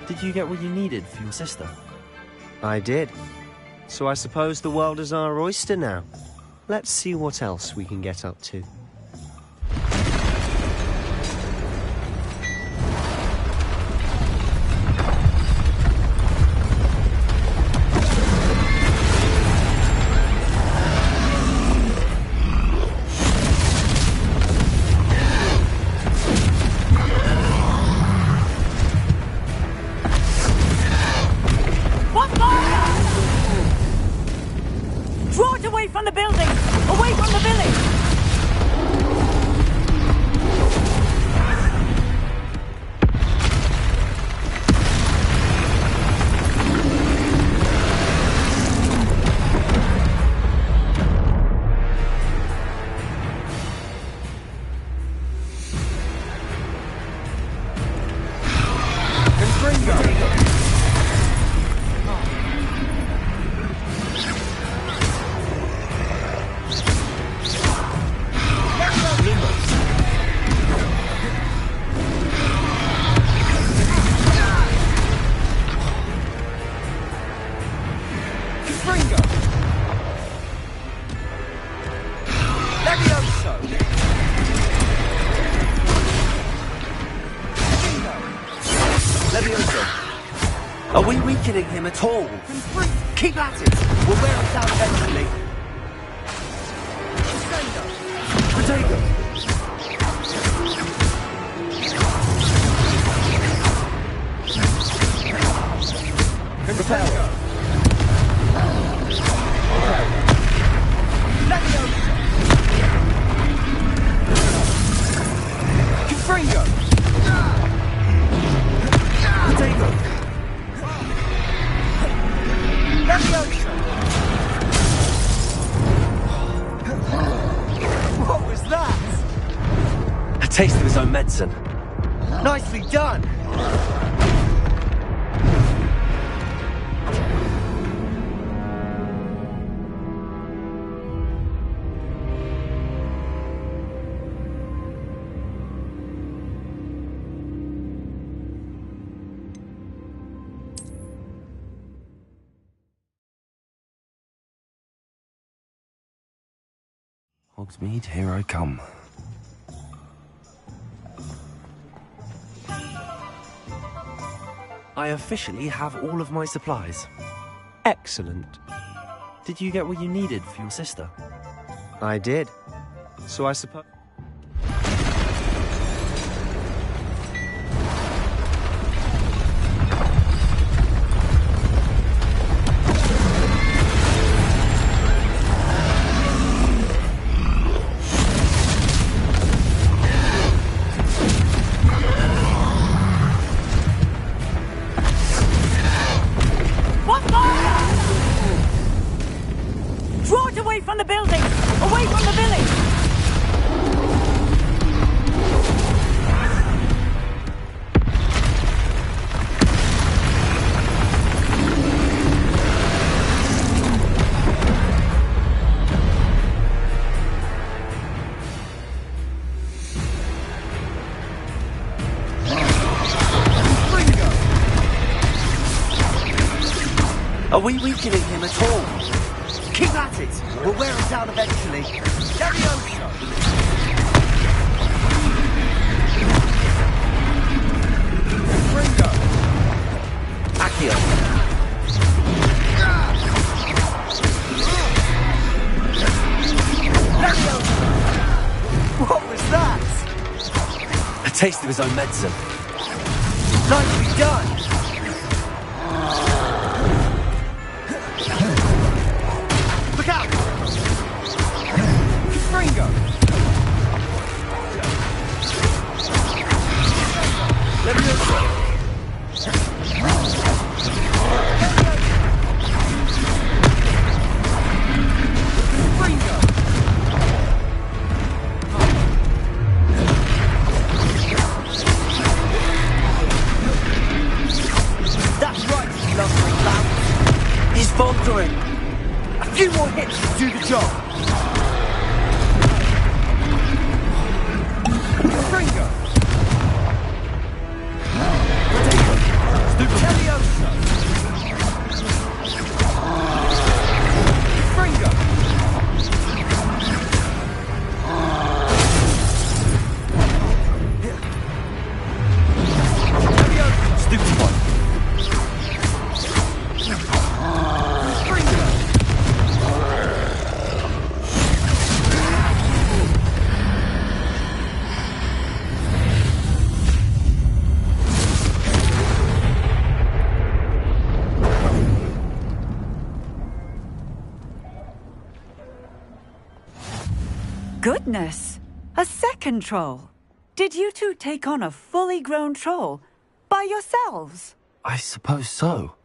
Did you get what you needed for your sister? I did. So I suppose the world is our oyster now. Let's see what else we can get up to. Draw it away from the building! Away from the village! Are we weakening him at all? Keep at it! We'll wear him down eventually. Protego! Repel! Confringo! Protego! taste of his own medicine. Nicely done! Hogsmeade, here I come. I officially have all of my supplies. Excellent. Did you get what you needed for your sister? I did. So I suppose... Draw it away from the building! Away from the village! Are we weakening him at all? Keep at it! We'll wear him down eventually. Levioso! Ringo! Accio! Levioso! What was that? A taste of his own medicine. Nicely done! Look out! Ringo! Levioso! Ringo! That's right, you lumbering lamb. He's faltering. A few more hits to do the job. Ringo! Levioso! Ringo! Levioso! Stupid one. Ringo! Goodness! A second troll! Did you two take on a fully grown troll? By yourselves? I suppose so.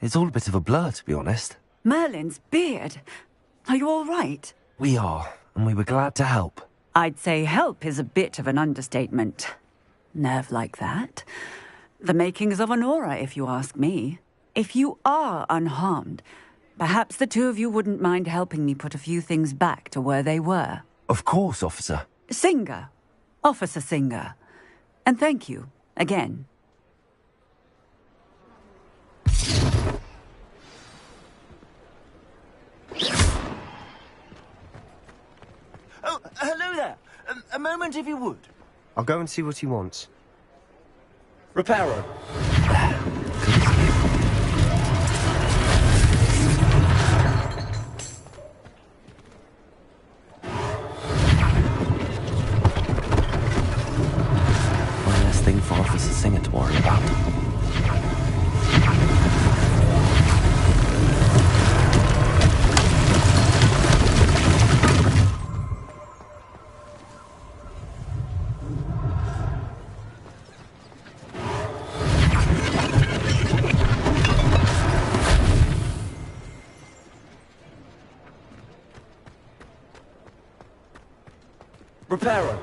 It's all a bit of a blur, to be honest. Merlin's beard. Are you all right? We are, and we were glad to help. I'd say help is a bit of an understatement. Nerve like that. The makings of an aura, if you ask me. If you are unharmed, perhaps the two of you wouldn't mind helping me put a few things back to where they were. Of course, officer. Singer. Officer Singer. And thank you, again. Oh, hello there. A moment if you would. I'll go and see what he wants. Reparo. One less thing for Officer Singer to worry about. Reparo.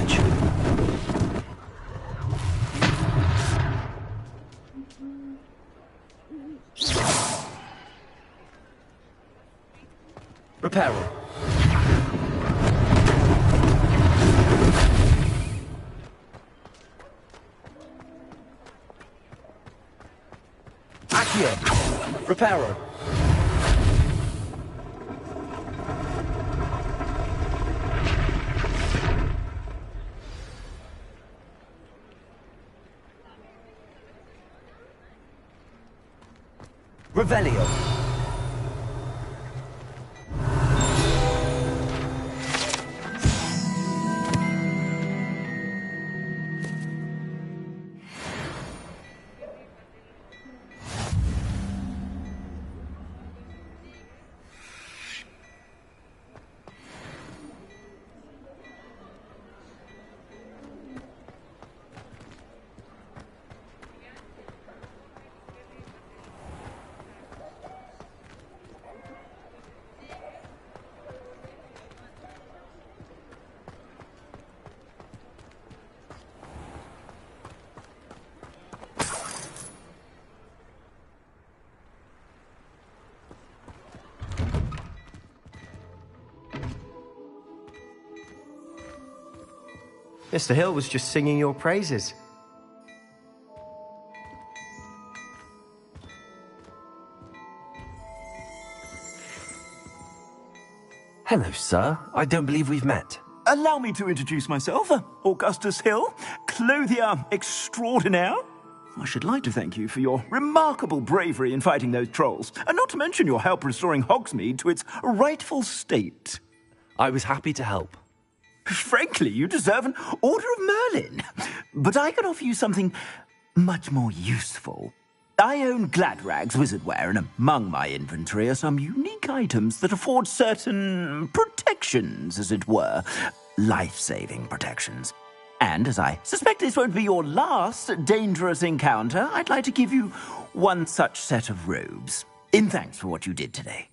village. Reparo. Accio. Reparo. Revelio. Mr. Hill was just singing your praises. Hello, sir. I don't believe we've met. Allow me to introduce myself, Augustus Hill, clothier extraordinaire. I should like to thank you for your remarkable bravery in fighting those trolls, and not to mention your help restoring Hogsmeade to its rightful state. I was happy to help. Frankly, you deserve an Order of Merlin. But I can offer you something much more useful. I own Gladrag's wizardware, and among my inventory are some unique items that afford certain protections, as it were. Life-saving protections. And as I suspect this won't be your last dangerous encounter, I'd like to give you one such set of robes, in thanks for what you did today.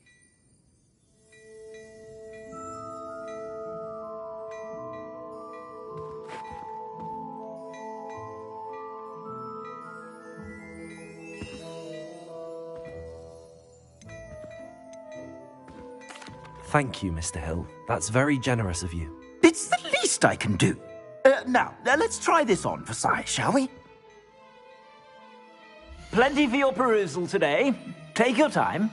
Thank you, Mr. Hill. That's very generous of you. It's the least I can do. Now, let's try this on for size, shall we? Plenty for your perusal today. Take your time.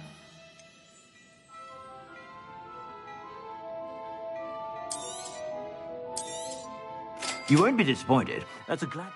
You won't be disappointed. That's a glad...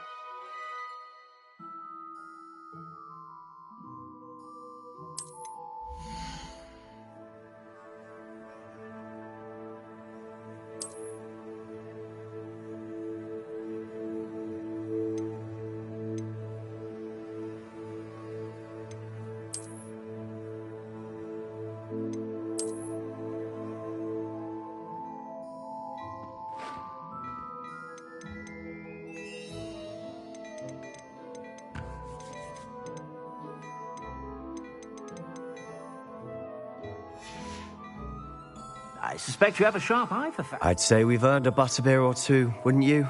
I suspect you have a sharp eye for facts. I'd say we've earned a butterbeer or two, wouldn't you?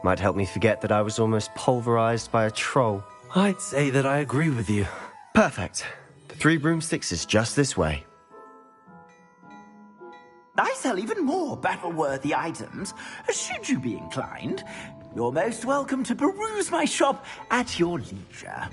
Might help me forget that I was almost pulverized by a troll. I'd say that I agree with you. Perfect. The 3 broomsticks is just this way. I sell even more battle-worthy items. Should you be inclined, you're most welcome to peruse my shop at your leisure.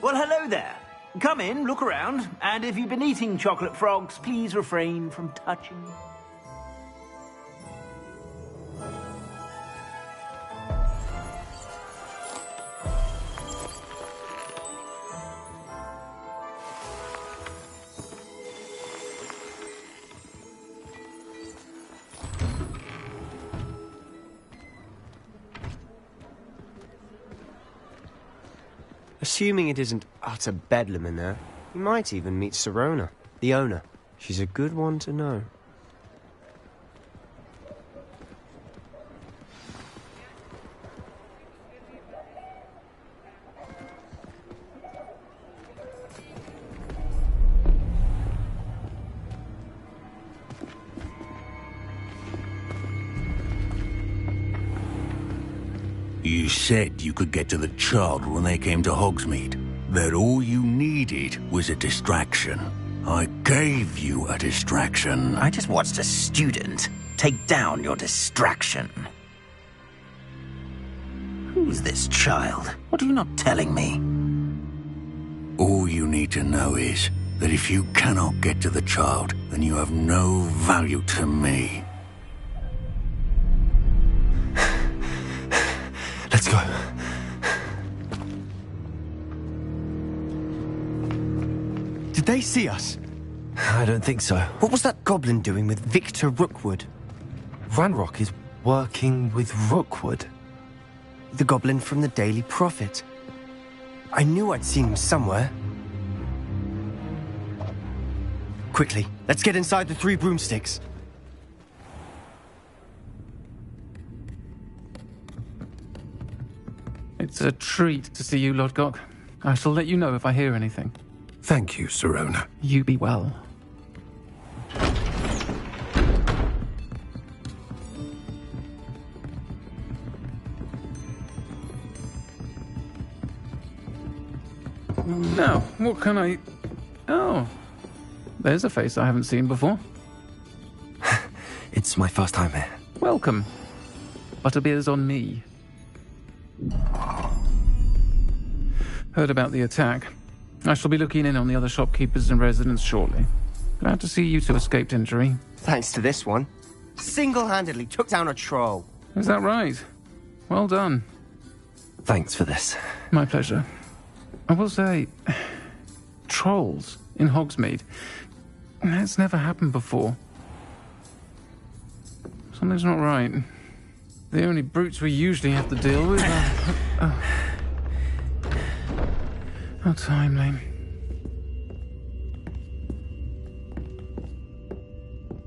Well, hello there. Come in, look around, and if you've been eating chocolate frogs, please refrain from touching. Assuming it isn't utter bedlam in there, you might even meet Serona, the owner. She's a good one to know. You said you could get to the child when they came to Hogsmeade. That all you needed was a distraction. I gave you a distraction. I just watched a student take down your distraction. Who's this child? What are you not telling me? All you need to know is that if you cannot get to the child, then you have no value to me. Let's go. Did they see us? I don't think so. What was that goblin doing with Victor Rookwood? Ranrock is working with Rookwood. The goblin from the Daily Prophet. I knew I'd seen him somewhere. Quickly, let's get inside the Three Broomsticks. It's a treat to see you, Lodgok. I shall let you know if I hear anything. Thank you, Sirona. You be well. Now, what can I... Oh, there's a face I haven't seen before. It's my first time here. Welcome. Butterbeer's on me. Heard about the attack. I shall be looking in on the other shopkeepers and residents shortly. Glad to see you two escaped injury. Thanks to this one. Single-handedly took down a troll. Is that right? Well done. Thanks for this. My pleasure. I will say, trolls in Hogsmeade. That's never happened before. Something's not right. The only brutes we usually have to deal with are... How timely.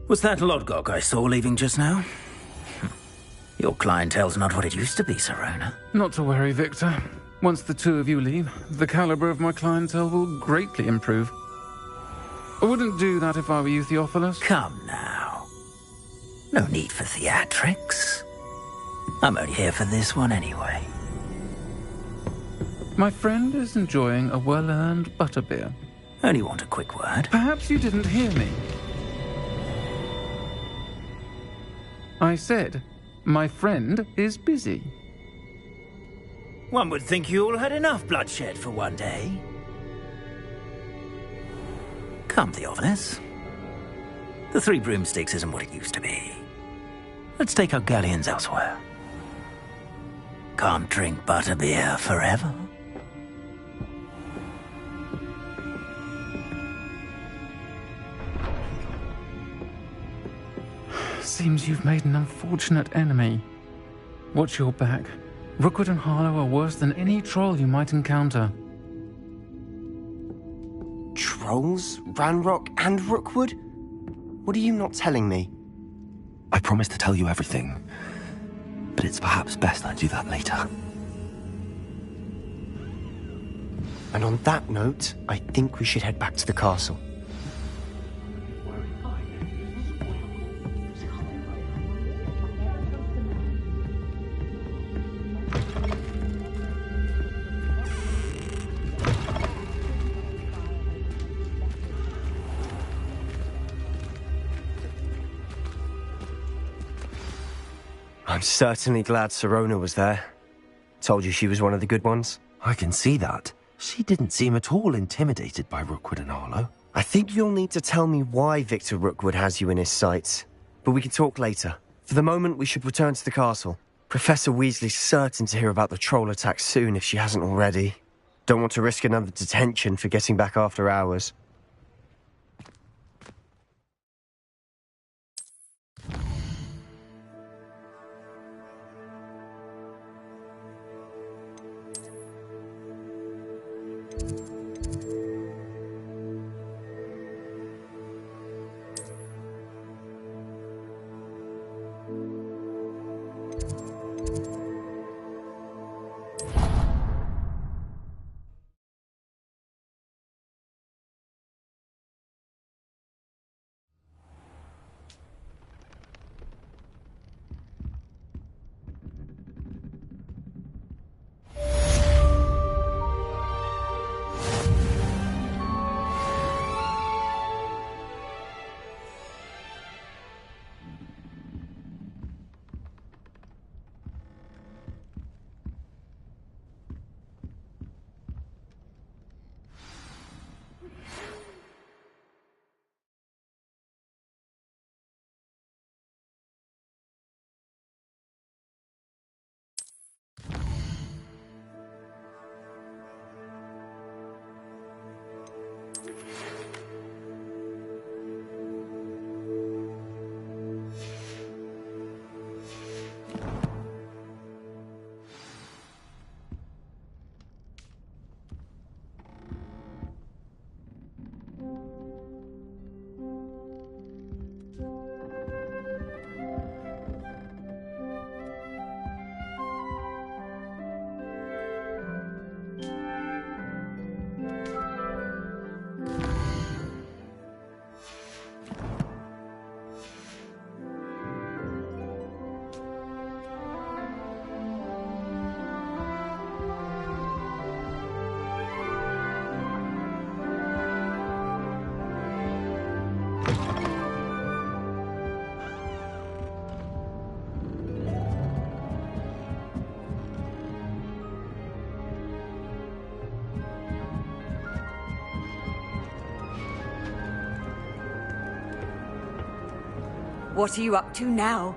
Was that Lodgok I saw leaving just now? Your clientele's not what it used to be, Sirona. Not to worry, Victor. Once the two of you leave, the caliber of my clientele will greatly improve. I wouldn't do that if I were you, Theophilus. Come now. No need for theatrics. I'm only here for this one anyway. My friend is enjoying a well-earned butterbeer. Only want a quick word. Perhaps you didn't hear me. I said, my friend is busy. One would think you all had enough bloodshed for one day. Come, Theophilus. The Three Broomsticks isn't what it used to be. Let's take our galleons elsewhere. Can't drink butterbeer forever. Seems you've made an unfortunate enemy. Watch your back. Rookwood and Harlow are worse than any troll you might encounter. Trolls? Ranrock and Rookwood? What are you not telling me? I promise to tell you everything, but it's perhaps best I do that later. And on that note, I think we should head back to the castle. I'm certainly glad Sirona was there. Told you she was one of the good ones. I can see that. She didn't seem at all intimidated by Rookwood and Harlow. I think you'll need to tell me why Victor Rookwood has you in his sights. But we can talk later. For the moment, we should return to the castle. Professor Weasley's certain to hear about the troll attack soon if she hasn't already. Don't want to risk another detention for getting back after hours. What are you up to now?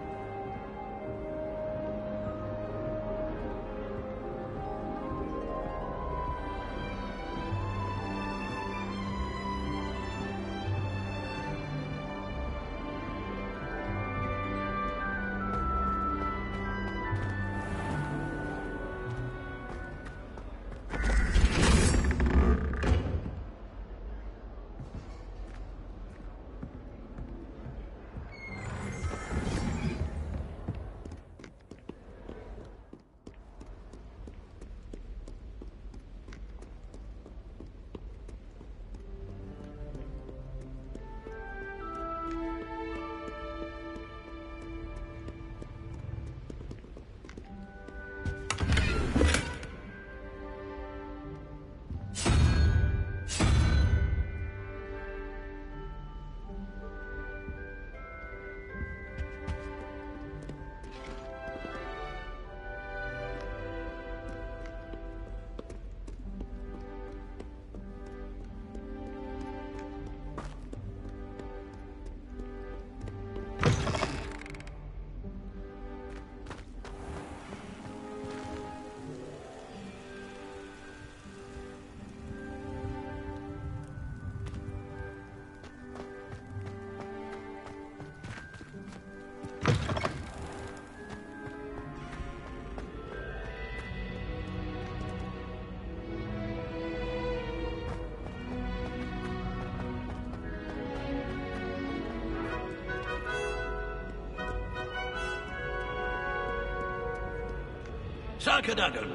Sarkadagan,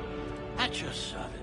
at your service.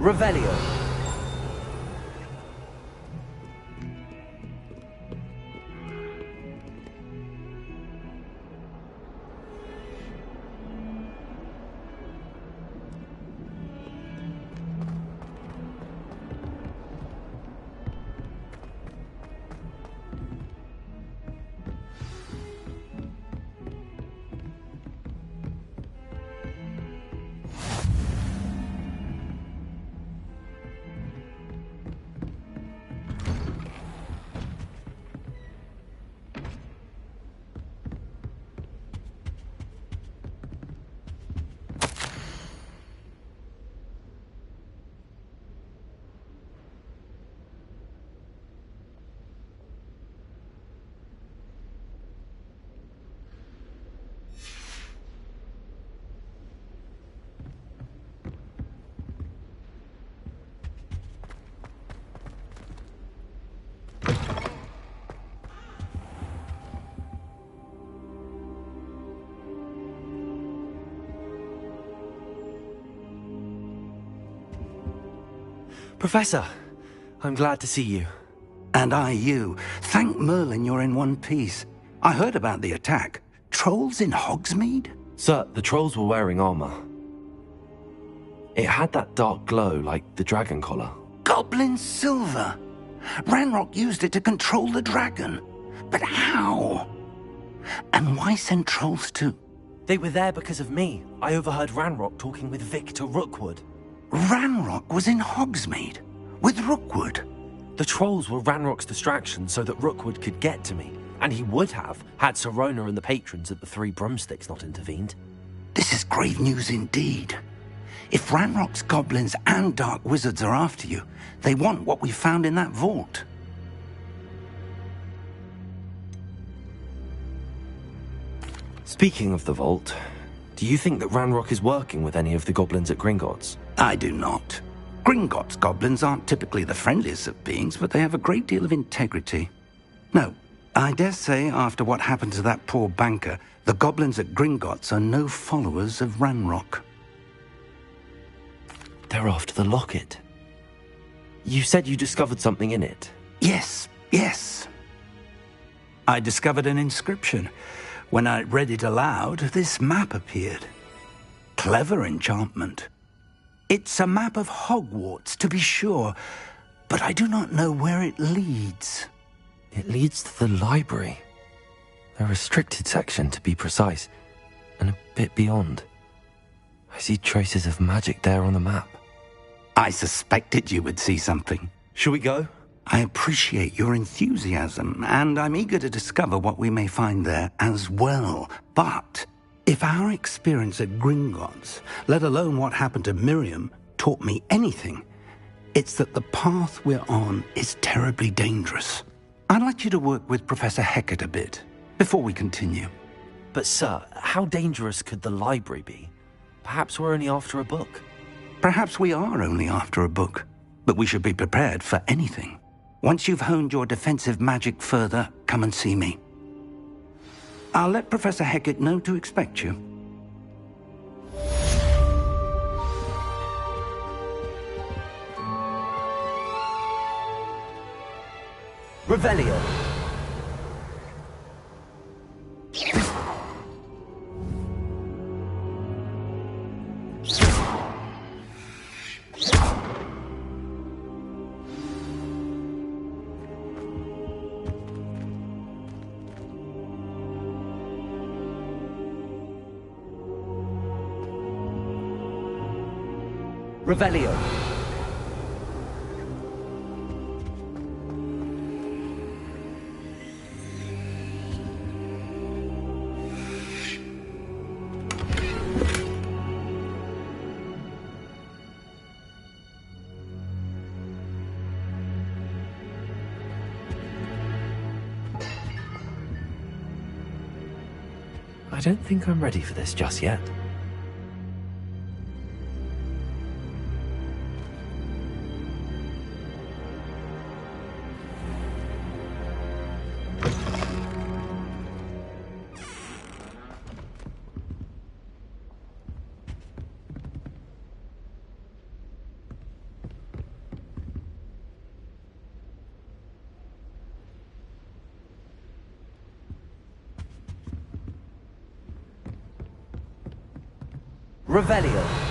Revelio. Professor, I'm glad to see you. And I you. Thank Merlin you're in one piece. I heard about the attack. Trolls in Hogsmeade? Sir, the trolls were wearing armor. It had that dark glow like the dragon collar. Goblin silver! Ranrock used it to control the dragon. But how? And why send trolls to... They were there because of me. I overheard Ranrock talking with Victor Rookwood. Ranrock was in Hogsmeade? With Rookwood? The trolls were Ranrock's distraction so that Rookwood could get to me. And he would have, had Sirona and the patrons at the Three Broomsticks not intervened. This is grave news indeed. If Ranrock's goblins and dark wizards are after you, they want what we found in that vault. Speaking of the vault, do you think that Ranrock is working with any of the goblins at Gringotts? I do not. Gringotts goblins aren't typically the friendliest of beings, but they have a great deal of integrity. No, I dare say after what happened to that poor banker, the goblins at Gringotts are no followers of Ranrock. They're after the locket. You said you discovered something in it. Yes. I discovered an inscription. When I read it aloud, this map appeared. Clever enchantment. It's a map of Hogwarts, to be sure, but I do not know where it leads. It leads to the library. The restricted section, to be precise, and a bit beyond. I see traces of magic there on the map. I suspected you would see something. Shall we go? I appreciate your enthusiasm, and I'm eager to discover what we may find there as well. But if our experience at Gringotts, let alone what happened to Miriam, taught me anything, it's that the path we're on is terribly dangerous. I'd like you to work with Professor Hecat a bit before we continue. But sir, how dangerous could the library be? Perhaps we're only after a book. Perhaps we are only after a book, but we should be prepared for anything. Once you've honed your defensive magic further, come and see me. I'll let Professor Hecat know to expect you. Revelio. Revelio. I don't think I'm ready for this just yet. Revelio.